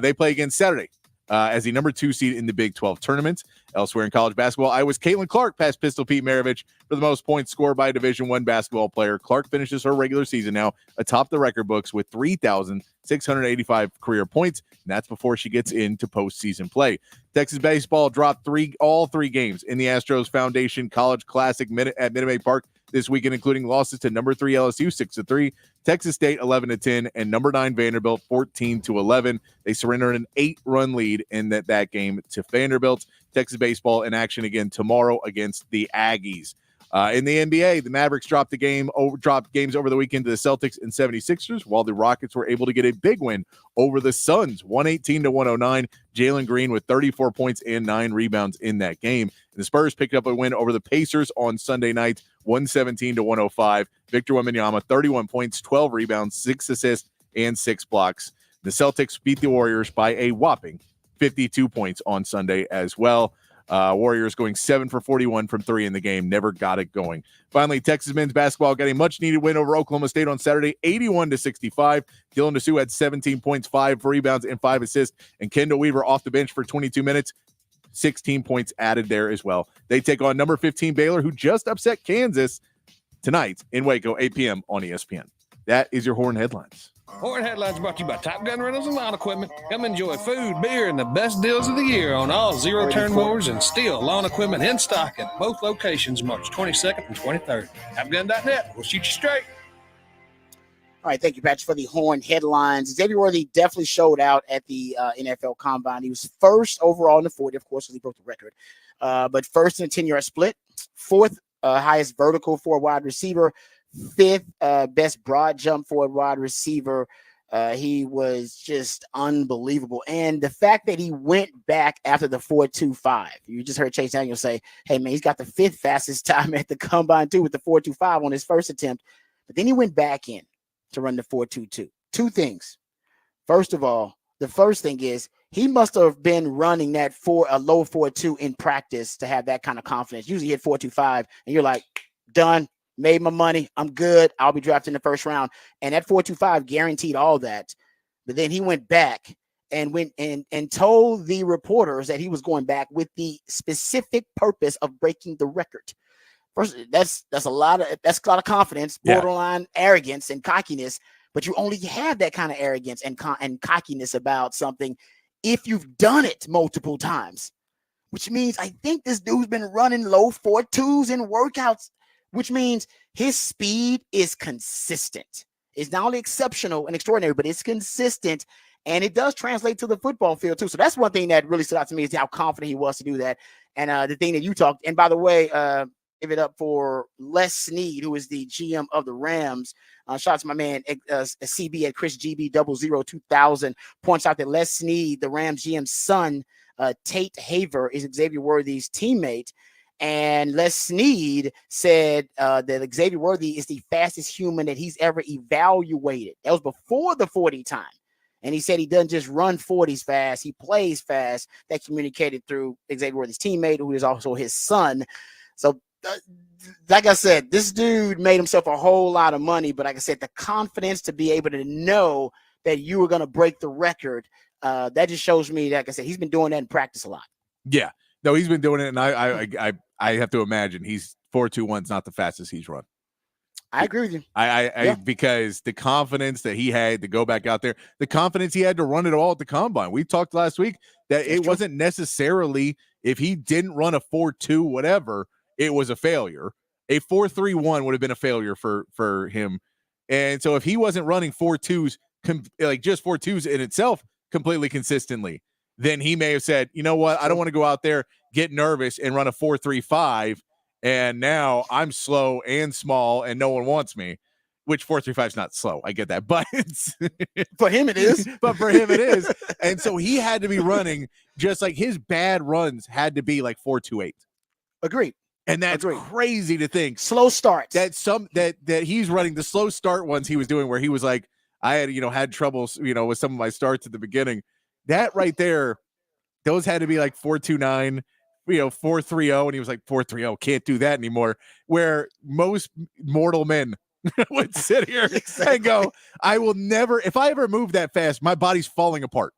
They play again Saturday as the number 2 seed in the Big 12 tournament. Elsewhere in college basketball, Iowa's Caitlin Clark passed Pistol Pete Maravich for the most points scored by a Division I basketball player. Clark finishes her regular season now atop the record books with 3,685 career points, and that's before she gets into postseason play. Texas baseball dropped all three games in the Astros Foundation College Classic at Minute Maid Park this weekend, including losses to number 3 LSU 6-3, Texas State 11-10, and number 9 Vanderbilt 14-11. They surrendered an 8-run lead in that game to Vanderbilt. Texas baseball in action again tomorrow against the Aggies. In the NBA, the Mavericks dropped games over the weekend to the Celtics and 76ers, while the Rockets were able to get a big win over the Suns, 118-109. Jalen Green with 34 points and 9 rebounds in that game. And the Spurs picked up a win over the Pacers on Sunday night, 117-105. Victor Wembanyama, 31 points, 12 rebounds, 6 assists, and 6 blocks. The Celtics beat the Warriors by a whopping 52 points on Sunday as well. Warriors going 7 for 41 from 3 in the game. Never got it going. Finally, Texas men's basketball got a much-needed win over Oklahoma State on Saturday, 81-65. Dylan Dessou had 17 points, 5 rebounds, and 5 assists. And Kendall Weaver off the bench for 22 minutes, 16 points added there as well. They take on number 15 Baylor, who just upset Kansas tonight in Waco, 8 p.m. on ESPN. That is your Horn Headlines. Horn Headlines brought to you by Top Gun Rentals and Lawn Equipment. Come enjoy food, beer, and the best deals of the year on all zero-turn mowers and steel lawn equipment in stock at both locations March 22nd and 23rd. TopGun.net. We'll shoot you straight. All right, thank you, Patrick, for the Horn Headlines. Xavier Worthy definitely showed out at the NFL Combine. He was first overall in the 40, of course, because he broke the record. But first in a 10-yard split, fourth highest vertical for a wide receiver, fifth best broad jump for a wide receiver. He was just unbelievable. And the fact that he went back after the 4.25, you just heard Chase Daniel say, hey, man, he's got the fifth fastest time at the Combine, too, with the 4.25 on his first attempt. But then he went back in to run the 4.22. Two things. First of all, the first thing is he must have been running that a low 4.2 in practice to have that kind of confidence. Usually hit 4.25 and you're like, done, made my money, I'm good, I'll be drafted in the first round. And that 4.25 guaranteed all that. But then he went back and went and told the reporters that he was going back with the specific purpose of breaking the record. First, that's a lot of confidence, borderline arrogance and cockiness. But you only have that kind of arrogance and cockiness about something if you've done it multiple times, which means I think this dude's been running low 4.2s in workouts, which means his speed is consistent. It's not only exceptional and extraordinary, but it's consistent, and it does translate to the football field too. So that's one thing that really stood out to me is how confident he was to do that. And the thing that you talked, and by the way, give it up for Les Snead, who is the GM of the Rams. Shout out to my man, CB at Chris GB 0002000, points out that Les Snead, the Rams GM's son, Tate Haver, is Xavier Worthy's teammate. And Les Snead said that Xavier Worthy is the fastest human that he's ever evaluated. That was before the 40 time. And he said he doesn't just run 40s fast, he plays fast. That communicated through Xavier Worthy's teammate, who is also his son. So, like I said, this dude made himself a whole lot of money. But like I said, the confidence to be able to know that you were going to break the record, that just shows me, like I said, he's been doing that in practice a lot. Yeah. No, he's been doing it, and I have to imagine he's 4.21's not the fastest he's run. I agree with you. Because the confidence that he had to go back out there, the confidence he had to run it all at the Combine. We talked last week that it wasn't necessarily if he didn't run a 4.2 whatever, it was a failure. A 4.31 would have been a failure for him. And so if he wasn't running 4.2s, like just 4.2s in itself completely consistently, then he may have said, you know what, I don't want to go out there, get nervous, and run a 4.35, and now I'm slow and small, and no one wants me, which 4.35 is not slow. I get that, but it's for him it is. But for him it is. And so he had to be running just like his bad runs had to be like 4.28. Agreed. And that's crazy to think. Slow starts. That he's running the slow start ones he was doing where he was like, I had troubles, with some of my starts at the beginning. That right there, those had to be like 4.29, 4.30, and he was like 4.30, can't do that anymore. Where most mortal men would sit here and go, I will never, if I ever move that fast, my body's falling apart.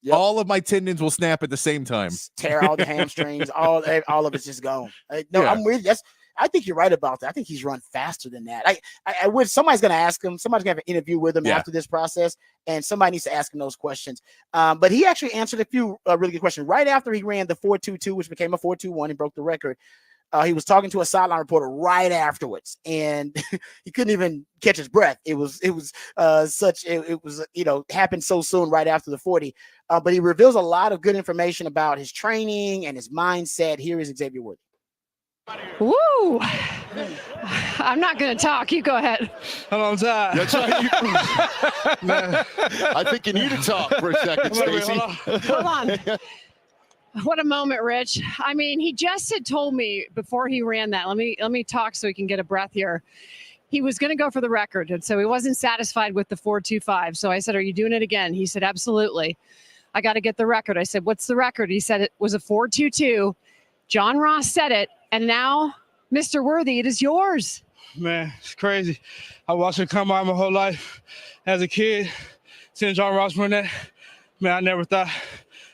Yep. All of my tendons will snap at the same time. Tear all the hamstrings, all of it's just gone. I'm with you. I think you're right about that. I think he's run faster than that. I wish somebody's going to ask him. Somebody's going to have an interview with him after this process, and somebody needs to ask him those questions. But he actually answered a few really good questions right after he ran the 4.22, which became a 4.21 and broke the record. He was talking to a sideline reporter right afterwards, and he couldn't even catch his breath. It was happened so soon right after the 40. But he reveals a lot of good information about his training and his mindset. Here is Xavier Worthy. Woo! I'm not going to talk. You go ahead. Hello, I'm tired. That's right. Man, I think you need to talk for a second, Stacey. Hold on. What a moment, Rich. I mean, he just had told me before he ran that. Let me talk so he can get a breath here. He was going to go for the record, and so he wasn't satisfied with the 4.25. So I said, "Are you doing it again?" He said, "Absolutely. I got to get the record." I said, "What's the record?" He said it was a 4.22. John Ross said it, and now, Mr. Worthy, it is yours. Man, it's crazy. I watched it come out my whole life. As a kid, seeing John Ross run that, man, I never thought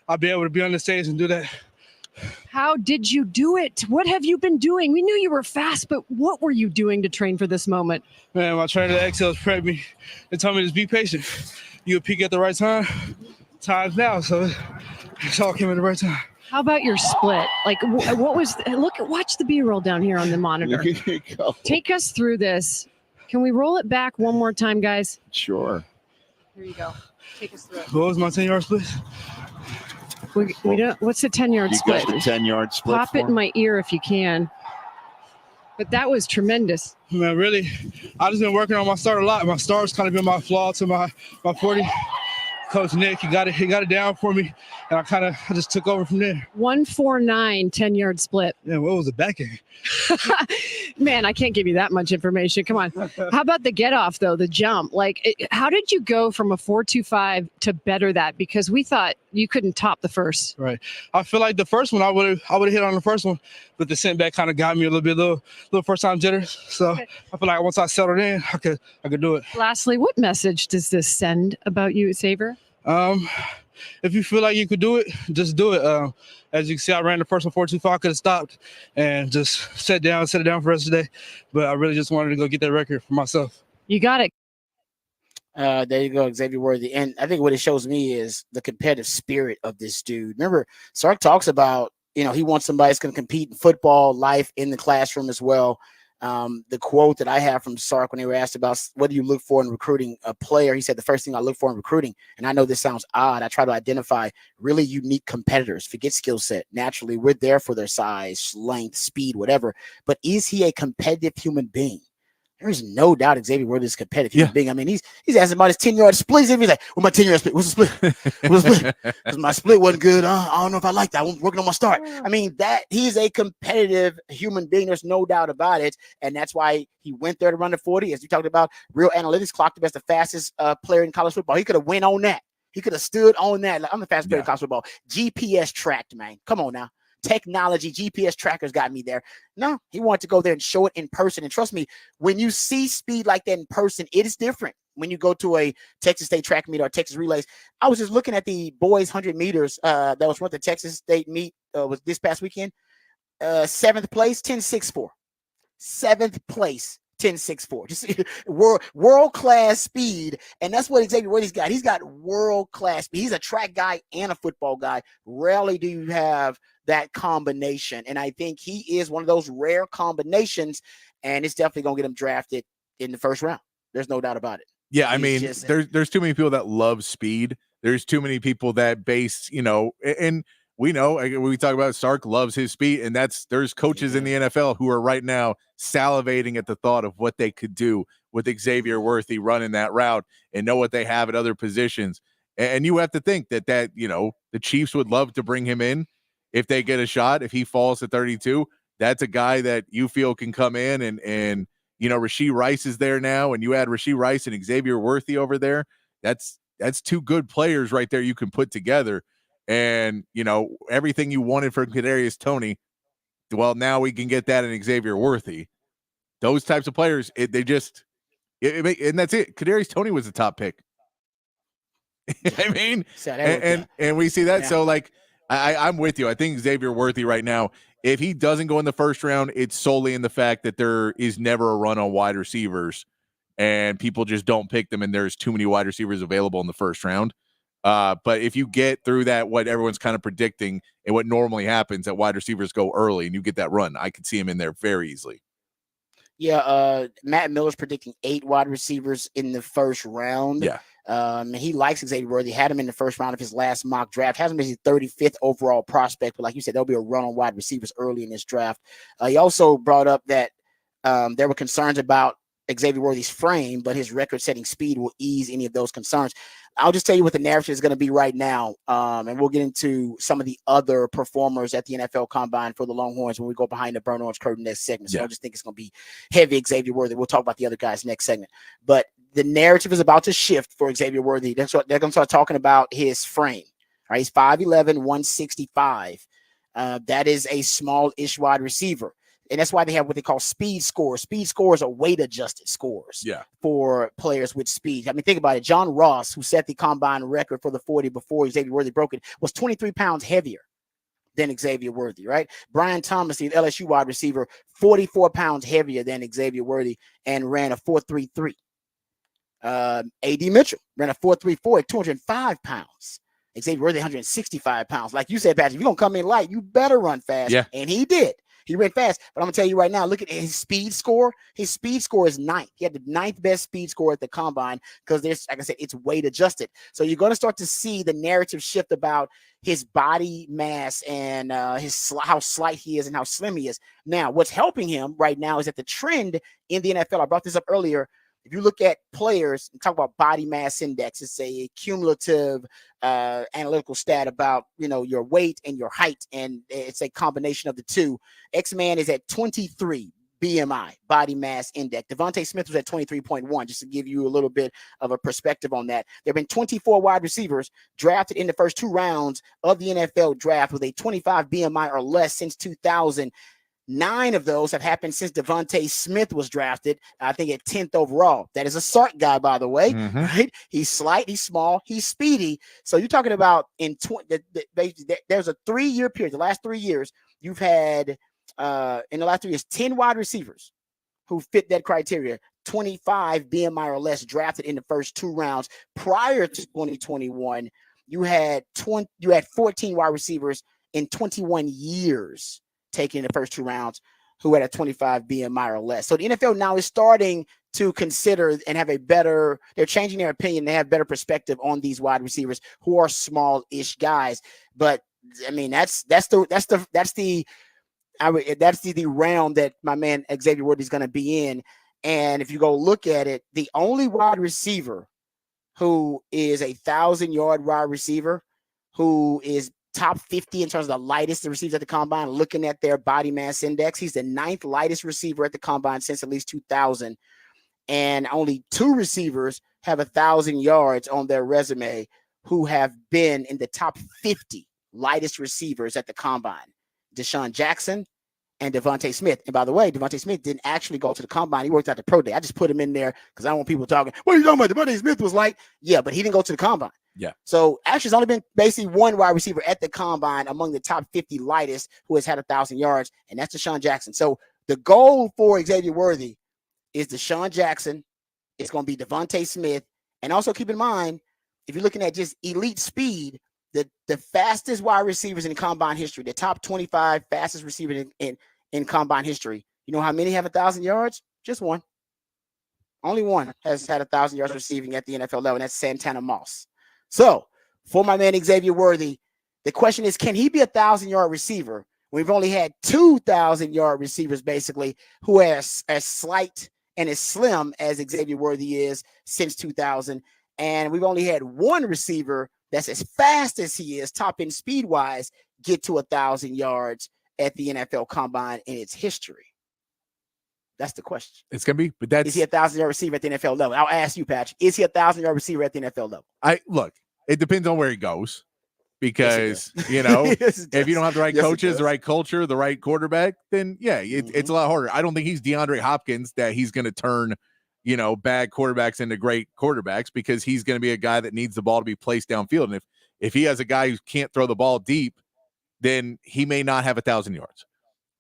I'd be able to be on the stage and do that. How did you do it? What have you been doing? We knew you were fast, but what were you doing to train for this moment? Man, my trainer at Excel prepped me and told me to just be patient. You'll peak at the right time. Time's now, so it's all came at the right time. How about your split? Like, what was? Watch the B-roll down here on the monitor. Take us through this. Can we roll it back one more time, guys? Sure. Here you go. Take us through it. What was my 10-yard split? We don't. What's the 10-yard split? You got the 10-yard split. Pop it in my ear if you can. But that was tremendous. Man, really, I just been working on my start a lot. My start's kind of been my flaw to my 40. Coach Nick, he got it down for me, and I just took over from there. 149 10-yard split. Yeah, what was the back end? Man, I can't give you that much information. Come on. How about the get off though? The jump. How did you go from a 4.25 to better that? Because we thought you couldn't top the first. Right. I feel like the first one I would have hit on the first one, but the sent back kind of got me a little first time jitters. So okay. I feel like once I settled in, I could do it. Lastly, what message does this send about you, Xavier? If you feel like you could do it, just do it. As you can see, I ran the first one 4.25. I could have stopped and just set it down for the rest of the day. But I really just wanted to go get that record for myself. You got it. There you go, Xavier Worthy. And I think what it shows me is the competitive spirit of this dude. Remember, Sark talks about, he wants somebody that's going to compete in football, life, in the classroom as well. The quote that I have from Sark when they were asked about what do you look for in recruiting a player, he said the first thing I look for in recruiting, and I know this sounds odd, I try to identify really unique competitors. Forget skill set. Naturally, we're there for their size, length, speed, whatever. But is he a competitive human being? There is no doubt Xavier Worthy is a competitive human being. I mean, he's asking about his 10-yard split. He's like, well, my 10-yard split. What's the split? What's the split? Because my split wasn't good. I don't know if I like that. I'm working on my start. I mean, that he's a competitive human being. There's no doubt about it. And that's why he went there to run the 40. As you talked about, real analytics clocked him as the fastest player in college football. He could have went on that. He could have stood on that. Like, I'm the fastest player in college football. GPS tracked, man. Come on now. Technology, GPS trackers got me there. No, he wanted to go there and show it in person. And trust me, when you see speed like that in person, it is different. When you go to a Texas State track meet or Texas relays, I was just looking at the boys 100 meters that was run the Texas State meet was this past weekend. 7th place, 10.64. 7th place, 10.64. Just world-class speed. And that's what Xavier Worthy's got. He's got world-class speed. He's a track guy and a football guy. Rarely do you have that combination. And I think he is one of those rare combinations, and it's definitely going to get him drafted in the first round. There's no doubt about it. Yeah, I mean, there's too many people that love speed. There's too many people that base, and we know when we talk about Sark loves his speed, and there's coaches in the NFL who are right now salivating at the thought of what they could do with Xavier Worthy running that route and know what they have at other positions. And you have to think that the Chiefs would love to bring him in if they get a shot. If he falls to 32, that's a guy that you feel can come in and Rashee Rice is there now, and you add Rashee Rice and Xavier Worthy over there. That's two good players right there you can put together. And, everything you wanted from Kadarius Toney, well, now we can get that in Xavier Worthy. Those types of players, and that's it. Kadarius Toney was the top pick. I mean, and we see that. Yeah. So, I'm with you. I think Xavier Worthy right now, if he doesn't go in the first round, it's solely in the fact that there is never a run on wide receivers, and people just don't pick them, and there's too many wide receivers available in the first round. But if you get through that, what everyone's kind of predicting and what normally happens, that wide receivers go early and you get that run, I could see him in there very easily. Yeah, Matt Miller's predicting 8 wide receivers in the first round. Yeah. He likes Xavier Worthy. Had him in the first round of his last mock draft. Has him as his 35th overall prospect. But like you said, there'll be a run on wide receivers early in this draft. He also brought up that there were concerns about Xavier Worthy's frame, but his record-setting speed will ease any of those concerns. I'll just tell you what the narrative is going to be right now, and we'll get into some of the other performers at the NFL Combine for the Longhorns when we go behind the burnt orange curtain next segment. So I don't just think it's going to be heavy Xavier Worthy. We'll talk about the other guys next segment. But the narrative is about to shift for Xavier Worthy. They're going to start talking about his frame. All right, he's 5'11", 165. That is a small-ish wide receiver. And that's why they have what they call speed scores. Speed scores are weight-adjusted scores for players with speed. I mean, think about it. John Ross, who set the combine record for the 40 before Xavier Worthy broke it, was 23 pounds heavier than Xavier Worthy, right? Brian Thomas, the LSU wide receiver, 44 pounds heavier than Xavier Worthy and ran a 4.33. A.D. Mitchell ran a 4.34 at 205 pounds. Xavier Worthy, 165 pounds. Like you said, Patrick, if you're going to come in light, you better run fast. Yeah. And he did. He ran fast, but I'm going to tell you right now, look at his speed score. His speed score is 9th. He had the 9th best speed score at the combine because there's, like I said, it's weight adjusted. So you're going to start to see the narrative shift about his body mass and how slight he is and how slim he is. Now, what's helping him right now is that the trend in the NFL, I brought this up earlier, if you look at players and talk about body mass index, it's a cumulative analytical stat about, your weight and your height, and it's a combination of the two. X-Man is at 23 BMI, body mass index. Devontae Smith was at 23.1, just to give you a little bit of a perspective on that. There have been 24 wide receivers drafted in the first 2 rounds of the NFL draft with a 25 BMI or less since 2000. 9 of those have happened since Devontae Smith was drafted, I think at 10th overall. That is a Sark guy, by the way. Right? He's slight, he's small, he's speedy. So you're talking about there's a 3-year period. The last 3 years, you've had in the last 3 years 10 wide receivers who fit that criteria. 25 BMI or less drafted in the first 2 rounds. Prior to 2021, you had 14 wide receivers in 21 years taken in the first 2 rounds who had a 25 BMI or less. So the NFL now is starting to consider and have they're changing their opinion. They have better perspective on these wide receivers who are small-ish guys. But I mean, that's the realm that my man Xavier Worthy is going to be in. And if you go look at it, the only wide receiver who is a 1,000-yard wide receiver who is top 50 in terms of the lightest receivers at the combine, looking at their body mass index. He's the 9th lightest receiver at the combine since at least 2000. And only 2 receivers have 1,000 yards on their resume who have been in the top 50 lightest receivers at the combine. Deshaun Jackson and Devontae Smith. And by the way, Devontae Smith didn't actually go to the combine. He worked out the pro day. I just put him in there because I don't want people talking, what are you talking about? Devontae Smith was like, yeah, but he didn't go to the combine. Yeah. So actually, it's only been basically 1 wide receiver at the combine among the top 50 lightest who has had 1,000 yards, and that's Deshaun Jackson. So the goal for Xavier Worthy is Deshaun Jackson. It's going to be Devontae Smith. And also keep in mind, if you're looking at just elite speed, the fastest wide receivers in combine history, the top 25 fastest receivers in combine history, you know how many have 1,000 yards? Just 1. Only 1 has had 1,000 yards receiving at the NFL level, and that's Santana Moss. So, for my man Xavier Worthy, the question is, can he be a 1,000-yard receiver? We've only had 2,000-yard receivers, basically, who are as slight and as slim as Xavier Worthy is since 2000. And we've only had 1 receiver that's as fast as he is, top end speed-wise, get to 1,000 yards at the NFL Combine in its history. That's the question. It's going to be, but that's... Is he a 1,000-yard receiver at the NFL level? I'll ask you, Patch. Is he a 1,000-yard receiver at the NFL level? Look, it depends on where he goes because, yes, if you don't have the right coaches, the right culture, the right quarterback, then, yeah, it's a lot harder. I don't think he's DeAndre Hopkins that he's going to turn, bad quarterbacks into great quarterbacks because he's going to be a guy that needs the ball to be placed downfield. And if he has a guy who can't throw the ball deep, then he may not have 1,000 yards.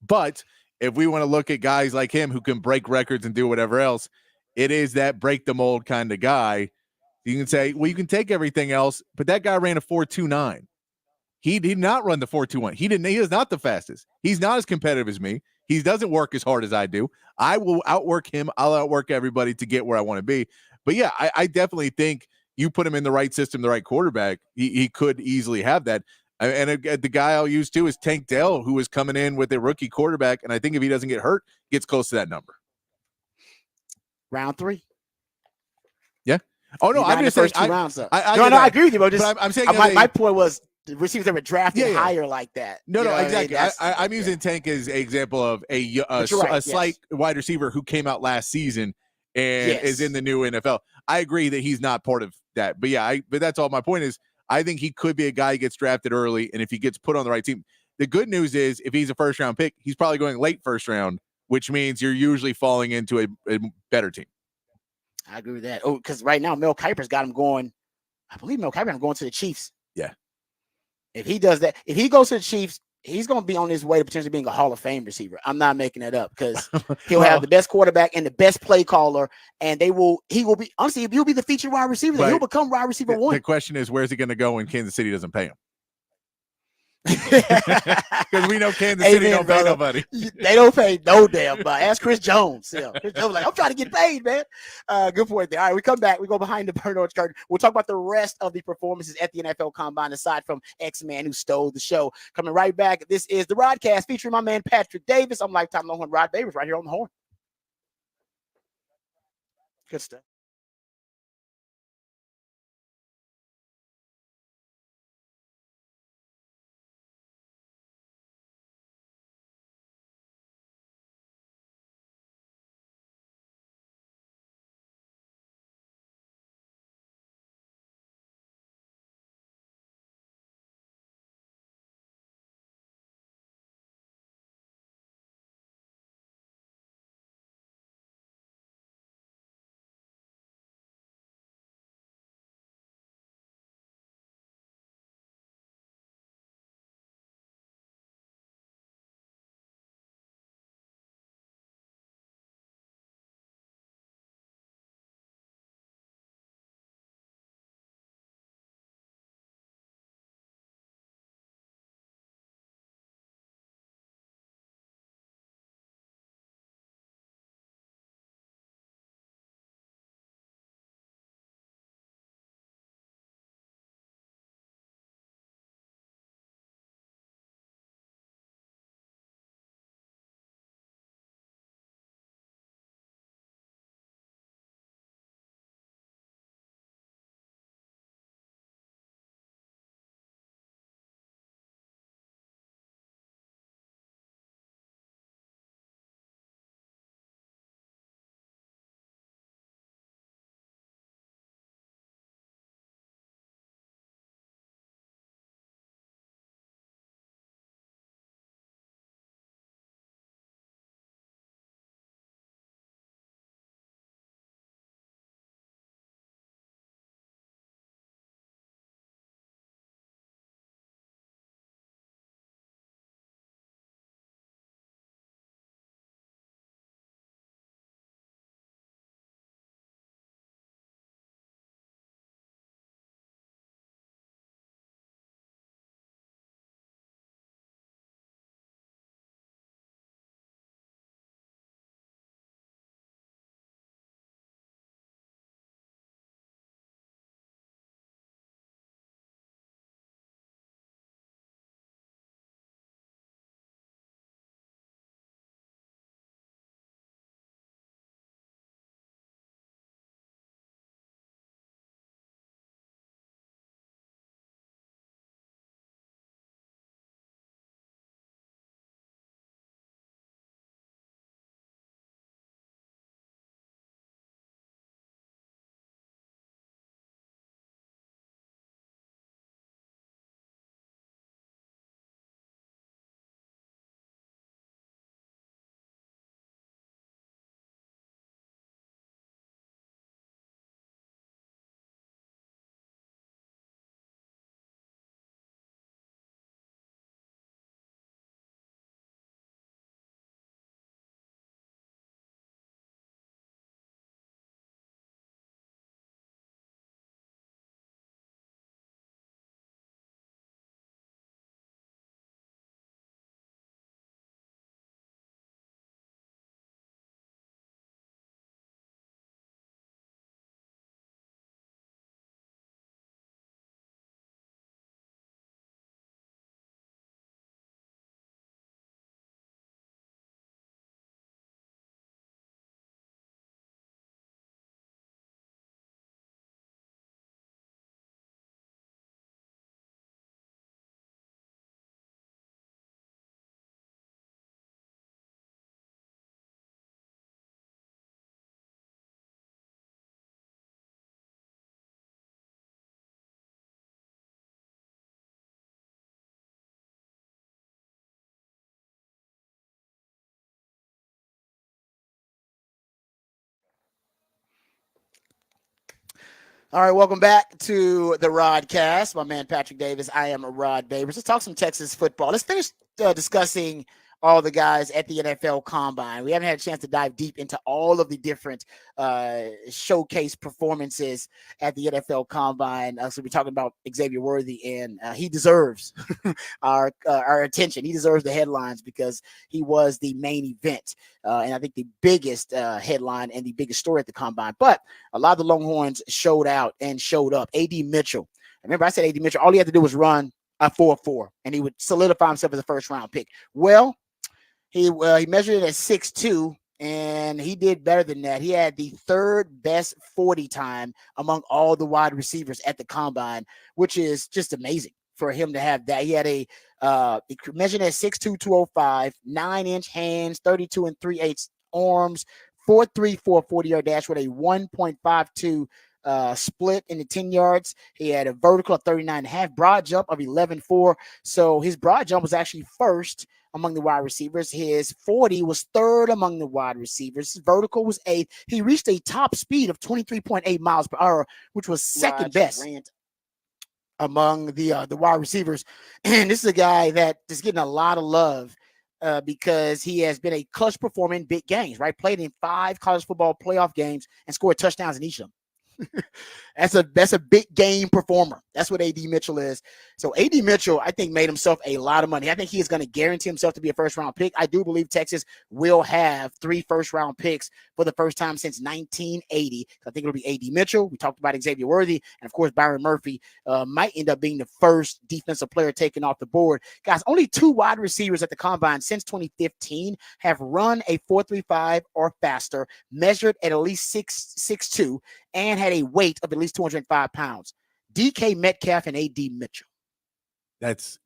But if we want to look at guys like him who can break records and do whatever else, it is that break the mold kind of guy. You can say, well, you can take everything else, but that guy ran a 4.29. He did not run the 4.21. He is not the fastest. He's not as competitive as me. He doesn't work as hard as I do. I will outwork him. I'll outwork everybody to get where I want to be. But yeah, I definitely think you put him in the right system, the right quarterback, he could easily have that. And the guy I'll use too is Tank Dell, who is coming in with a rookie quarterback, and I think if he doesn't get hurt, gets close to that number. Round 3. Yeah. Oh no, I'm just saying saying. rounds up. I agree with you, but I'm saying my point was the receivers that were drafted higher like that. No, exactly. I'm using Tank as an example of a slight wide receiver who came out last season and is in the new NFL. I agree that he's not part of that, but but that's all. My point is, I think he could be a guy who gets drafted early, and if he gets put on the right team, the good news is if he's a first round pick, he's probably going late first round, which means you're usually falling into a better team. I agree with that. Oh, because right now Mel Kiper's got him going. I believe Mel Kiper's going to the Chiefs. Yeah. If he does that, if he goes to the Chiefs, he's going to be on his way to potentially being a Hall of Fame receiver. I'm not making that up because he'll have the best quarterback and the best play caller, and he will be honestly, he'll be the featured wide receiver. He'll become wide receiver 1. The question is, where's he going to go when Kansas City doesn't pay him? Because we know Kansas City don't pay nobody. They don't pay no damn. But ask Chris Jones. Chris Jones like, I'm trying to get paid, man. Good point there. All right, we come back. We go behind the burn orange curtain. We'll talk about the rest of the performances at the NFL Combine, aside from X-Man who stole the show. Coming right back. This is the Rodcast featuring my man Patrick Davis. I'm Lifetime Longhorn Rod Davis right here on the horn. Good stuff. All right, welcome back to the Rodcast. My man Patrick Davis. I am Rod Babers. Let's talk some Texas football. Let's finish discussing all the guys at the NFL Combine. We haven't had a chance to dive deep into all of the different showcase performances at the NFL Combine. So we're talking about Xavier Worthy, and he deserves our attention. He deserves the headlines because he was the main event, and I think the biggest headline and the biggest story at the Combine. But a lot of the Longhorns showed out and showed up. A.D. Mitchell. Remember, I said A.D. Mitchell. All he had to do was run a 4.4, and he would solidify himself as a first-round pick. Well, he measured it at 6'2", and he did better than that. He had the third best 40 time among all the wide receivers at the Combine, which is just amazing for him to have that. He had he measured at 6'2", 205, 9-inch hands, 32 3/8 arms, 4.3 for a 40-yard dash with a 1.52 split in the 10 yards. He had a vertical of 39.5, broad jump of 11.4. So his broad jump was actually first among the wide receivers. His 40 was third among the wide receivers. His vertical was 8th. He reached a top speed of 23.8 miles per hour, which was second best among the wide receivers. And this is a guy that is getting a lot of love because he has been a clutch performer in big games, right? Played in 5 college football playoff games and scored touchdowns in each of them. That's a big game performer. That's what A.D. Mitchell is. So A.D. Mitchell, I think, made himself a lot of money. I think he is going to guarantee himself to be a first-round pick. I do believe Texas will have 3 first-round picks for the first time since 1980. I think it'll be A.D. Mitchell. We talked about Xavier Worthy, and of course Byron Murphy might end up being the first defensive player taken off the board. Guys, only 2 wide receivers at the Combine since 2015 have run a 4.35 or faster, measured at least 6'2", and had a weight of at least 205 pounds. DK Metcalf and A.D. Mitchell. That's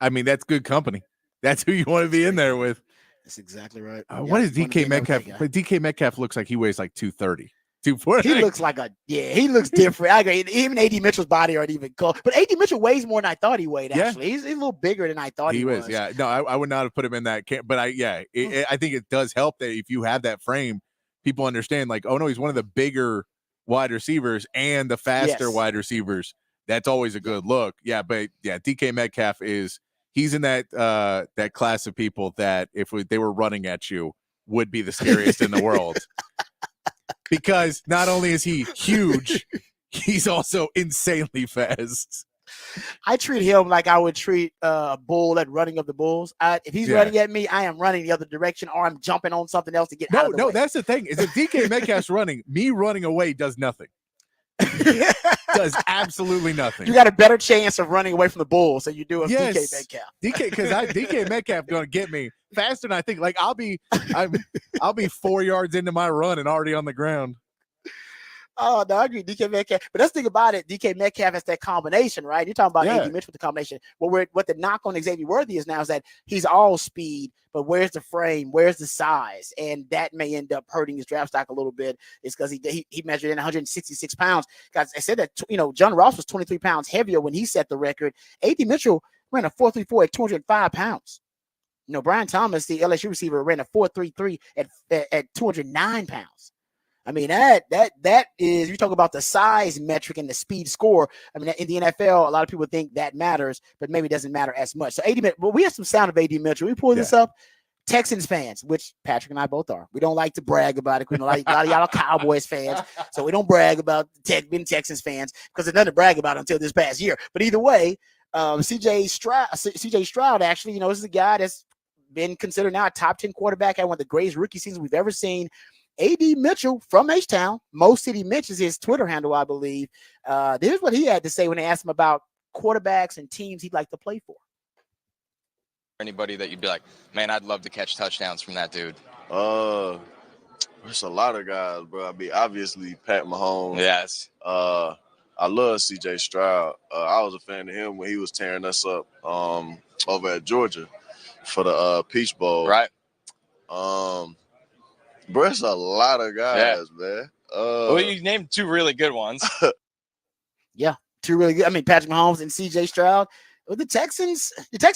good company. That's who you want to be in there with. That's exactly right. What is DK Metcalf? DK Metcalf looks like he weighs like 230. 240. He looks like he looks different. I agree. Even A.D. Mitchell's body aren't even close. But A.D. Mitchell weighs more than I thought he weighed, actually. He's a little bigger than I thought he was. Yeah. No, I would not have put him in that camp. But I think it does help that if you have that frame, people understand, like, oh, no, he's one of the bigger wide receivers and the faster wide receivers. That's always a good look. Yeah, but yeah, DK Metcalf he's in that class of people that if they were running at you would be the scariest in the world. Because not only is he huge, he's also insanely fast. I treat him like I would treat a bull at running of the bulls. If he's running at me, I am running the other direction, or I'm jumping on something else to get out of the way. That's the thing. Is if DK Metcalf's running, me running away does nothing. Does absolutely nothing. You got a better chance of running away from the bull, so you do a DK Metcalf. DK Metcalf going to get me faster than I think. Like I'll be 4 yards into my run and already on the ground. Oh, no, I agree. DK Metcalf. But let's think about it. DK Metcalf has that combination, right? You're talking about A.D. Mitchell with the combination. What the knock on Xavier Worthy is now is that he's all speed, but where's the frame? Where's the size? And that may end up hurting his draft stock a little bit. It's because he measured in 166 pounds. Guys, I said that, John Ross was 23 pounds heavier when he set the record. A.D. Mitchell ran a 4.34 at 205 pounds. Brian Thomas, the LSU receiver, ran a 4.33 at 209 pounds. I mean, that is, you talk about the size metric and the speed score. I mean, in the NFL, a lot of people think that matters, but maybe it doesn't matter as much. So we have some sound of A.D. Mitchell. We pull this up. Texans fans, which Patrick and I both are. We don't like to brag about it. We don't like a lot of y'all are Cowboys fans, so we don't brag about being Texans fans because there's nothing to brag about until this past year. But either way, C.J. Stroud, actually, this is a guy that's been considered now a top 10 quarterback, had one of the greatest rookie seasons we've ever seen. A.D. Mitchell from H-Town, Mo City Mitch is his Twitter handle, I believe. Here's what he had to say when they asked him about quarterbacks and teams he'd like to play for. Anybody that you'd be like, man, I'd love to catch touchdowns from that dude. There's a lot of guys, bro. I mean, obviously Pat Mahomes. Yes. I love C.J. Stroud. I was a fan of him when he was tearing us up over at Georgia for the Peach Bowl. Right. Bro, it's a lot of guys, man. Well, you named 2 really good ones. Yeah, 2 really good. I mean, Patrick Mahomes and C.J. Stroud. The Texans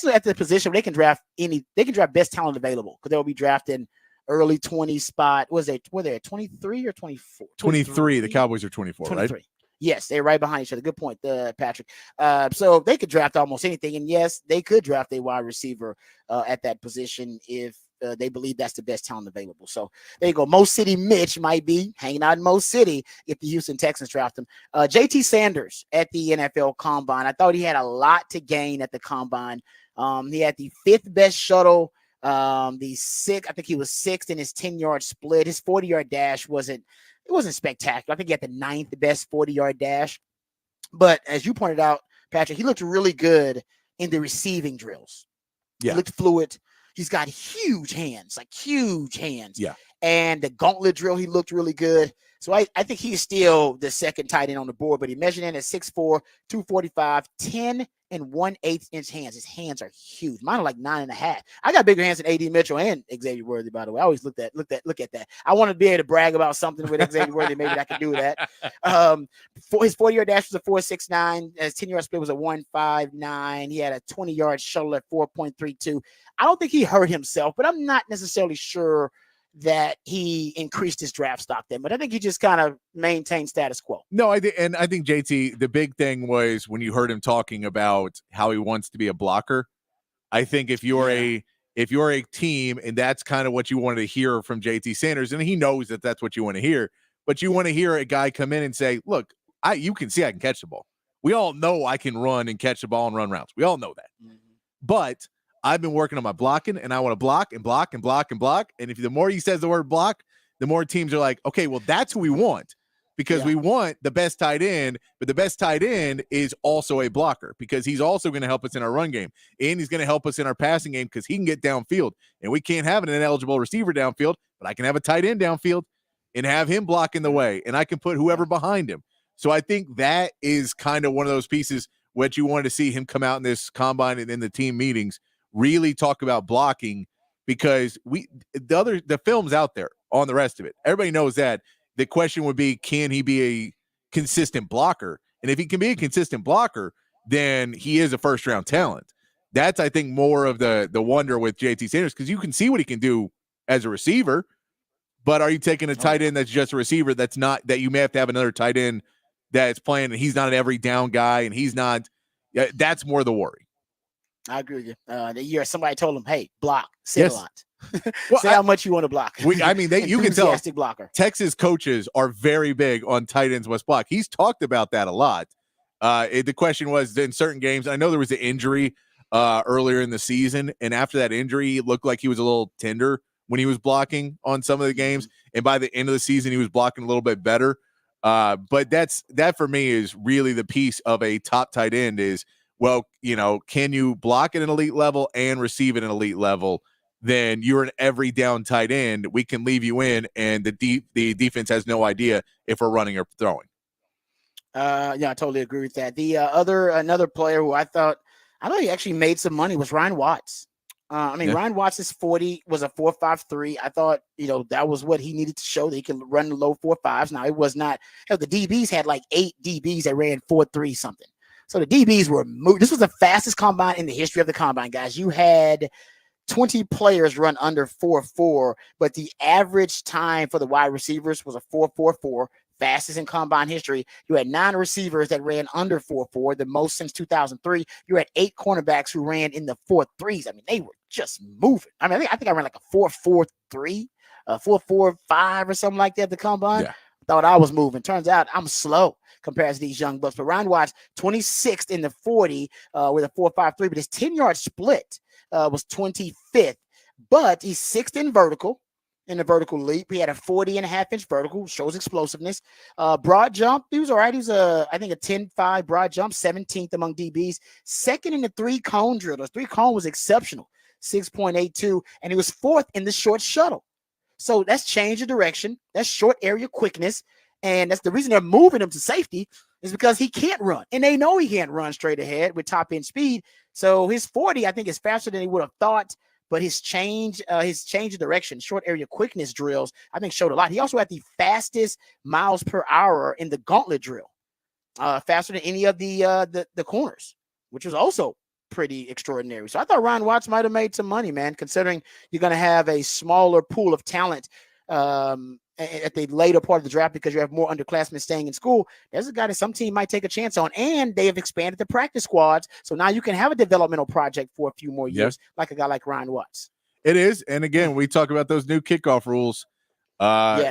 are at the position where they can draft best talent available because they'll be drafting early 20 spot. Were they at 23 or 24? 23. The Cowboys are 24, 23. Right? Yes, they're right behind each other. Good point, Patrick. So they could draft almost anything, and yes, they could draft a wide receiver at that position if they believe that's the best talent available. So there you go. Mo City Mitch might be hanging out in Mo City if the Houston Texans draft him. JT Sanders at the NFL Combine. I thought he had a lot to gain at the Combine. He had the 5th best shuttle. I think he was 6th in his 10-yard split. His 40-yard dash wasn't spectacular. I think he had the 9th best 40-yard dash. But as you pointed out, Patrick, he looked really good in the receiving drills. Yeah. He looked fluid. He's got huge hands, like huge hands. Yeah. And the gauntlet drill, he looked really good. So I think he's still the second tight end on the board, but he measured in at 6'4", 245, 10 and 1/8 inch hands. His hands are huge. Mine are like 9.5. I got bigger hands than A.D. Mitchell and Xavier Worthy, by the way. I always look at that. I want to be able to brag about something with Xavier Worthy. Maybe I can do that. For his 40-yard dash was a 4.69. His 10-yard split was a 1.59. He had a 20-yard shuttle at 4.32. I don't think he hurt himself, but I'm not necessarily sure that he increased his draft stock then, but I think he just kind of maintained status quo. No, I think JT, the big thing was when you heard him talking about how he wants to be a blocker. I think if you're a team and that's kind of what you wanted to hear from JT Sanders, and he knows that that's what you want to hear, but you want to hear a guy come in and say, look, you can see I can catch the ball. We all know I can run and catch the ball and run routes. We all know that. Mm-hmm. But I've been working on my blocking, and I want to block and block and block and block. And if the more he says the word block, the more teams are like, okay, well, that's who we want, because we want the best tight end, but the best tight end is also a blocker because he's also going to help us in our run game, and he's going to help us in our passing game because he can get downfield. And we can't have an ineligible receiver downfield, but I can have a tight end downfield and have him blocking the way, and I can put whoever behind him. So I think that is kind of one of those pieces what you wanted to see him come out in this combine and in the team meetings, really talk about blocking, because the film's out there on the rest of it. Everybody knows that. The question would be, can he be a consistent blocker? And if he can be a consistent blocker, then he is a first-round talent. That's, I think, more of the wonder with JT Sanders, because you can see what he can do as a receiver, but are you taking a tight end that's just a receiver that's not, that you may have to have another tight end that's playing, and he's not an every down guy, and he's not – that's more the worry. I agree with you. The year somebody told him, hey, block, sit a lot. Well, say how much you want to block. You can tell blocker. Texas coaches are very big on tight ends must block. He's talked about that a lot. The question was, in certain games, I know there was an injury earlier in the season, and after that injury, it looked like he was a little tender when he was blocking on some of the games, and by the end of the season, he was blocking a little bit better. But that for me is really the piece of a top tight end is, well, can you block at an elite level and receive at an elite level? Then you're an every down tight end. We can leave you in, and the defense has no idea if we're running or throwing. I totally agree with that. The another player who I thought he actually made some money was Ryan Watts. Ryan Watts' 40 was a 4.53. I thought, that was what he needed to show that he can run the low 4.5s. Now, it was not, the DBs had like 8 DBs that ran 4.3 something. So the DBs were moved. This was the fastest combine in the history of the combine, guys. You had 20 players run under 4.4, but the average time for the wide receivers was a 4.44, fastest in combine history. You had 9 receivers that ran under 4.4, the most since 2003. You had 8 cornerbacks who ran in the 4.3s. They were just moving. I think I ran like a 4.43, 4.45 or something like that at the combine. Yeah. Thought I was moving. Turns out I'm slow compared to these young bucks. But Ryan Watts, 26th in the 40 with a 4.53, but his 10-yard split was 25th. But he's 6th in the vertical leap. He had a 40.5-inch vertical, shows explosiveness. Broad jump, he was all right. He was I think a 10.5 broad jump, 17th among DBs. 2nd in the 3-cone drill. The 3-cone was exceptional, 6.82, and he was 4th in the short shuttle. So that's change of direction. That's short area quickness. And that's the reason they're moving him to safety is because he can't run. And they know he can't run straight ahead with top end speed. So his 40, I think, is faster than he would have thought. But his change of direction, short area quickness drills, I think showed a lot. He also had the fastest miles per hour in the gauntlet drill, faster than any of the corners, which was also pretty extraordinary. So I thought Ryan Watts might have made some money, man, considering you're going to have a smaller pool of talent at the later part of the draft because you have more underclassmen staying in school, there's a guy that some team might take a chance on, and they have expanded the practice squads. So now you can have a developmental project for a few more years, like a guy like Ryan Watts. It is. And again, we talk about those new kickoff rules.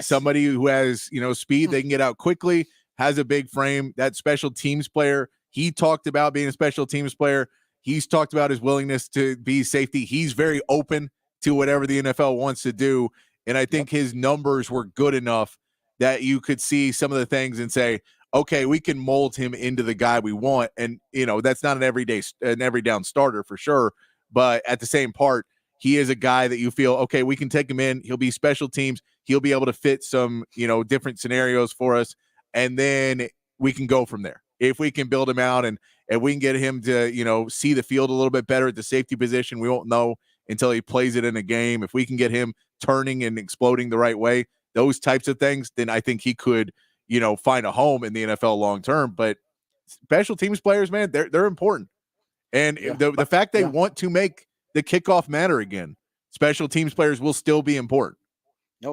Somebody who has, speed, they can get out quickly, has a big frame. That special teams player, he talked about being a special teams player. He's talked about his willingness to be safety. He's very open to whatever the NFL wants to do. And I think his numbers were good enough that you could see some of the things and say, okay, we can mold him into the guy we want. And, that's not an every down starter for sure. But at the same part, he is a guy that you feel, okay, we can take him in. He'll be special teams. He'll be able to fit some, different scenarios for us. And then we can go from there. If we can build him out and we can get him to, see the field a little bit better at the safety position, we won't know until he plays it in a game. If we can get him turning and exploding the right way, those types of things, then I think he could, find a home in the NFL long term. But special teams players, man, they're important. And the fact they want to make the kickoff matter again, special teams players will still be important.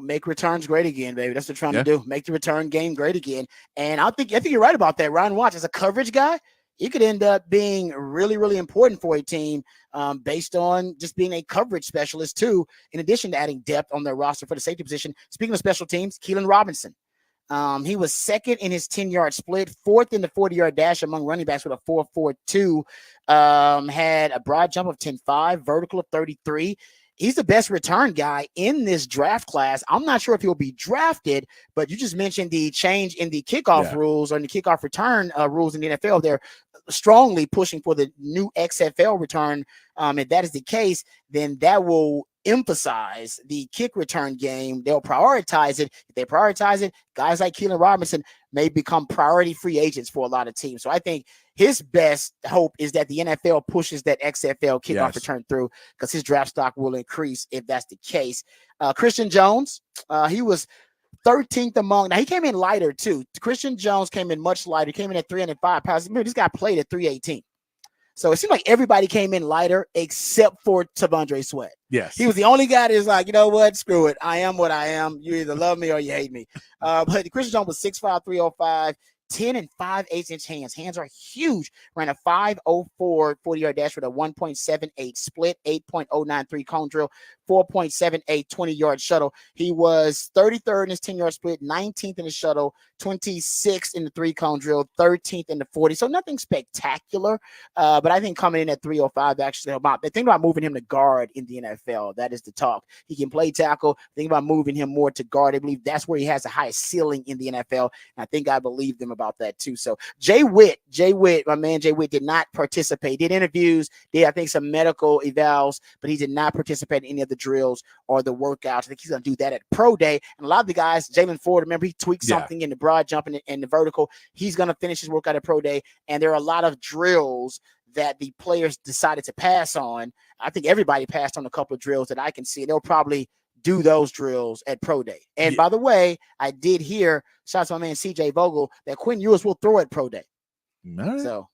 Make returns great again, baby. That's what they're trying to do. Make the return game great again. And I think you're right about that. Ryan Watts, as a coverage guy, he could end up being really, really important for a team based on just being a coverage specialist too, in addition to adding depth on their roster for the safety position. Speaking of special teams, Keelan Robinson. He was second in his 10-yard split, fourth in the 40-yard dash among running backs with a 4.42. Had a broad jump of 10.5, vertical of 33. He's the best return guy in this draft class. I'm not sure if he'll be drafted, but you just mentioned the change in the kickoff rules or in the kickoff return rules in the NFL. They're strongly pushing for the new XFL return. If that is the case, then that will emphasize the kick return game. They'll prioritize it. If they prioritize it, guys like Keelan Robinson may become priority free agents for a lot of teams. So I think his best hope is that the NFL pushes that XFL kickoff return through, because his draft stock will increase if that's the case. Christian Jones, he was 13th among. Now, he came in lighter, too. Christian Jones came in much lighter. He came in at 305 pounds. Remember, this guy played at 318. So it seemed like everybody came in lighter except for T'Vondre Sweat. Yes. He was the only guy that was like, you know what? Screw it. I am what I am. You either love me or you hate me. But Christian Jones was 6'5", 305. 10 and 5/8 hands. Hands are huge. Ran a 5.04 40-yard dash with a 1.78 split, 8.093 cone drill, 4.78 20-yard shuttle. He was 33rd in his 10-yard split, 19th in the shuttle, 26th in the 3-cone drill, 13th in the 40. So nothing spectacular, but I think coming in at 305 actually helped out. The thing about moving him to guard in the NFL, that is the talk. He can play tackle. Think about moving him more to guard. I believe that's where he has the highest ceiling in the NFL. And I believe them about that too. So Jay Witt, my man Jay Witt did not participate. Did interviews, did I think some medical evals, but he did not participate in any of the drills or the workouts. I think he's going to do that at pro day. And a lot of the guys, Jalen Ford, remember he tweaked something in the broad jump and the vertical. He's going to finish his workout at pro day. And there are a lot of drills that the players decided to pass on. I think everybody passed on a couple of drills that I can see. They'll probably do those drills at pro day. And by the way, I did hear, shout out to my man CJ Vogel, that Quinn Ewers will throw at pro day. Nice. So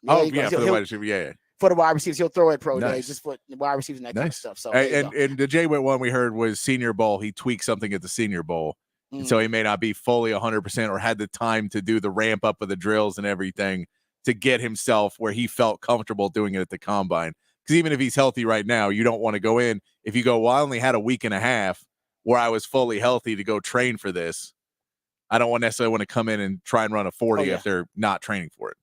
for the wide receiver, for the wide receivers, he'll throw at pro day just for the wide receivers and that kind of stuff. So and the Jay Witt one we heard was Senior Bowl. He tweaked something at the Senior Bowl. And so he may not be fully 100% or had the time to do the ramp up of the drills and everything to get himself where he felt comfortable doing it at the combine. Because even if he's healthy right now, you don't want to go in. If you go, well, I only had a week and a half where I was fully healthy to go train for this, I don't necessarily want to come in and try and run a 40 if they're not training for it.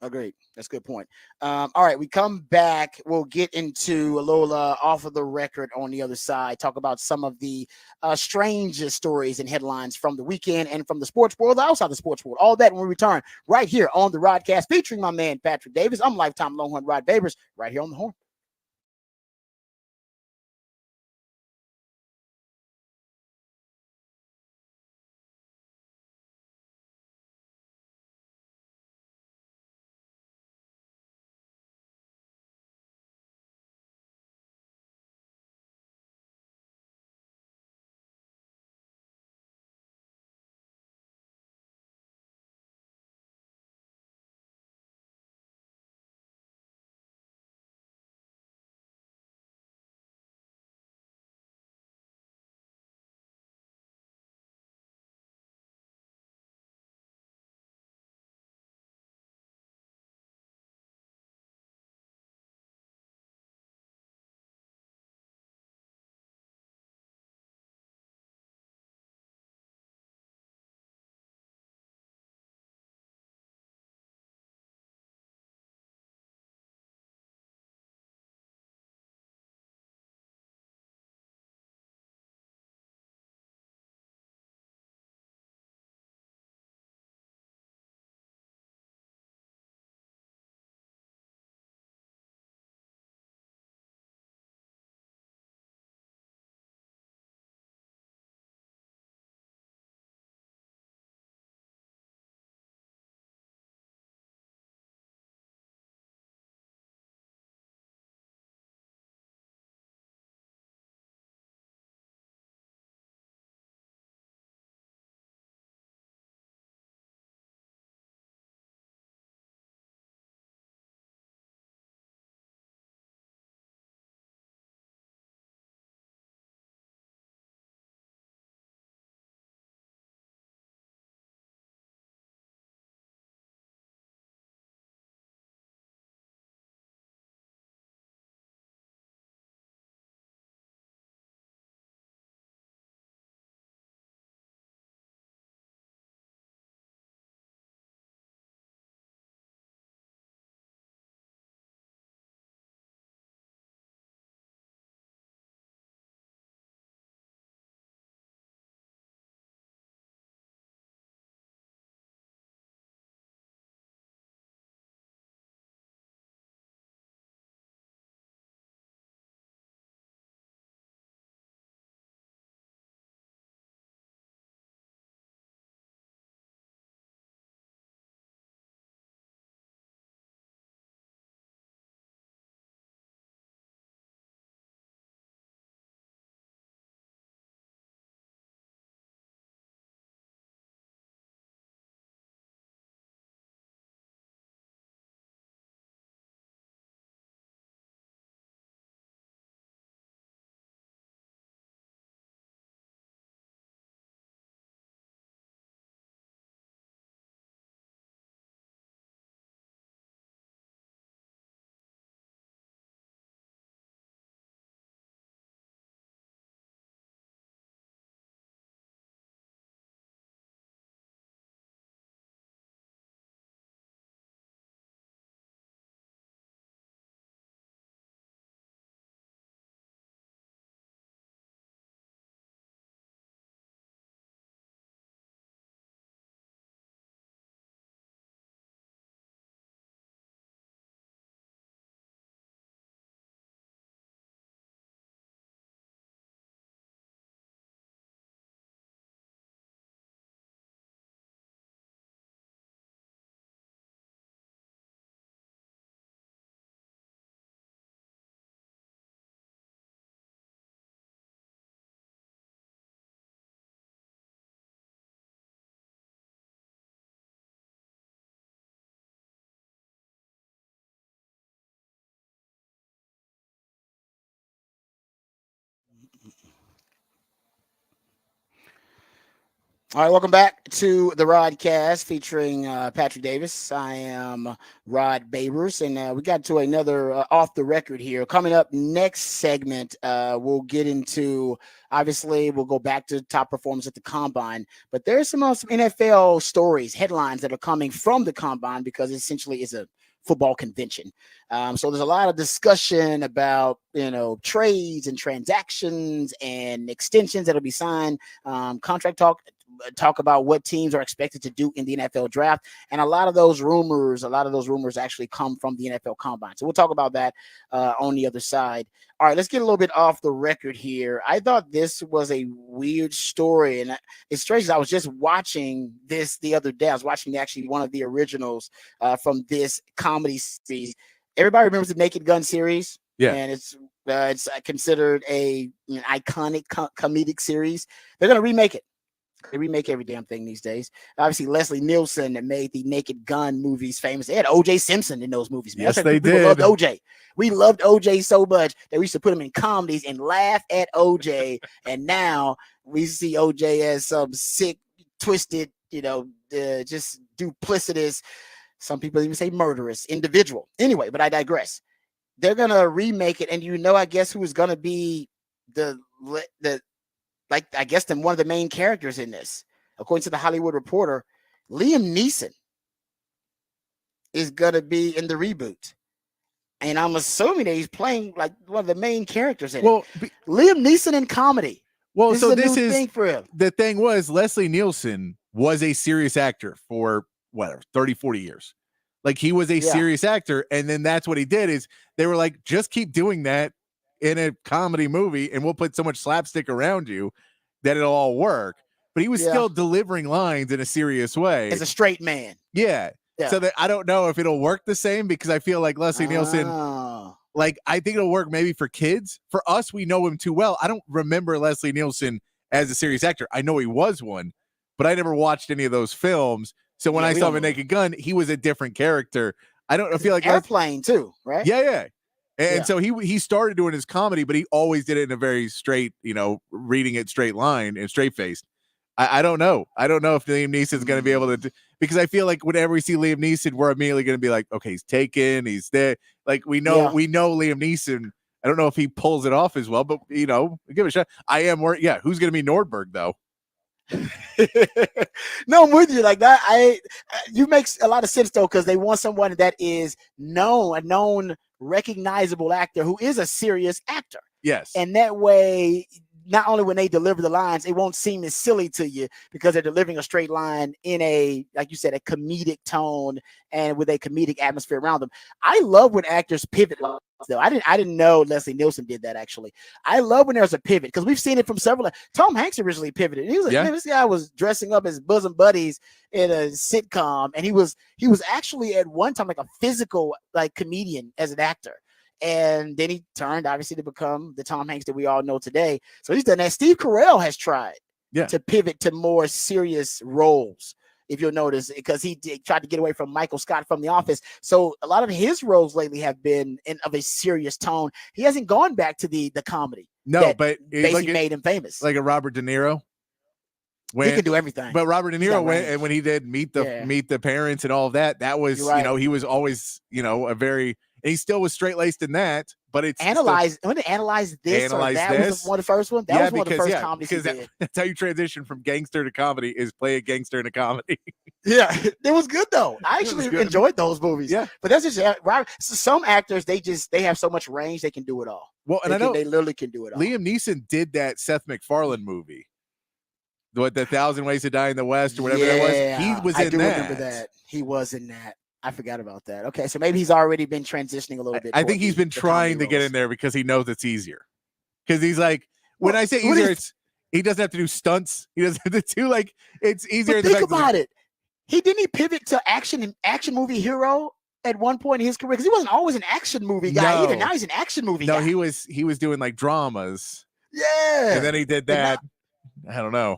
Agreed. That's a good point. All right, we come back. We'll get into a little off of the record on the other side, talk about some of the strangest stories and headlines from the weekend and from the sports world, outside the sports world. All that when we return right here on the Rodcast, featuring my man Patrick Davis. I'm lifetime Longhorn Rod Babers, right here on the Horn. All right, welcome back to the Rodcast featuring Patrick Davis. I am Rod Babers, and we got to another off the record here. Coming up next segment, we'll get into, obviously, we'll go back to top performance at the Combine, but there's some NFL stories, headlines that are coming from the Combine because it essentially is a football convention. So there's a lot of discussion about, trades and transactions and extensions that'll be signed, contract talk about what teams are expected to do in the NFL draft. And a lot of those rumors actually come from the NFL Combine. So we'll talk about that on the other side. All right, let's get a little bit off the record here. I thought this was a weird story, and it's strange. I was just watching this the other day. I was watching actually one of the originals from this comedy series. Everybody remembers the Naked Gun series? Yeah. And it's considered an iconic comedic series. They're going to remake it. They remake every damn thing these days. Obviously, Leslie Nielsen that made the Naked Gun movies famous. They had O.J. Simpson in those movies, man. Yes, That's they people did. loved O.J. We loved O.J. so much that we used to put him in comedies and laugh at O.J. And now we see O.J. as some sick, twisted, just duplicitous, some people even say murderous individual. Anyway, but I digress. They're going to remake it, and I guess who is going to be one of the main characters in this, according to the Hollywood Reporter, Liam Neeson is going to be in the reboot. And I'm assuming that he's playing like one of the main characters in it. Liam Neeson in comedy. Well, this is a new thing for him. The thing was, Leslie Nielsen was a serious actor for 30, 40 years. Like, he was a serious actor. And then that's what he did is they were like, just keep doing that in a comedy movie and we'll put so much slapstick around you that it'll all work. But he was still delivering lines in a serious way. As a straight man. Yeah. So that I don't know if it'll work the same because I feel like Leslie Nielsen, I think it'll work maybe for kids. For us, we know him too well. I don't remember Leslie Nielsen as a serious actor. I know he was one, but I never watched any of those films. So when I saw him in Naked Gun, he was a different character. I feel like Airplane too, right? Yeah. And so he started doing his comedy, but he always did it in a very straight, reading it straight line and straight faced. I don't know. I don't know if Liam Neeson's going to be able to because I feel like whenever we see Liam Neeson, we're immediately going to be like, okay, he's taken, he's there. Like we know Liam Neeson. I don't know if he pulls it off as well, but give it a shot. I am worried. Yeah, who's going to be Nordberg though? No, I'm with you like that. You makes a lot of sense though, because they want someone that is a known, recognizable actor who is a serious actor. Yes, and that way, not only when they deliver the lines, it won't seem as silly to you because they're delivering a straight line in a, like you said, a comedic tone and with a comedic atmosphere around them. I love when actors pivot. Though I didn't know Leslie Nielsen did that actually. I love when there's a pivot because we've seen it from several. Tom Hanks originally pivoted. He was like, man, this guy was dressing up as bosom buddies in a sitcom, and he was actually at one time like a physical comedian as an actor. And then he turned obviously to become the Tom Hanks that we all know today. So he's done that. Steve Carell has tried to pivot to more serious roles. If you'll notice, because he tried to get away from Michael Scott from The Office. So a lot of his roles lately have been of a serious tone. He hasn't gone back to the comedy. No, but basically made him famous. Like a Robert De Niro. He could do everything. But Robert De Niro went, and when he did Meet the Parents and all of that, that was, he was always, a very, and he still was straight-laced in that, but it's analyze this. Was one of the first ones. That was one of the first comedies he did. That's how you transition from gangster to comedy is play a gangster in a comedy. Yeah, it was good though. I actually enjoyed those movies. Yeah, but that's just some actors. They have so much range they can do it all. Well, and they literally can do it all. Liam Neeson did that Seth MacFarlane movie. The 1,000 Ways to Die in the West or whatever that was. He was in that. Remember that. He was in that. I forgot about that. Okay, so maybe he's already been transitioning a little bit. I think he's been trying to get in there because he knows it's easier. Because he's like, when I say easier, he doesn't have to do stunts. He doesn't have to do it's easier. But think about it. He pivot to action movie hero at one point in his career because he wasn't always an action movie guy either. Now he's an action movie guy. No, he was doing dramas. Yeah, and then he did that. I don't know.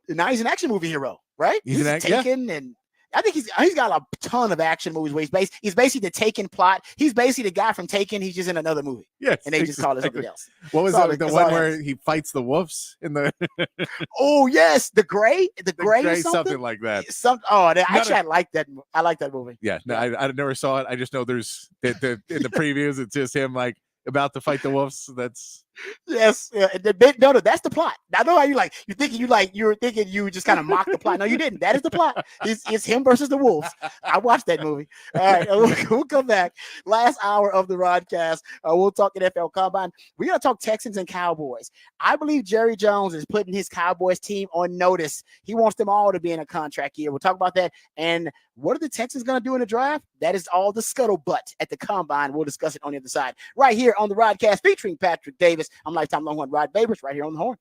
Now he's an action movie hero, right? He's Taken and I think he's got a ton of action movies where he's basically the Taken plot. He's basically the guy from Taken. He's just in another movie. Yes, and they just call it something else. What was That's the all one it where is. he fights the wolves in the? Oh yes, the Gray or something like that. I like that. I like that movie. Yeah, no, I never saw it. I just know there's in the previews it's just him like about to fight the wolves. That's yes, yeah. No, that's the plot. I know how you were thinking you just kind of mocked the plot. No, you didn't. That is the plot. It's him versus the wolves. I watched that movie. All right, we'll come back. Last hour of the Rodcast. We'll talk NFL Combine. We're gonna talk Texans and Cowboys. I believe Jerry Jones is putting his Cowboys team on notice. He wants them all to be in a contract year. We'll talk about that. And what are the Texans going to do in the draft? That is all the scuttlebutt at the Combine. We'll discuss it on the other side. Right here on the Rodcast featuring Patrick Davis. I'm Lifetime Longhorn Rod Babers right here on the Horn.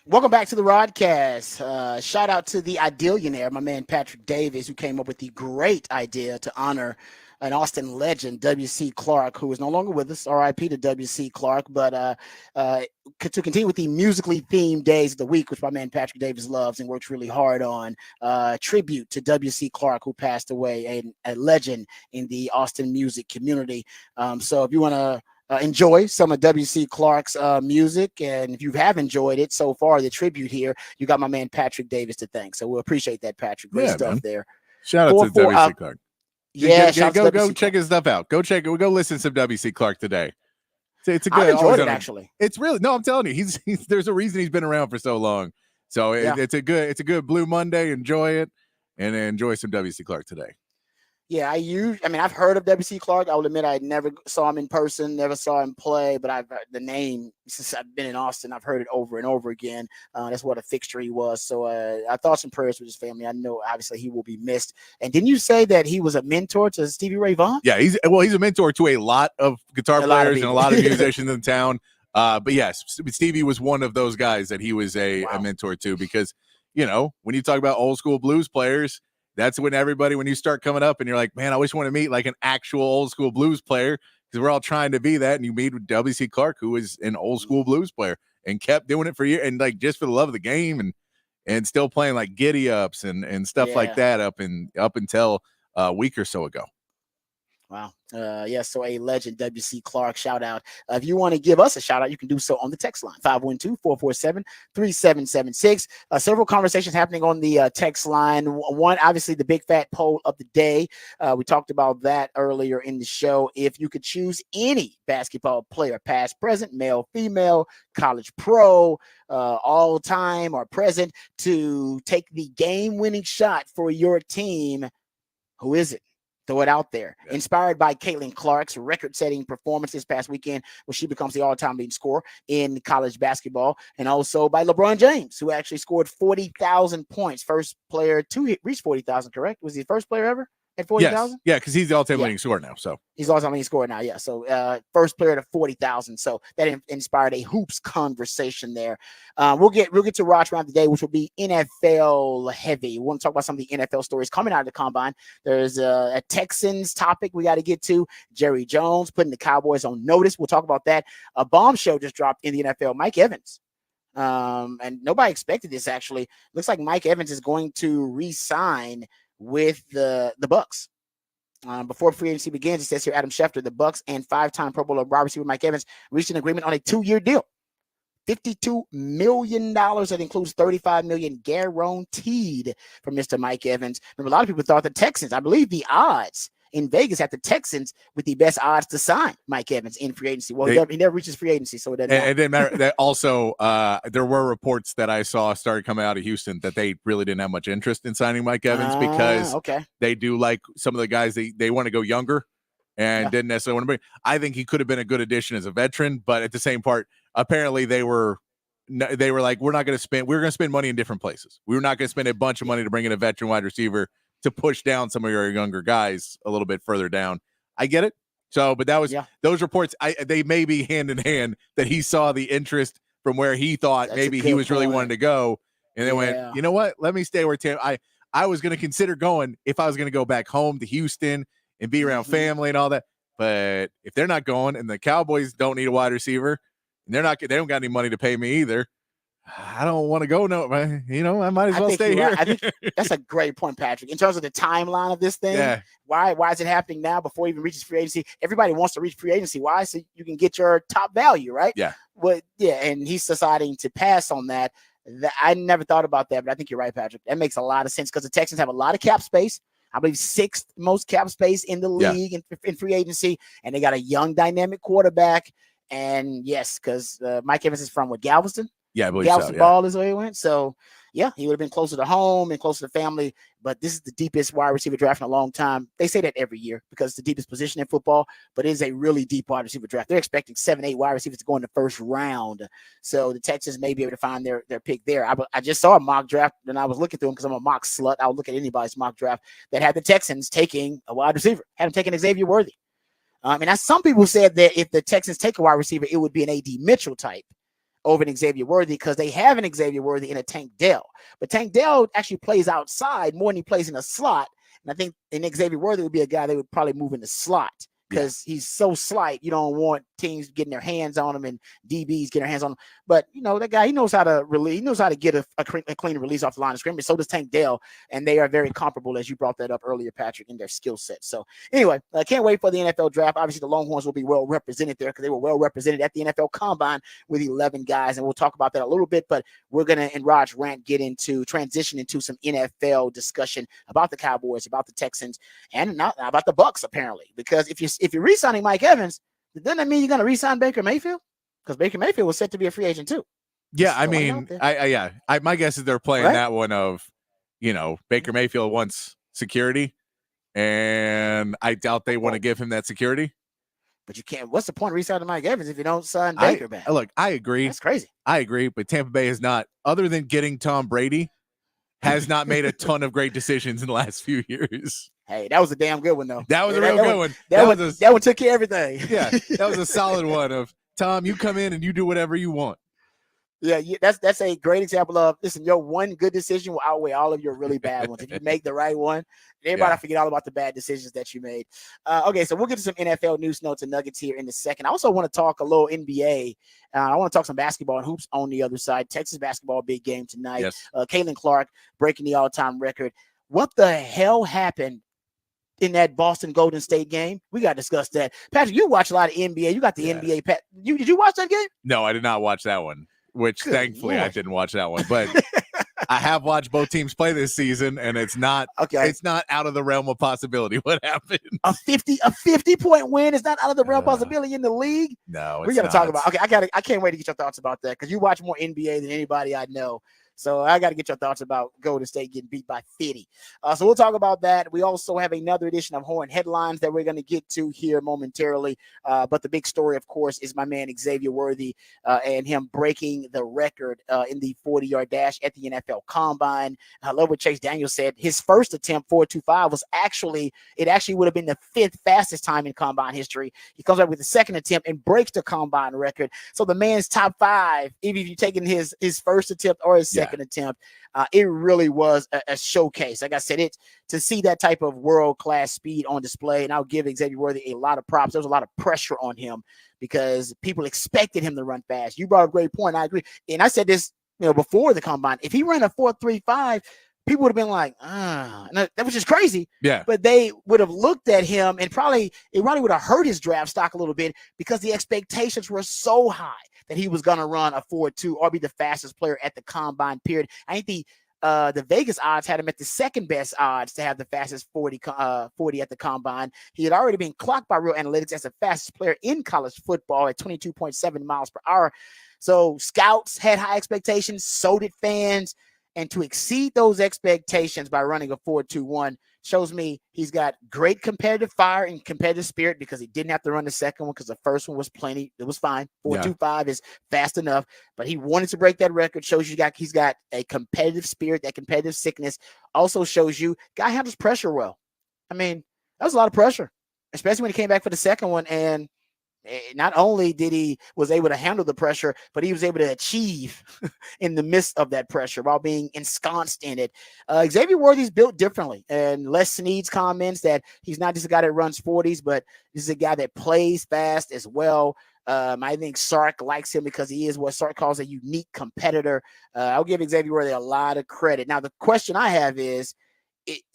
Welcome back to the Rodcast. Shout out to the Idealionaire, my man Patrick Davis, who came up with the great idea to honor an Austin legend, W.C. Clark, who is no longer with us. R.I.P. to W.C. Clark. But to continue with the musically themed days of the week, which my man Patrick Davis loves and works really hard on, tribute to W.C. Clark, who passed away, a legend in the Austin music community. So if you want to enjoy some of W.C. Clark's music, and if you have enjoyed it so far, the tribute here, you got my man Patrick Davis to thank. So we'll appreciate that, Patrick. Great stuff, man. There. Shout out to W.C. Clark. Yeah, go check his stuff out. Go listen to some W.C. Clark today. It's a good. I enjoyed it actually. It's really I'm telling you, he's there's a reason he's been around for so long. So it's a good Blue Monday. Enjoy it and enjoy some W.C. Clark today. Yeah, I've heard of W.C. Clark. I will admit I never saw him in person, never saw him play, but I've the name since I've been in Austin. I've heard it over and over again. That's what a fixture he was. So I thoughts and prayers with his family. I know obviously he will be missed. And didn't you say that he was a mentor to Stevie Ray Vaughan? Yeah, he's a mentor to a lot of guitar players and a lot of musicians in town. But yes, Stevie was one of those guys that he was a mentor to, because when you talk about old school blues players, that's when you start coming up and you're like, man, I wish I want to meet like an actual old school blues player, because we're all trying to be that. And you meet with W.C. Clark, who was an old school blues player and kept doing it for years, and like just for the love of the game, and still playing like giddy ups and stuff like that up until a week or so ago. Wow. So a legend, W.C. Clark, shout out. If you want to give us a shout out, you can do so on the text line, 512-447-3776. Several conversations happening on the text line. One, obviously, the big fat poll of the day. We talked about that earlier in the show. If you could choose any basketball player, past, present, male, female, college, pro, all time or present, to take the game-winning shot for your team, who is it? Throw it out there. Yeah. Inspired by Caitlin Clark's record-setting performance this past weekend, where she becomes the all-time leading scorer in college basketball, and also by LeBron James, who actually scored 40,000 points. First player to reach 40,000, correct? Was he the first player ever at 40,000? Yeah, because he's the all-time leading scorer now. So he's all-time leading scorer now. Yeah. So first player to 40,000. So that inspired a hoops conversation there. We'll get to Roch around the day, which will be NFL heavy. We want to talk about some of the NFL stories coming out of the combine. There's a Texans topic we got to get to. Jerry Jones putting the Cowboys on notice. We'll talk about that. A bombshell just dropped in the NFL. Mike Evans. And nobody expected this, actually. Looks like Mike Evans is going to re-sign with the Bucs. Before free agency begins, it says here, Adam Schefter, the Bucs and 5-time Pro Bowler wide receiver Mike Evans reached an agreement on a 2-year deal. $52 million that includes $35 million guaranteed for Mr. Mike Evans. Remember, a lot of people thought the Texans, I believe the odds in Vegas had the Texans with the best odds to sign Mike Evans in free agency. Well, he never reaches free agency, so it doesn't matter. It didn't matter. That also, there were reports that I saw started coming out of Houston that they really didn't have much interest in signing Mike Evans, because they do like some of the guys, they want to go younger and didn't necessarily want to bring. I think he could have been a good addition as a veteran, but at the same part, apparently they were like, we're going to spend money in different places. We were not going to spend a bunch of money to bring in a veteran wide receiver to push down some of your younger guys a little bit further down. I get it. So, but that was those reports. They may be hand in hand that he saw the interest from where he thought maybe he was really wanting to go, and then went, you know what? Let me stay where I was going to consider going if I was going to go back home to Houston and be around family and all that. But if they're not going, and the Cowboys don't need a wide receiver, and they don't got any money to pay me either, I don't want to go. No, I might as well stay here. I think that's a great point, Patrick. In terms of the timeline of this thing, why is it happening now before it even reaches free agency? Everybody wants to reach free agency. Why? So you can get your top value, right? Yeah. Well, and he's deciding to pass on that. I never thought about that, but I think you're right, Patrick. That makes a lot of sense, because the Texans have a lot of cap space. I believe 6th most cap space in the league in free agency, and they got a young, dynamic quarterback. And yes, because Mike Evans is from Galveston. Yeah, I believe Galveston Ball is where he went. So, he would have been closer to home and closer to family. But this is the deepest wide receiver draft in a long time. They say that every year because it's the deepest position in football, but it is a really deep wide receiver draft. They're expecting 7-8 wide receivers to go in the first round. So the Texans may be able to find their pick there. I just saw a mock draft, and I was looking through them because I'm a mock slut. I'll look at anybody's mock draft that had the Texans taking a wide receiver, had them taking Xavier Worthy. And some people said that if the Texans take a wide receiver, it would be an A.D. Mitchell type. over an Xavier Worthy because they have an Xavier Worthy and a Tank Dell. But Tank Dell actually plays outside more than he plays in a slot. And I think an Xavier Worthy would be a guy they would probably move in the slot because he's so slight. You don't want teams getting their hands on him and DBs getting their hands on him. But, that guy, he knows how to release. He knows how to get a clean release off the line of scrimmage. So does Tank Dell. And they are very comparable, as you brought that up earlier, Patrick, in their skill set. So anyway, I can't wait for the NFL draft. Obviously, the Longhorns will be well represented there because they were well represented at the NFL Combine with 11 guys. And we'll talk about that a little bit. But we're going to, in Raj Rant, transition into some NFL discussion about the Cowboys, about the Texans, and not about the Bucs, apparently. Because if you're re-signing Mike Evans, doesn't that mean you're going to re-sign Baker Mayfield? Because Baker Mayfield was set to be a free agent too. Yeah, I mean, my guess is they're playing that one of, Baker Mayfield wants security, and I doubt they want to give him that security. But you can't. What's the point of re-signing Mike Evans if you don't sign Baker back? Look, I agree. That's crazy. I agree, but Tampa Bay has not, other than getting Tom Brady, has not made a ton of great decisions in the last few years. Hey, that was a damn good one, though. That was a real good one. That one took care of everything. Yeah, that was a solid one of, Tom, you come in and you do whatever you want. Yeah, that's a great example of, listen, your one good decision will outweigh all of your really bad ones. If you make the right one, everybody forget all about the bad decisions that you made. Okay, so we'll get to some NFL news, notes, and nuggets here in a second. I also want to talk a little NBA. I want to talk some basketball and hoops on the other side. Texas basketball, big game tonight. Yes. Caitlin Clark breaking the all-time record. What the hell happened in that Boston Golden State game? We got to discuss that. Patrick, you watch a lot of NBA. You got the NBA. Did you watch that game? No, I did not watch that one, which thankfully I didn't watch that one. But I have watched both teams play this season, and it's not out of the realm of possibility what happened. A 50-point win is not out of the realm of possibility in the league. No, we got to talk about. Okay, I can't wait to get your thoughts about that because you watch more NBA than anybody I know. So I got to get your thoughts about Golden State getting beat by 50. So we'll talk about that. We also have another edition of Horn Headlines that we're going to get to here momentarily. But the big story, of course, is my man Xavier Worthy and him breaking the record in the 40-yard dash at the NFL Combine. I love what Chase Daniels said. His first attempt, 4.25, was actually would have been the 5th fastest time in Combine history. He comes up with the second attempt and breaks the Combine record. So the man's top 5, even if you're taking his first attempt or his second attempt, it really was a showcase. Like I said, to see that type of world-class speed on display, and I'll give Xavier Worthy a lot of props. There was a lot of pressure on him because people expected him to run fast. You brought a great point. I agree. And I said this, before the Combine. If he ran a 4.35, people would have been like, that was just crazy. Yeah. But they would have looked at him and it probably would have hurt his draft stock a little bit because the expectations were so high that he was going to run a 4.2 or be the fastest player at the Combine period. I think the Vegas odds had him at the second best odds to have the fastest 40 at the Combine. He had already been clocked by Real Analytics as the fastest player in college football at 22.7 miles per hour. So scouts had high expectations, so did fans. And to exceed those expectations by running a 4.21 shows me he's got great competitive fire and competitive spirit because he didn't have to run the second one because the first one was plenty. It was fine. 4.25 is fast enough, but he wanted to break that record. Shows you he's got a competitive spirit, that competitive sickness. Also shows you guy handles pressure well. I mean, that was a lot of pressure, especially when he came back for the second one. And not only was able to handle the pressure, but he was able to achieve in the midst of that pressure while being ensconced in it. Xavier Worthy's built differently, and Les Snead's comments that he's not just a guy that runs 40s, but this is a guy that plays fast as well. I think Sark likes him because he is what Sark calls a unique competitor. I'll give Xavier Worthy a lot of credit. Now, the question I have is,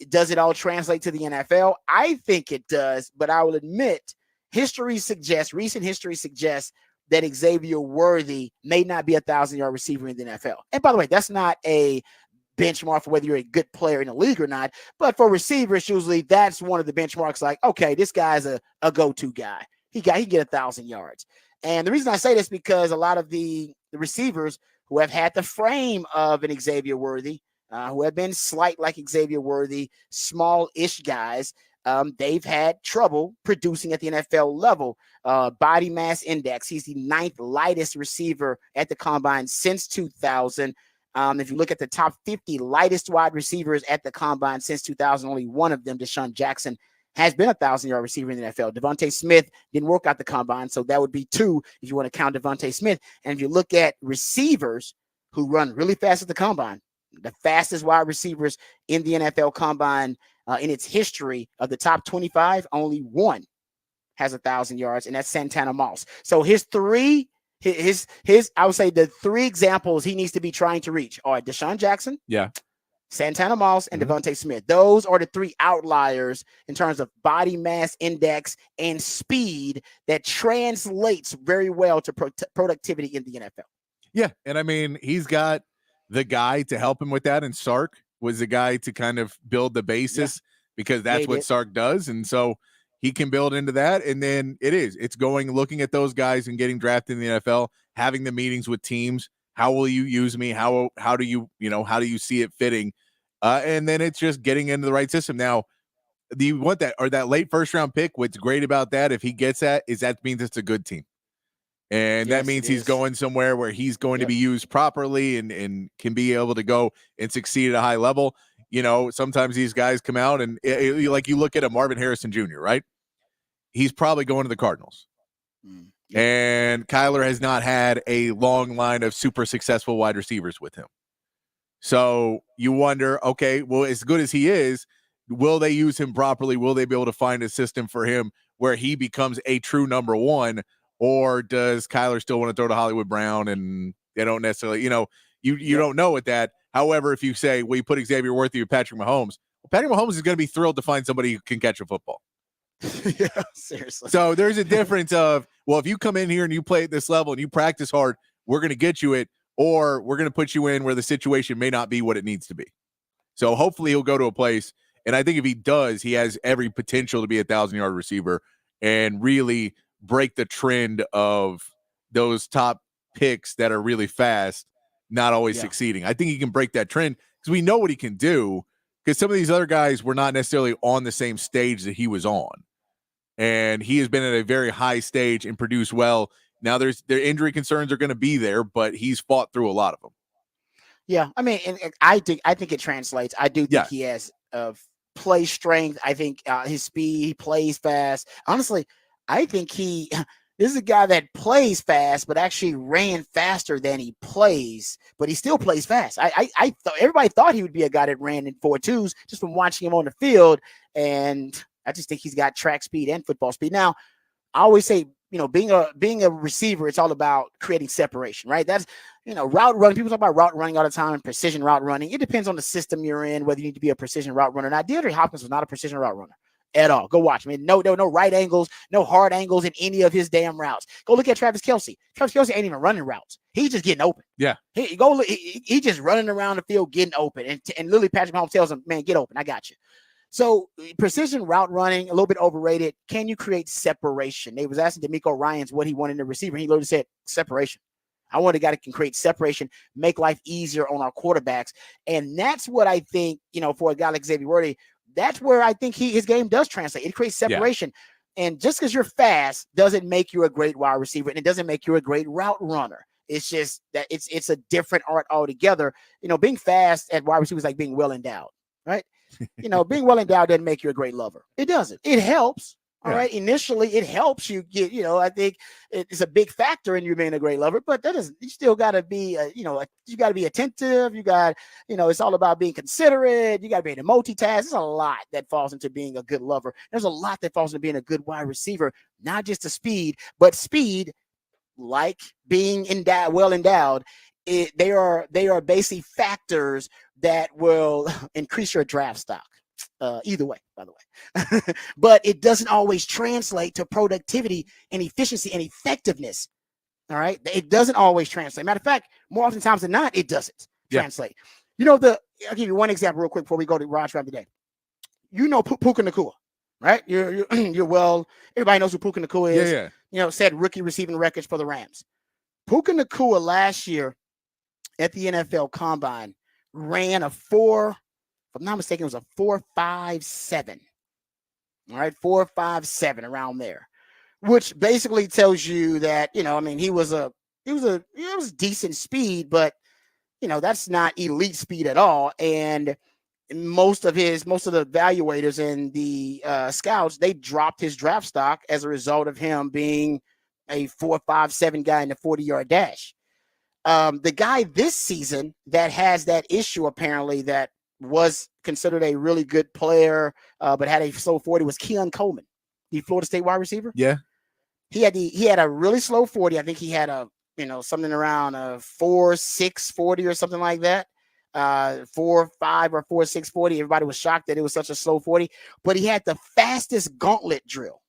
does it all translate to the NFL? I think it does, but I will admit, recent history suggests that Xavier Worthy may not be a 1,000-yard receiver in the NFL. And by the way, that's not a benchmark for whether you're a good player in the league or not. But for receivers, usually that's one of the benchmarks. Like, okay, this guy's a go-to guy. He get 1,000 yards. And the reason I say this is because a lot of the receivers who have had the frame of an Xavier Worthy, who have been slight like Xavier Worthy, small-ish guys, they've had trouble producing at the NFL level. Body mass index, he's the 9th lightest receiver at the Combine since 2000. If you look at the top 50 lightest wide receivers at the Combine since 2000, only one of them, Deshaun Jackson, has been a 1,000-yard receiver in the NFL. Devontae Smith didn't work out the combine, so that would be 2 if you want to count Devontae Smith. And if you look at receivers who run really fast at the combine, the fastest wide receivers in the NFL combine in its history of the top 25, only one has 1,000 yards, and that's Santana Moss. So I would say the 3 examples he needs to be trying to reach are Deshaun Jackson, Santana Moss, and Devontae Smith. Those are the 3 outliers in terms of body mass index and speed that translates very well to productivity in the NFL. Yeah, and I mean, he's got the guy to help him with that, and Sark was the guy to kind of build the basis because that's what Sark does, and so he can build into that. And then it's looking at those guys and getting drafted in the NFL, having the meetings with teams. How will you use me? How do you see it fitting? And then it's just getting into the right system. Now, do you want that late first round pick? What's great about that, if he gets that means it's a good team. And that means he's going somewhere where he's going to be used properly and can be able to go and succeed at a high level. Sometimes these guys come out and like you look at a Marvin Harrison Jr., right? He's probably going to the Cardinals. And Kyler has not had a long line of super successful wide receivers with him. So you wonder, okay, well, as good as he is, will they use him properly? Will they be able to find a system for him where he becomes a true number 1? Or does Kyler still want to throw to Hollywood Brown and they don't necessarily, you don't know with that. However, if you say, well, you put Xavier Worthy with Patrick Mahomes, Patrick Mahomes is going to be thrilled to find somebody who can catch a football. Seriously. So there's a difference of, well, if you come in here and you play at this level and you practice hard, we're going to get you it, or we're going to put you in where the situation may not be what it needs to be. So hopefully he'll go to a place, and I think if he does, he has every potential to be a 1,000-yard receiver and really break the trend of those top picks that are really fast, not always succeeding. I think he can break that trend because we know what he can do, because some of these other guys were not necessarily on the same stage that he was on. And he has been at a very high stage and produced well. Now their injury concerns are going to be there, but he's fought through a lot of them. Yeah, I mean, and I think it translates. I do think he has play strength. I think his speed, he plays fast. Honestly, I think this is a guy that plays fast, but actually ran faster than he plays, but he still plays fast. I thought everybody thought he would be a guy that ran in 4.2s just from watching him on the field. And I just think he's got track speed and football speed. Now, I always say, being a receiver, it's all about creating separation, right? That's, route running. People talk about route running all the time and precision route running. It depends on the system you're in, whether you need to be a precision route runner. Now, DeAndre Hopkins was not a precision route runner at all. Go watch. I mean, there were no right angles, no hard angles in any of his damn routes. Go look at Travis Kelce. Travis Kelce ain't even running routes. He's just getting open. Yeah. He just running around the field getting open. And literally Patrick Mahomes tells him, man, get open. I got you. So precision route running, a little bit overrated. Can you create separation? They was asking DeMeco Ryans what he wanted in the receiver. He literally said separation. I want a guy that can create separation, make life easier on our quarterbacks. And that's what I think, for a guy like Xavier Worthy, that's where I think his game does translate. It creates separation. Yeah. And just because you're fast doesn't make you a great wide receiver, and it doesn't make you a great route runner. It's just that it's a different art altogether. Being fast at wide receiver is like being well endowed, right? Being well endowed doesn't make you a great lover. It doesn't. It helps. All right. Initially, it helps you get, I think it's a big factor in you being a great lover, but that doesn't, you still got to be, you got to be attentive. You got, it's all about being considerate. You got to be able to multitask. There's a lot that falls into being a good lover. There's a lot that falls into being a good wide receiver, not just the speed, but speed, like being well endowed. They are basically factors that will increase your draft stock. Either way, by the way. But it doesn't always translate to productivity and efficiency and effectiveness. All right. It doesn't always translate. Matter of fact, more often times than not, it doesn't translate. I'll give you one example real quick before we go to Raj Round today. Puka Nacua, right? You're well, everybody knows who Puka Nacua is. Yeah. Set rookie receiving records for the Rams. Puka Nacua last year at the NFL Combine ran a 4. If I'm not mistaken, it was a 4.57. All right, 4.57 around there, which basically tells you that he was decent speed, but that's not elite speed at all. And most of the evaluators and the scouts, they dropped his draft stock as a result of him being a 4.57 guy in the 40-yard dash. The guy this season that has that issue, apparently, that was considered a really good player, but had a slow 40, was Keon Coleman, the Florida State wide receiver. Yeah. He had a really slow 40. I think he had something around a 4.6 40 or something like that. 4.5 or 4.6 40. Everybody was shocked that it was such a slow 40, but he had the fastest gauntlet drill,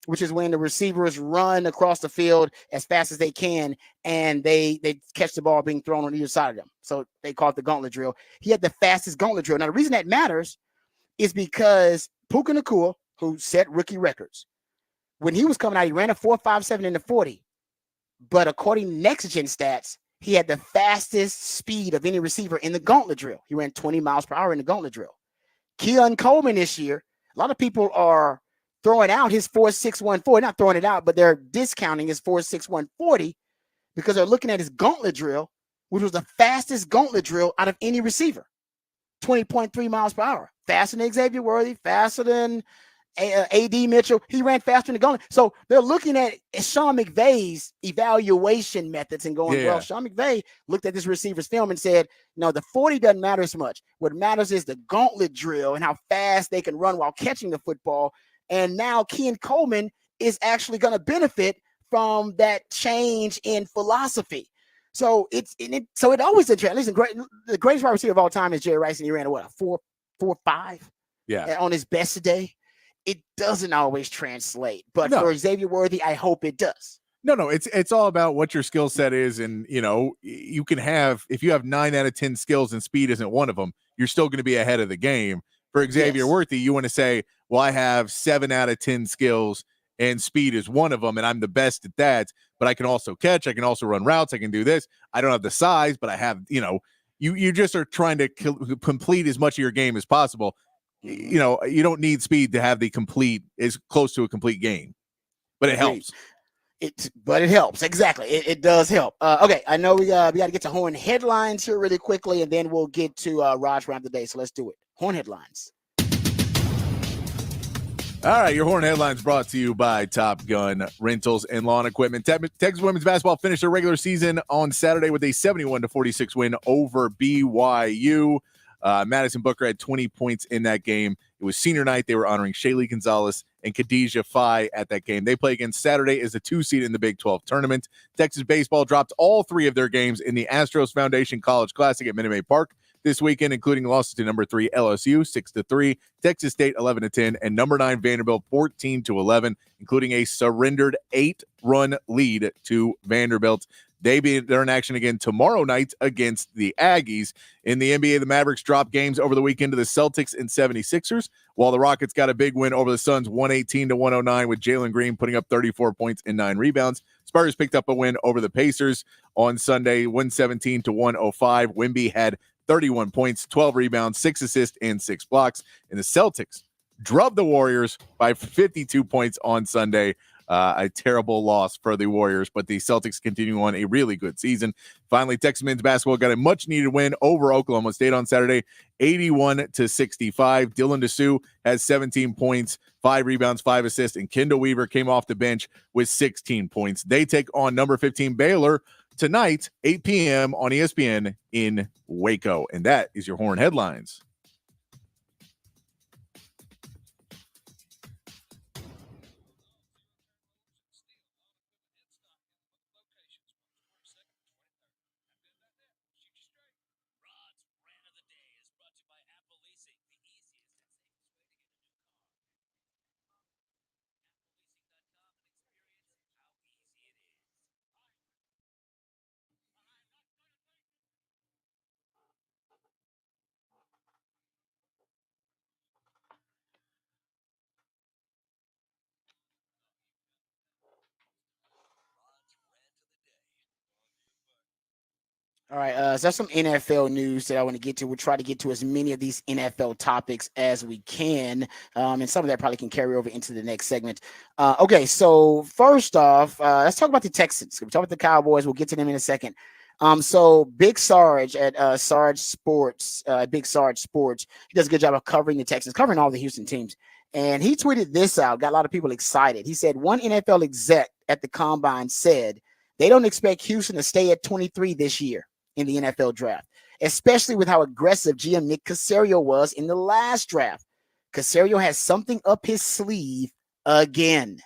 which is when the receivers run across the field as fast as they can, and they catch the ball being thrown on either side of them. So they call it the gauntlet drill. He had the fastest gauntlet drill. Now, the reason that matters is because Puka Nacua, who set rookie records, when he was coming out, he ran a 4.57 in the 40. But according to Next Gen Stats, he had the fastest speed of any receiver in the gauntlet drill. He ran 20 miles per hour in the gauntlet drill. Keon Coleman this year, a lot of people are throwing out his 4.61 40, not throwing it out, but they're discounting his 4.61 40 because they're looking at his gauntlet drill, which was the fastest gauntlet drill out of any receiver. 20.3 miles per hour. Faster than Xavier Worthy, faster than A.D. Mitchell. He ran faster than the gauntlet. So they're looking at Sean McVay's evaluation methods and going, well, Sean McVay looked at this receiver's film and said, no, the 40 doesn't matter as much. What matters is the gauntlet drill and how fast they can run while catching the football. And now Keon Coleman is actually going to benefit from that change in philosophy. So it always interesting. Listen, the greatest wide receiver of all time is Jerry Rice, and he ran a 4.5 on his best day. It doesn't always translate, but for Xavier Worthy, I hope it does. No, it's all about what your skill set is, and you can have, if you have 9 out of 10 skills and speed isn't one of them, you're still going to be ahead of the game. For Xavier Worthy, you want to say, well, I have 7 out of 10 skills and speed is one of them, and I'm the best at that, but I can also catch, I can also run routes, I can do this. I don't have the size, but I have, you just are trying to complete as much of your game as possible. You don't need speed to have the complete, as close to a complete game, but it helps. But it helps. Exactly. It does help. Okay. I know we got to get to Horn headlines here really quickly, and then we'll get to Raj round of the day. So let's do it. Horn headlines. All right, your Horn headlines brought to you by Top Gun Rentals and Lawn Equipment. Texas women's basketball finished their regular season on Saturday with a 71-46 win over BYU. Madison Booker had 20 points in that game. It was senior night. They were honoring Shaylee Gonzalez and Khadijah Faye at that game. They play again Saturday as a 2 seed in the Big 12 tournament. Texas baseball dropped all 3 of their games in the Astros Foundation College Classic at Minute Maid Park this weekend, including losses to number 3 LSU 6-3, Texas State 11-10, and number 9 Vanderbilt 14-11, including a surrendered 8-run lead to Vanderbilt. They're in action again tomorrow night against the Aggies. In the NBA, the Mavericks dropped games over the weekend to the Celtics and 76ers, while the Rockets got a big win over the Suns 118-109 with Jalen Green putting up 34 points and 9 rebounds. Spurs picked up a win over the Pacers on Sunday 117-105. Wemby had 31 points, 12 rebounds, 6 assists, and 6 blocks. And the Celtics drubbed the Warriors by 52 points on Sunday. A terrible loss for the Warriors, but the Celtics continue on a really good season. Finally, Texas men's basketball got a much-needed win over Oklahoma State on Saturday, 81-65. Dylan DeSue has 17 points, 5 rebounds, 5 assists, and Kendall Weaver came off the bench with 16 points. They take on number 15 Baylor tonight, 8 p.m. on ESPN in Waco. And that is your Horn headlines. All right, so that's some NFL news that I want to get to. We'll try to get to as many of these NFL topics as we can, and some of that probably can carry over into the next segment. Okay, so first off, let's talk about the Texans. We'll talk about the Cowboys. We'll get to them in a second. So Big Sarge at Sarge Sports, Big Sarge Sports, he does a good job of covering the Texans, covering all the Houston teams. And he tweeted this out, got a lot of people excited. He said, one NFL exec at the Combine said they don't expect Houston to stay at 23 this year in the NFL draft, especially with how aggressive GM Nick Caserio was in the last draft. Caserio has something up his sleeve again.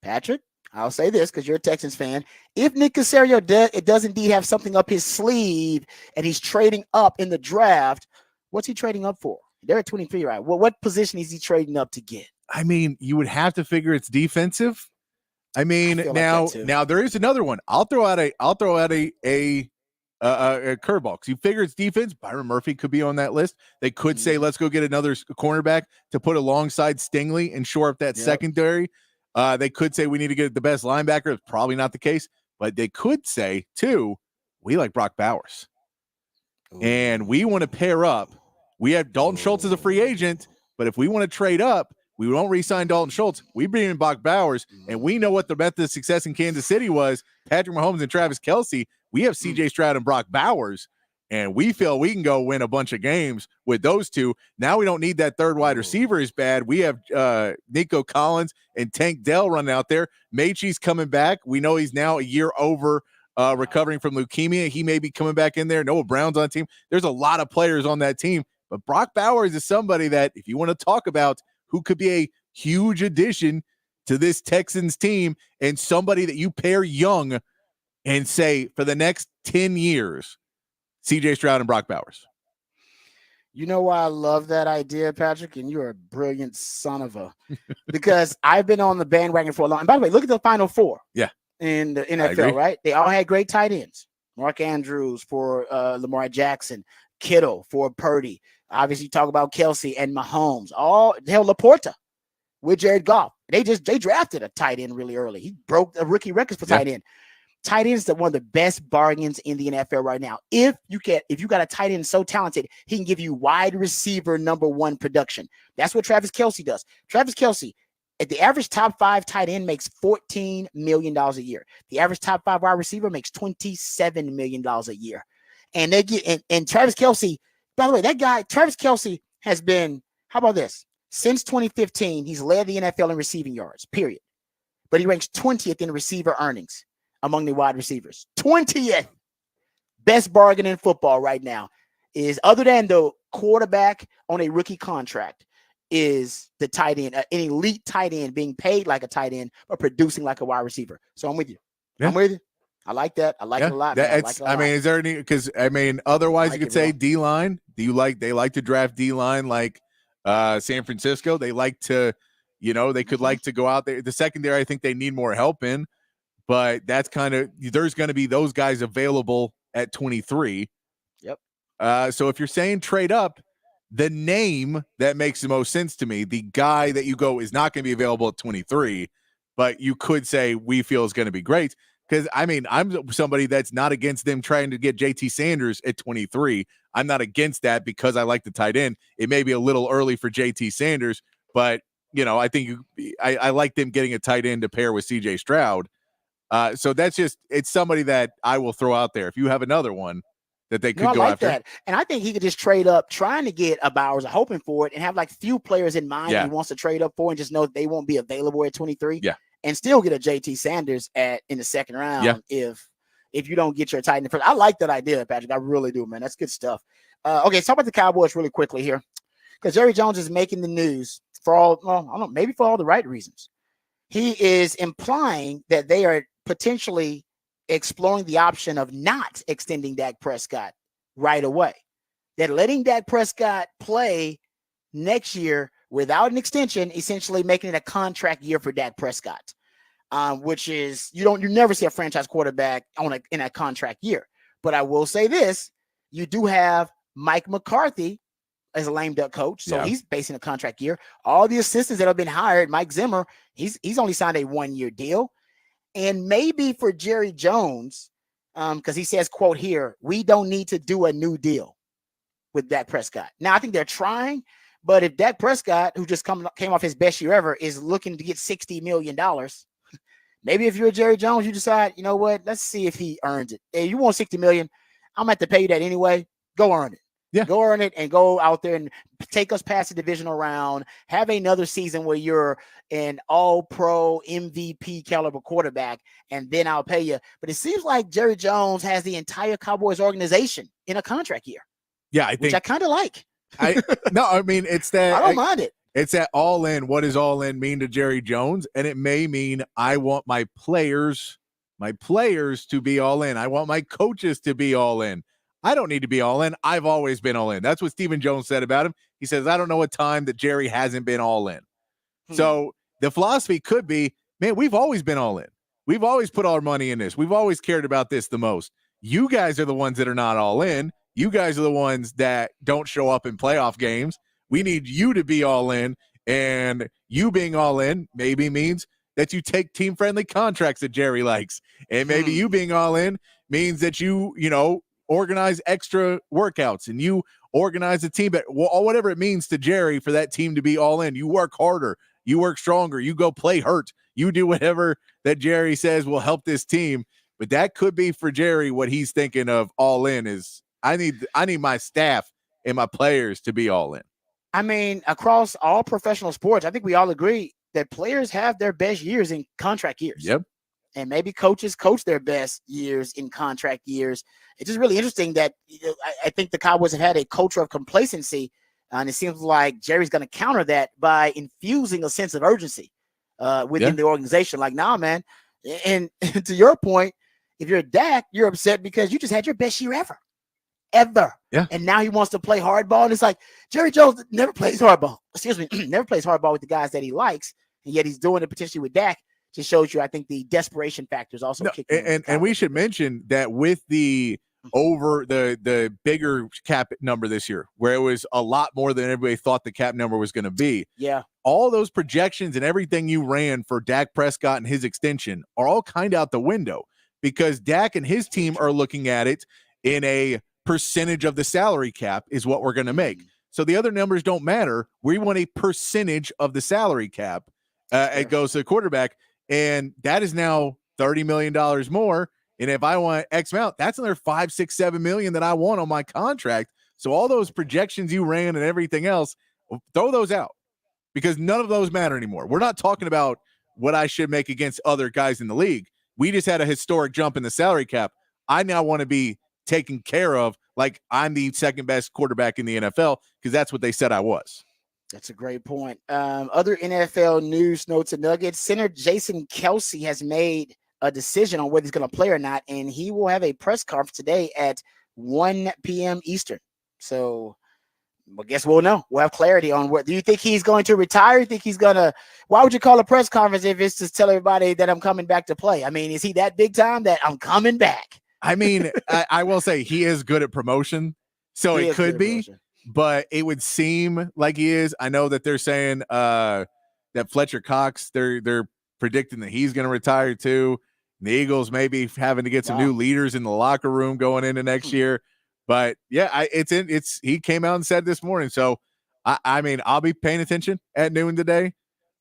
Patrick, I'll say this because you're a Texans fan. If Nick Caserio does indeed have something up his sleeve and he's trading up in the draft, what's he trading up for? They're at 23, right? Well, what position is he trading up to get? I mean, you would have to figure it's defensive. I mean, now there is another one. I'll throw out a curveball because you figure it's defense. Byron Murphy could be on that list. They could say, let's go get another cornerback to put alongside Stingley and shore up that secondary. They could say we need to get the best linebacker. It's probably not the case, but they could say too, we like Brock Bowers. And we want to pair up. We have Dalton Schultz as a free agent, but if we want to trade up, we won't re-sign Dalton Schultz. We bring in Brock Bowers, and we know what the method of success in Kansas City was. Patrick Mahomes and Travis Kelce. We have C.J. Stroud and Brock Bowers, and we feel we can go win a bunch of games with those two. Now we don't need that third wide receiver as bad. We have Nico Collins and Tank Dell running out there. Mechie's coming back. We know he's now a year over recovering from leukemia. He may be coming back in there. Noah Brown's on the team. There's a lot of players on that team. But Brock Bowers is somebody that, if you want to talk about who could be a huge addition to this Texans team and somebody that you pair young and say for the next 10 years, C.J. Stroud and Brock Bowers. You know why I love that idea, Patrick? And you're a brilliant son of a – because I've been on the bandwagon for a long – and by the way, look at the Final Four in the NFL, right? They all had great tight ends. Mark Andrews for Lamar Jackson, Kittle for Purdy. Obviously, talk about Kelce and Mahomes. Laporta with Jared Goff. They drafted a tight end really early. He broke the rookie records for tight end. Tight ends are one of the best bargains in the NFL right now. If you got a tight end so talented, he can give you wide receiver number one production. That's what Travis Kelce does. Travis Kelce, at the average top 5 tight end makes $14 million a year. The average top 5 wide receiver makes $27 million a year. And they get and Travis Kelce. By the way, that guy, Travis Kelce, has been, how about this? Since 2015, he's led the NFL in receiving yards, period. But he ranks 20th in receiver earnings among the wide receivers. 20th. Best bargain in football right now is, other than the quarterback on a rookie contract, is the tight end, an elite tight end being paid like a tight end, but producing like a wide receiver. So I'm with you. Yeah. I'm with you. I like that. I like it a lot. Is there any, because otherwise you could say D-line. They like to draft D-line like San Francisco. They like to, they could like to go out there. The secondary, I think they need more help in, but that's there's going to be those guys available at 23. Yep. So if you're saying trade up, the name that makes the most sense to me, the guy that you go is not going to be available at 23, but you could say we feel is going to be great. Because, I'm somebody that's not against them trying to get JT Sanders at 23. I'm not against that because I like the tight end. It may be a little early for JT Sanders, but, I think I like them getting a tight end to pair with CJ Stroud. So that's it's somebody that I will throw out there. If you have another one that they could go after. That. And I think he could just trade up trying to get a Bowers, hoping for it, and have few players in mind he wants to trade up for and just know they won't be available at 23. Yeah. And still get a JT Sanders in the second round if you don't get your tight end first. I like that idea, Patrick. I really do, man. That's good stuff. Okay, let's talk about the Cowboys really quickly here, because Jerry Jones is making the news for maybe for all the right reasons. He is implying that they are potentially exploring the option of not extending Dak Prescott right away. That letting Dak Prescott play next year without an extension, essentially making it a contract year for Dak Prescott, which is you never see a franchise quarterback in a contract year. But I will say this: you do have Mike McCarthy as a lame duck coach, so he's basing a contract year. All the assistants that have been hired, Mike Zimmer, he's only signed a 1-year deal, and maybe for Jerry Jones, because he says, "quote here, we don't need to do a new deal with Dak Prescott." Now I think they're trying. But if Dak Prescott, who just came off his best year ever, is looking to get $60 million, Maybe if you're Jerry Jones, you decide, you know what? Let's see if he earns it. Hey, you want $60 million? I'm going to have to pay you that anyway. Go earn it. Yeah. Go earn it and go out there and take us past the divisional round. Have another season where you're an all-pro MVP caliber quarterback, and then I'll pay you. But it seems like Jerry Jones has the entire Cowboys organization in a contract year. Yeah, which I kind of like. I mean, it's that I don't mind it. It's that all in. What does all in mean to Jerry Jones? And it may mean I want my players to be all in. I want my coaches to be all in. I don't need to be all in. I've always been all in. That's what Stephen Jones said about him. He says, I don't know a time that Jerry hasn't been all in. So the philosophy could be, man, we've always been all in. We've always put our money in this. We've always cared about this the most. You guys are the ones that are not all in. You guys are the ones that don't show up in playoff games. We need you to be all in, and you being all in maybe means that you take team-friendly contracts that Jerry likes. And maybe you being all in means that you organize extra workouts and you organize a team, but whatever it means to Jerry for that team to be all in. You work harder, you work stronger, you go play hurt, you do whatever that Jerry says will help this team. But that could be for Jerry what he's thinking of all in is I need my staff and my players to be all in. I mean, across all professional sports, I think we all agree that players have their best years in contract years. Yep. And maybe coaches coach their best years in contract years. It's just really interesting that I think the Cowboys have had a culture of complacency, and it seems like Jerry's going to counter that by infusing a sense of urgency within the organization. Like, nah, man. And to your point, if you're Dak, you're upset because you just had your best year ever. Yeah. And now he wants to play hardball. And it's like Jerry Jones never plays hardball. Never plays hardball with the guys that he likes. And yet he's doing it potentially with Dak. Just shows you, I think, the desperation factors also kicking. And we should mention that with the over the bigger cap number this year, where it was a lot more than everybody thought the cap number was going to be. Yeah. All those projections and everything you ran for Dak Prescott and his extension are all kind of out the window because Dak and his team are looking at it in a percentage of the salary cap is what we're going to make. So the other numbers don't matter. We want a percentage of the salary cap. It goes to the quarterback. And that is now $30 million more. And if I want X amount, that's another $5, $6, $7 million that I want on my contract. So all those projections you ran and everything else, throw those out because none of those matter anymore. We're not talking about what I should make against other guys in the league. We just had a historic jump in the salary cap. I now want to be taken care of like I'm the second best quarterback in the NFL because that's what they said I was. That's a great point. Other NFL news, notes, and nuggets. Center Jason Kelce has made a decision on whether he's going to play or not, and he will have a press conference today at 1 p.m. Eastern. So I guess we'll know. We'll have clarity on what. Do you think he's going to retire? You think he's going to – why would you call a press conference if it's to tell everybody that I'm coming back to play? I mean, is he that big time that I'm coming back? I mean, I will say he is good at promotion, so it could be. But it would seem like he is. I know that they're saying that Fletcher Cox, they're predicting that he's going to retire too. And the Eagles maybe having to get some new leaders in the locker room going into next year. But yeah, he came out and said this morning. So I mean, I'll be paying attention at noon today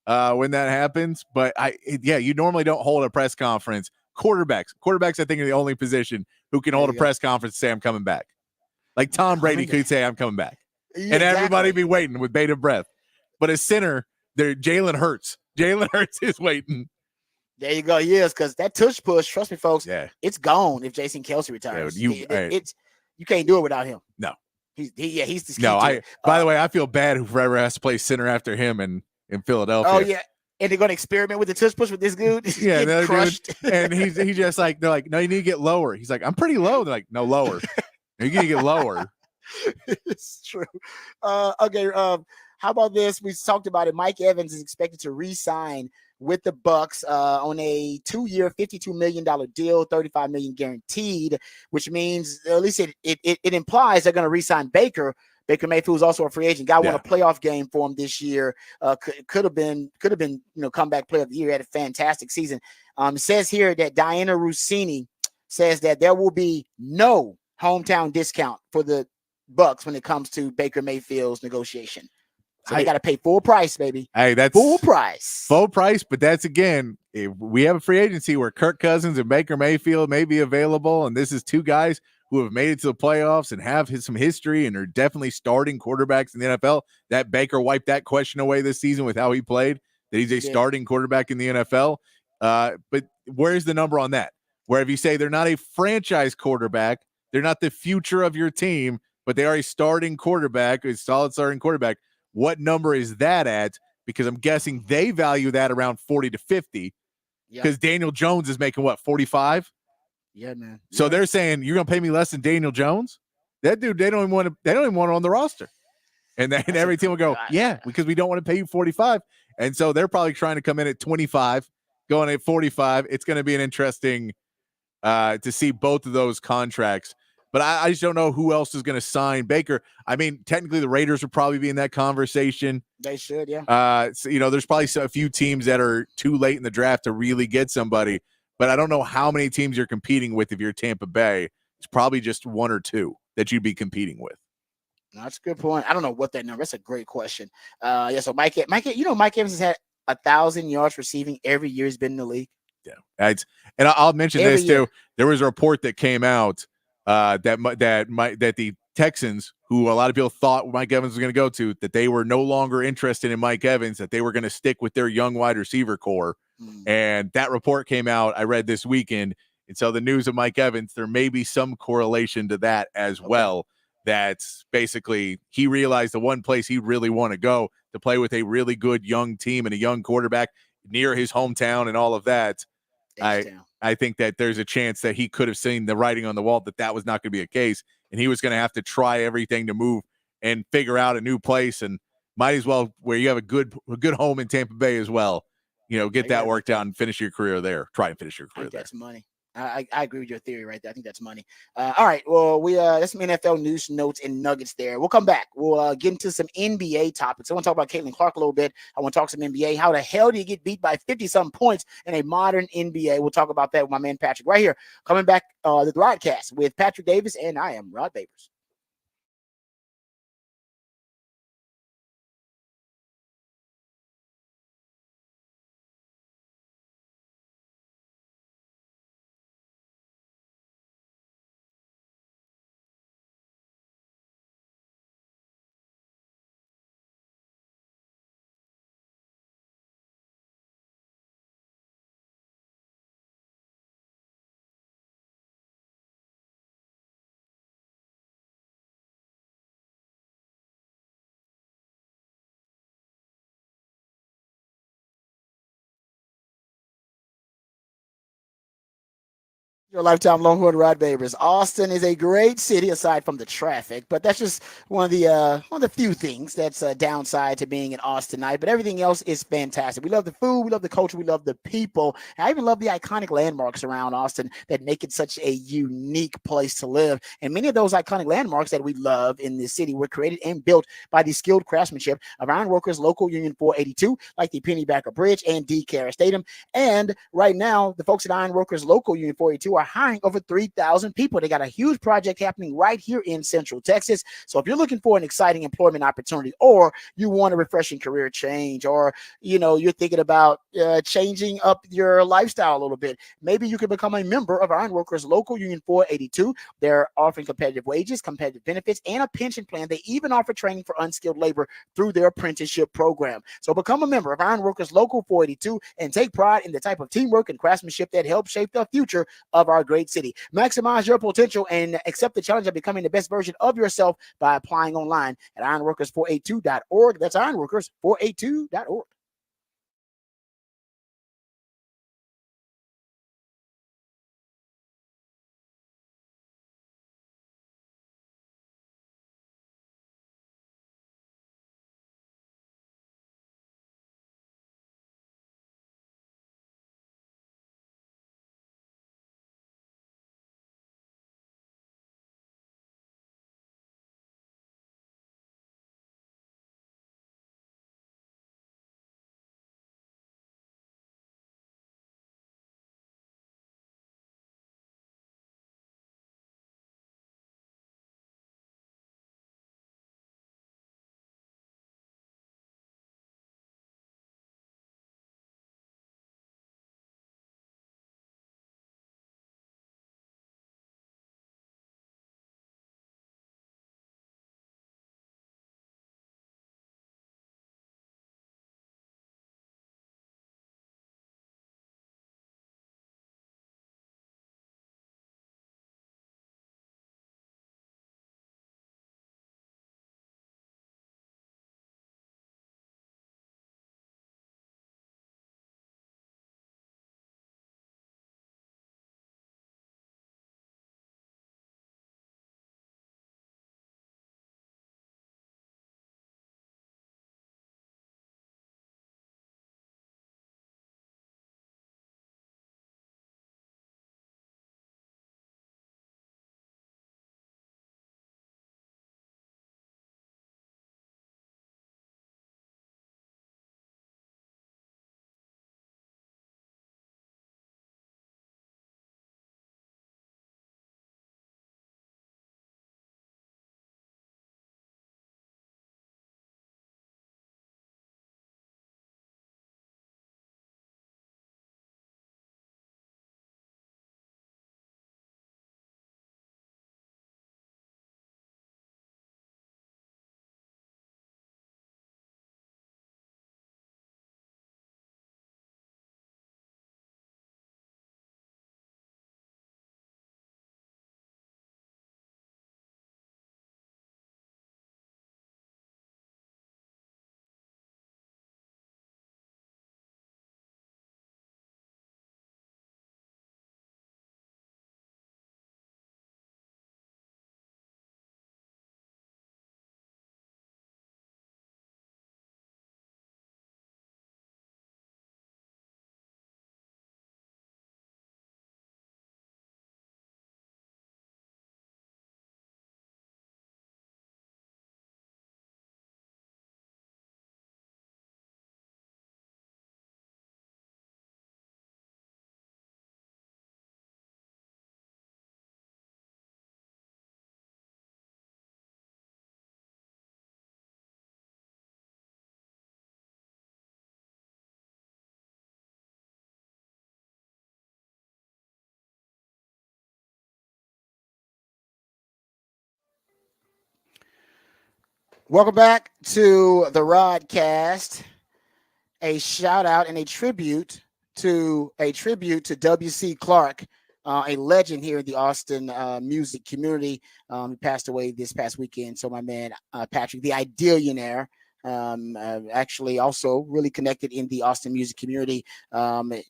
when that happens. But you normally don't hold a press conference. Quarterbacks, I think, are the only position who can hold a press conference and say I'm coming back. Like Tom Brady could say, I'm coming back. Yeah, and everybody be waiting with bated breath. But as center, Jalen Hurts. Jalen Hurts is waiting. There you go. Yes, because that tush push, trust me, folks, it's gone if Jason Kelce retires. You can't do it without him. No. He's the key No, by the way, I feel bad whoever has to play center after him in Philadelphia. Oh, yeah. And they're going to experiment with the tush push with this dude. Yeah, they're crushed. And he's just like, they're like, no, you need to get lower. He's like, I'm pretty low. They're like, no, lower. You're going to get lower. It's true. Okay. How about this? We talked about it. Mike Evans is expected to re-sign with the Bucs on a 2-year, $52 million deal, $35 million guaranteed, which means at least it implies they're going to re-sign Baker. Baker Mayfield is also a free agent. Guy won a playoff game for him this year. Could have been comeback player of the year. Had a fantastic season. It says here that Diana Rossini says that there will be no hometown discount for the Bucs when it comes to Baker Mayfield's negotiation. So they got to pay full price, baby. Hey, that's full price. Full price, but that's, again, if we have a free agency where Kirk Cousins and Baker Mayfield may be available, and this is two guys who have made it to the playoffs and have some history and are definitely starting quarterbacks in the NFL. That Baker wiped that question away this season with how he played, that he's a starting quarterback in the NFL. But where's the number on that? Where if you say they're not a franchise quarterback, they're not the future of your team, but they are a starting quarterback, a solid starting quarterback, what number is that at? Because I'm guessing they value that around 40 to 50 because Daniel Jones is making what, 45? Yeah, man. So they're saying you're going to pay me less than Daniel Jones? That dude, they don't even want him on the roster. And then every team will go, yeah, because we don't want to pay you 45. And so they're probably trying to come in at 25, going at 45. It's going to be an interesting to see both of those contracts. But I just don't know who else is going to sign Baker. I mean, technically the Raiders would probably be in that conversation. They should, yeah. So, there's probably a few teams that are too late in the draft to really get somebody. But I don't know how many teams you're competing with if you're Tampa Bay. It's probably just one or two that you'd be competing with. No, that's a good point. I don't know what that number. That's a great question. So Mike, Mike Evans has had 1,000 yards receiving every year he's been in the league. Yeah, and I'll mention this too. There was a report that came out that the Texans, who a lot of people thought Mike Evans was going to go to, that they were no longer interested in Mike Evans, that they were going to stick with their young wide receiver core. And that report came out, I read this weekend. And so the news of Mike Evans, there may be some correlation to that as well. That's basically he realized the one place he really want to go to play with a really good young team and a young quarterback near his hometown and all of that. I think that there's a chance that he could have seen the writing on the wall that was not going to be a case, and he was going to have to try everything to move and figure out a new place, and might as well, where you have a good home in Tampa Bay as well, get that worked out and finish your career there. Try and finish your career there. That's money. I agree with your theory right there. I think that's money. All right. Well, that's some NFL news notes and nuggets there. We'll come back. We'll get into some NBA topics. I want to talk about Caitlin Clark a little bit. I want to talk some NBA. How the hell do you get beat by 50-something points in a modern NBA? We'll talk about that with my man Patrick right here. Coming back, the Rodcast with Patrick Davis, and I am Rod Babers. Your lifetime Longhorn Rod Babers. Austin is a great city aside from the traffic, but that's just one of the few things that's a downside to being in Austin tonight. But everything else is fantastic. We love the food, we love the culture, we love the people. And I even love the iconic landmarks around Austin that make it such a unique place to live. And many of those iconic landmarks that we love in this city were created and built by the skilled craftsmanship of Ironworkers Local Union 482, like the Pennybacker Bridge and DeCara Stadium. And right now, the folks at Ironworkers Local Union 482 are hiring over 3,000 people. They got a huge project happening right here in Central Texas. So if you're looking for an exciting employment opportunity, or you want a refreshing career change, or you're thinking about changing up your lifestyle a little bit, maybe you can become a member of Ironworkers Local Union 482. They're offering competitive wages, competitive benefits, and a pension plan. They even offer training for unskilled labor through their apprenticeship program. So become a member of Ironworkers Local 482 and take pride in the type of teamwork and craftsmanship that helps shape the future of our great city. Maximize your potential and accept the challenge of becoming the best version of yourself by applying online at ironworkers482.org. That's ironworkers482.org. Welcome back to the Rodcast. A shout out and a tribute to W.C. Clark, a legend here in the Austin music community. He passed away this past weekend. So my man Patrick, the Idealionaire, actually also really connected in the Austin music community,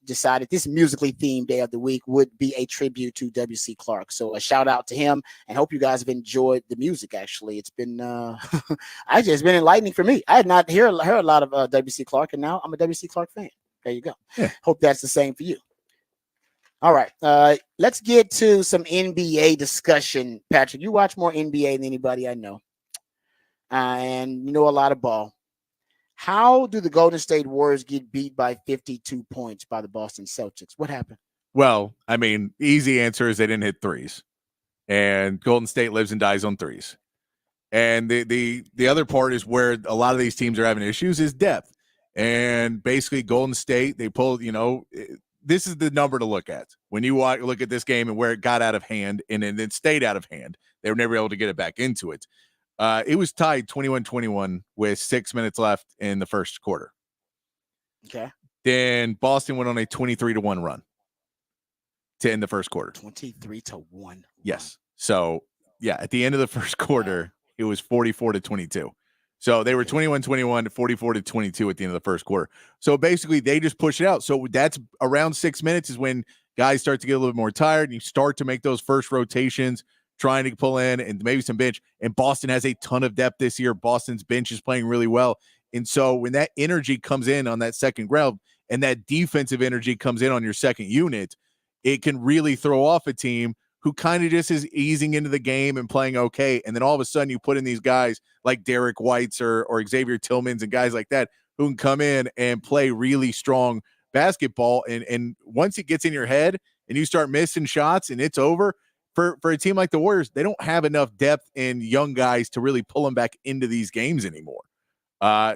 decided this musically themed day of the week would be a tribute to W.C. Clark. So a shout out to him, and hope you guys have enjoyed the music. Actually, it's been it's been enlightening for me. I had not heard a lot of W.C. Clark, and now I'm a W.C. Clark fan. There you go. Yeah. Hope that's the same for you. All right, let's get to some NBA discussion. Patrick, you watch more NBA than anybody I know. And you know a lot of ball. How do the Golden State Warriors get beat by 52 points by the Boston Celtics? What happened? Well, I mean, easy answer is they didn't hit threes. And Golden State lives and dies on threes. And the other part is where a lot of these teams are having issues is depth. And basically Golden State, they pulled, this is the number to look at. When you look at this game and where it got out of hand and then it stayed out of hand, they were never able to get it back into it. It was tied 21-21 with 6 minutes left in the first quarter. Okay. Then Boston went on a 23-1 run to end the first quarter. 23-1. Yes. So, yeah, at the end of the first quarter, it was 44-22. So they were 21-21 to 44-22 at the end of the first quarter. So basically, they just push it out. So that's around 6 minutes is when guys start to get a little bit more tired, and you start to make those first rotations, trying to pull in and maybe some bench. And Boston has a ton of depth this year. Boston's bench is playing really well. And so when that energy comes in on that second ground and that defensive energy comes in on your second unit, it can really throw off a team who kind of just is easing into the game and playing okay. And then all of a sudden you put in these guys like Derek Whites or Xavier Tillmans and guys like that who can come in and play really strong basketball. And once it gets in your head and you start missing shots and it's over, for a team like the Warriors, they don't have enough depth in young guys to really pull them back into these games anymore.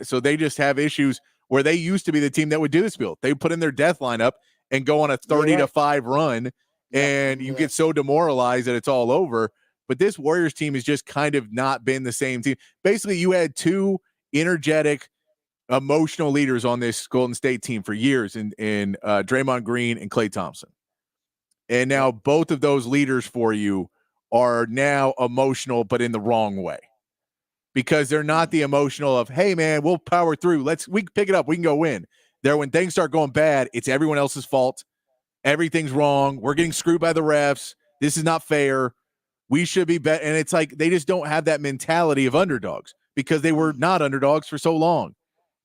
So they just have issues where they used to be the team that would do this build. They put in their death lineup and go on a 30-5 run, and you get so demoralized that it's all over. But this Warriors team has just kind of not been the same team. Basically, you had two energetic, emotional leaders on this Golden State team for years in Draymond Green and Klay Thompson. And now both of those leaders for you are now emotional, but in the wrong way, because they're not the emotional of, hey man, we'll power through. We can pick it up. We can go win. There, when things start going bad, it's everyone else's fault. Everything's wrong. We're getting screwed by the refs. This is not fair. We should be better. And it's like, they just don't have that mentality of underdogs because they were not underdogs for so long.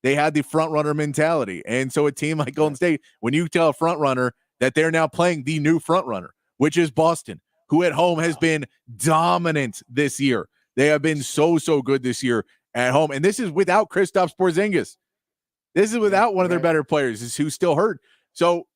They had the front runner mentality. And so a team like Golden State, when you tell a front runner that they're now playing the new front runner, which is Boston, who at home has been dominant this year. They have been so good this year at home. And this is without Kristaps Porzingis. This is without one of their better players who's still hurt. So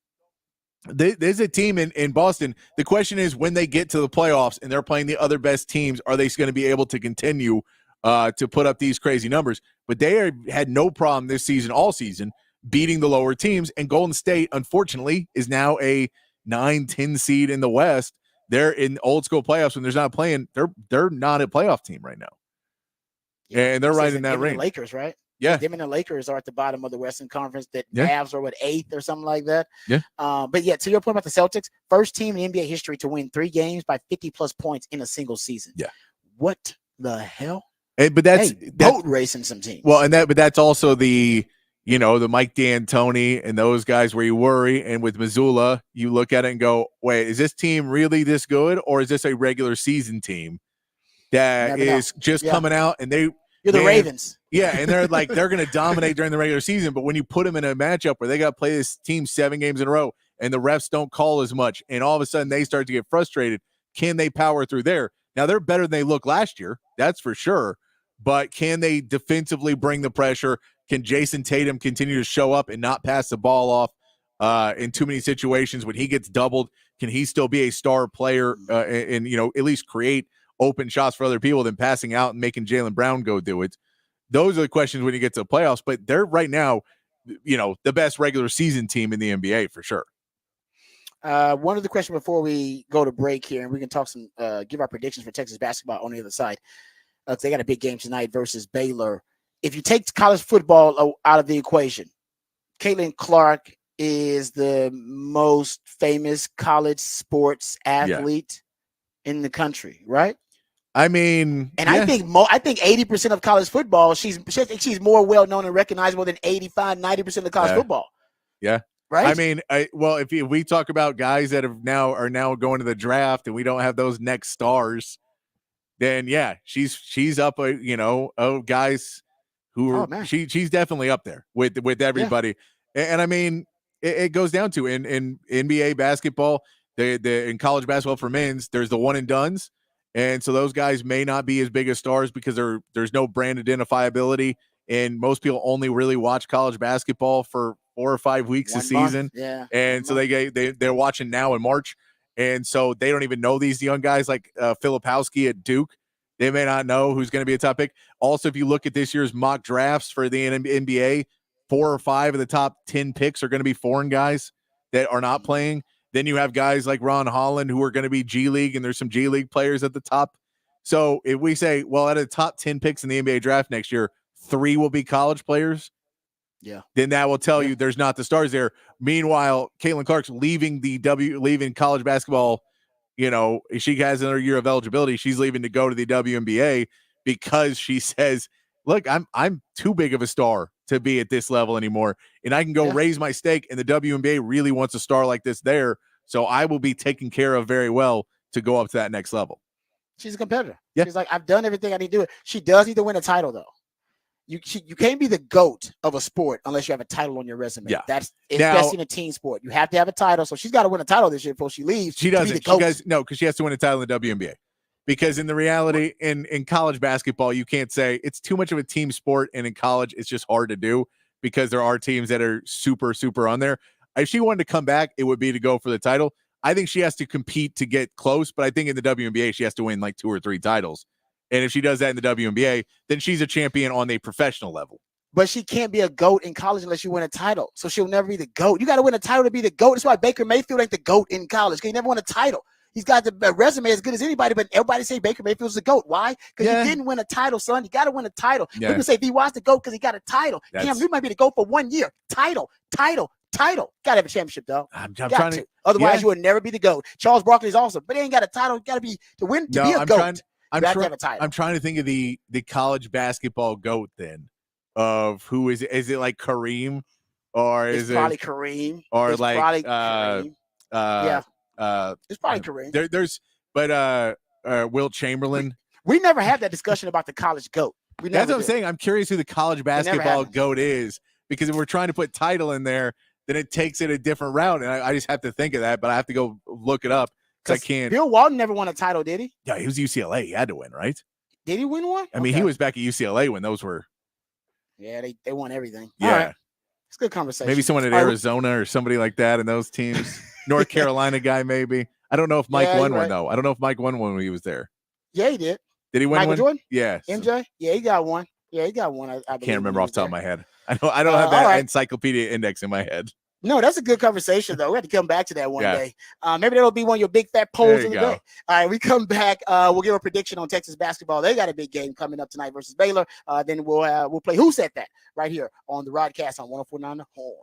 there's a team in Boston. The question is, when they get to the playoffs and they're playing the other best teams, are they going to be able to continue to put up these crazy numbers? But they had no problem this season, all season, beating the lower teams. And Golden State, unfortunately, is now a 9-10 seed in the West. They're in old school playoffs when there's not playing. They're not a playoff team right now. Yeah, and they're right in that range. Lakers, right? Yeah. Them and the Lakers are at the bottom of the Western Conference. That Yeah. Mavs are what, 8th or something like that. Yeah. But yeah, to your point about the Celtics, first team in NBA history to win 3 games by 50+ points in a single season. Yeah. What the hell? But that's boat racing some teams. Well, but that's also the Mike D'Antoni and those guys where you worry. And with Missoula, you look at it and go, wait, is this team really this good? Or is this a regular season team that is just coming out and you're the Ravens. Yeah, and they're like, they're going to dominate during the regular season. But when you put them in a matchup where they got to play this team 7 games in a row and the refs don't call as much, and all of a sudden they start to get frustrated, can they power through there? Now, they're better than they looked last year. That's for sure. But can they defensively bring the pressure? Can Jason Tatum continue to show up and not pass the ball off in too many situations? When he gets doubled, can he still be a star player and at least create open shots for other people than passing out and making Jaylen Brown go do it? Those are the questions when you get to the playoffs. But they're right now, the best regular season team in the NBA for sure. One other question before we go to break here, and we can talk give our predictions for Texas basketball on the other side. They got a big game tonight versus Baylor. If you take college football out of the equation, Caitlin Clark is the most famous college sports athlete in the country, right? I mean, and I think 80% of college football, she's she's more well known and recognizable than 85-90% of college football. Yeah. Right. I mean, if we talk about guys that are now going to the draft and we don't have those next stars, then she's up guys who she's definitely up there with everybody. And I mean, it goes down to in NBA basketball, in college basketball for men's, there's the one and dones. And so those guys may not be as big as stars because there's no brand identifiability. And most people only really watch college basketball for 4 or 5 weeks a season. Yeah. And so they're watching now in March. And so they don't even know these young guys like Filipowski at Duke. They may not know who's going to be a top pick. Also, if you look at this year's mock drafts for the NBA, 4 or 5 of the top 10 picks are going to be foreign guys that are not playing. Then you have guys like Ron Holland who are going to be G League, and there's some G League players at the top. So if we say, well, out of the top 10 picks in the NBA draft next year, 3 will be college players. Yeah. Then that will tell you there's not the stars there. Meanwhile, Caitlin Clark's leaving college basketball. She has another year of eligibility. She's leaving to go to the WNBA because she says, look, I'm too big of a star to be at this level anymore. And I can go raise my stake. And the WNBA really wants a star like this there. So I will be taken care of very well to go up to that next level. She's a competitor. Yeah. She's like, I've done everything I need to do. She does need to win a title, though. You can't be the GOAT of a sport unless you have a title on your resume. Yeah. That's especially in a team sport. You have to have a title. So she's got to win a title this year before she leaves. She doesn't. Because she has to win a title in the WNBA. Because in the reality, in college basketball, you can't say it's too much of a team sport, and in college, it's just hard to do because there are teams that are super, super on there. If she wanted to come back, it would be to go for the title. I think she has to compete to get close, but I think in the WNBA, she has to win like 2 or 3 titles. And if she does that in the WNBA, then she's a champion on a professional level. But she can't be a GOAT in college unless you win a title. So she'll never be the GOAT. You got to win a title to be the GOAT. That's why Baker Mayfield ain't the GOAT in college, because he never won a title. He's got the resume as good as anybody, but everybody say Baker Mayfield's the GOAT. Why? Because he didn't win a title, son. You got to win a title. People say he was the GOAT because he got a title. Damn, you might be the GOAT for 1 year. Title. Got to have a championship, though. I'm trying to. Otherwise, you will never be the GOAT. Charles Barkley is awesome, but he ain't got a title. Got to be to win to be a GOAT. I'm trying to think of the college basketball GOAT then of who is it? Is it like Kareem or is it probably Kareem or it's like probably Kareem. It's probably Kareem. There's Wilt Chamberlain. We never had that discussion about the college GOAT. That's what I'm saying. I'm curious who the college basketball GOAT is, because if we're trying to put title in there, then it takes it a different route, and I just have to think of that, but I have to go look it up. I can't. Bill Walton never won a title, did he? Yeah, he was UCLA. He had to win, right? Did he win one? I mean, he was back at UCLA when those were. Yeah, they won everything. Yeah, all right. It's a good conversation. Maybe someone at Arizona or somebody like that in those teams. North Carolina guy, maybe. I don't know if Mike won one though. I don't know if Mike won one when he was there. Yeah, he did. Did he win Michael one? Jordan? Yeah. MJ? Yeah, he got one. I can't remember off the top of my head. I don't have that encyclopedia index in my head. No, that's a good conversation, though. We have to come back to that one day. Maybe that'll be one of your big fat polls of the day. All right, we come back. We'll give a prediction on Texas basketball. They got a big game coming up tonight versus Baylor. Then we'll play Who Said That right here on the Rodcast on 104.9 The Horn.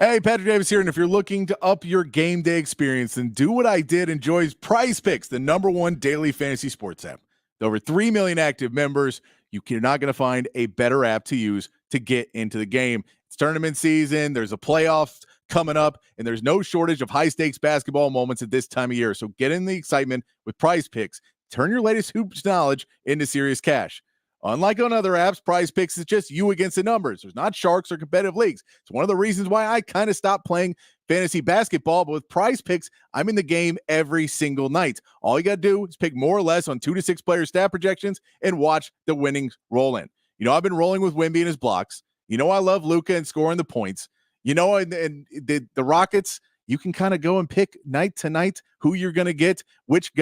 Hey, Patrick Davis here, and if you're looking to up your game day experience, then do what I did. Enjoy Prize Picks, the #1 daily fantasy sports app. With over 3 million active members, you're not going to find a better app to use to get into the game. It's tournament season, there's a playoff coming up, and there's no shortage of high-stakes basketball moments at this time of year. So get in the excitement with Prize Picks. Turn your latest hoops knowledge into serious cash. Unlike on other apps, Prize Picks is just you against the numbers. There's not sharks or competitive leagues. It's one of the reasons why I kind of stopped playing fantasy basketball, but with Prize Picks, I'm in the game every single night. All you got to do is pick more or less on 2 to 6 player stat projections and watch the winnings roll in. You know, I've been rolling with Wemby and his blocks. You know, I love Luka and scoring the points. You know, and the Rockets, you can kind of go and pick night to night who you're going to get, which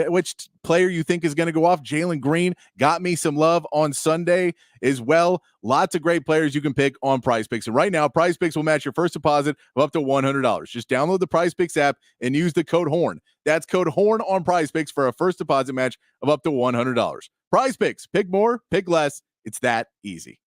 player you think is going to go off. Jalen Green got me some love on Sunday as well. Lots of great players you can pick on Prize Picks. And right now, Prize Picks will match your first deposit of up to $100. Just download the Prize Picks app and use the code HORN. That's code HORN on Prize Picks for a first deposit match of up to $100. Prize Picks, pick more, pick less. It's that easy.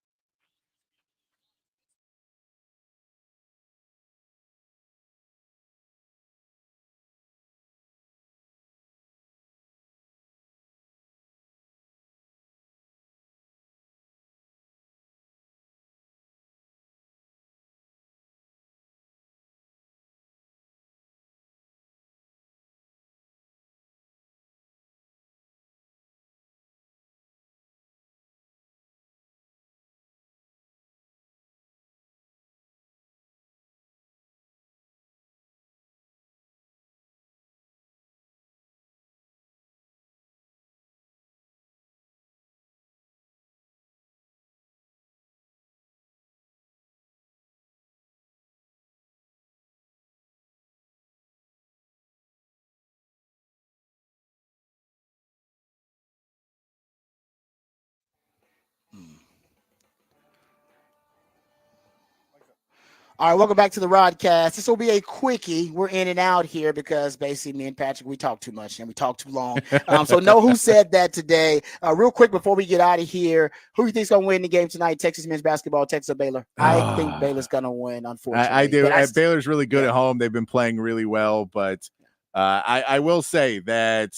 All right, welcome back to the Rodcast. This will be a quickie. We're in and out here because basically me and Patrick, we talk too much and we talk too long. So know who said that today. Real quick before we get out of here, who do you think is going to win the game tonight? Texas men's basketball, Texas or Baylor? I think Baylor's going to win, unfortunately. I do. Baylor's really good at home. They've been playing really well, but I will say that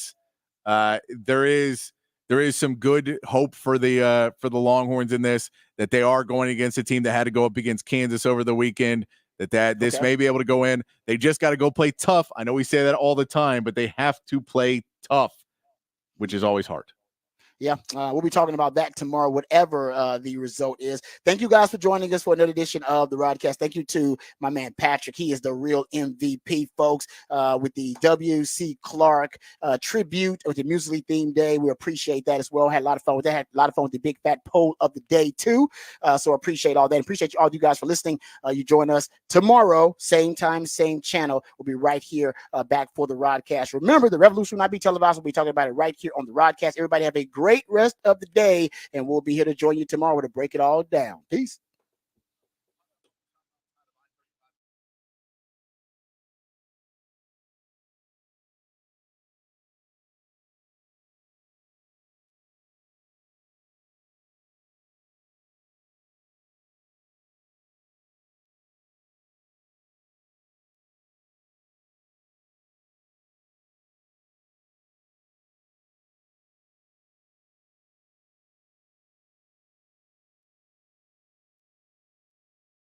there is some good hope for the Longhorns in this, that they are going against a team that had to go up against Kansas over the weekend, that this may be able to go in. They just got to go play tough. I know we say that all the time, but they have to play tough, which is always hard. Yeah, we'll be talking about that tomorrow, whatever the result is. Thank you guys for joining us for another edition of the Rodcast. Thank you to my man Patrick. He is the real MVP, folks, with the W.C. Clark tribute with the musically themed day. We appreciate that as well. Had a lot of fun with that. Had a lot of fun with the big fat poll of the day, too. So appreciate all that. Appreciate all you guys for listening. You join us tomorrow, same time, same channel. We'll be right here back for the Rodcast. Remember, the revolution will not be televised. We'll be talking about it right here on the Rodcast. Everybody have a great rest of the day, and we'll be here to join you tomorrow to break it all down. Peace.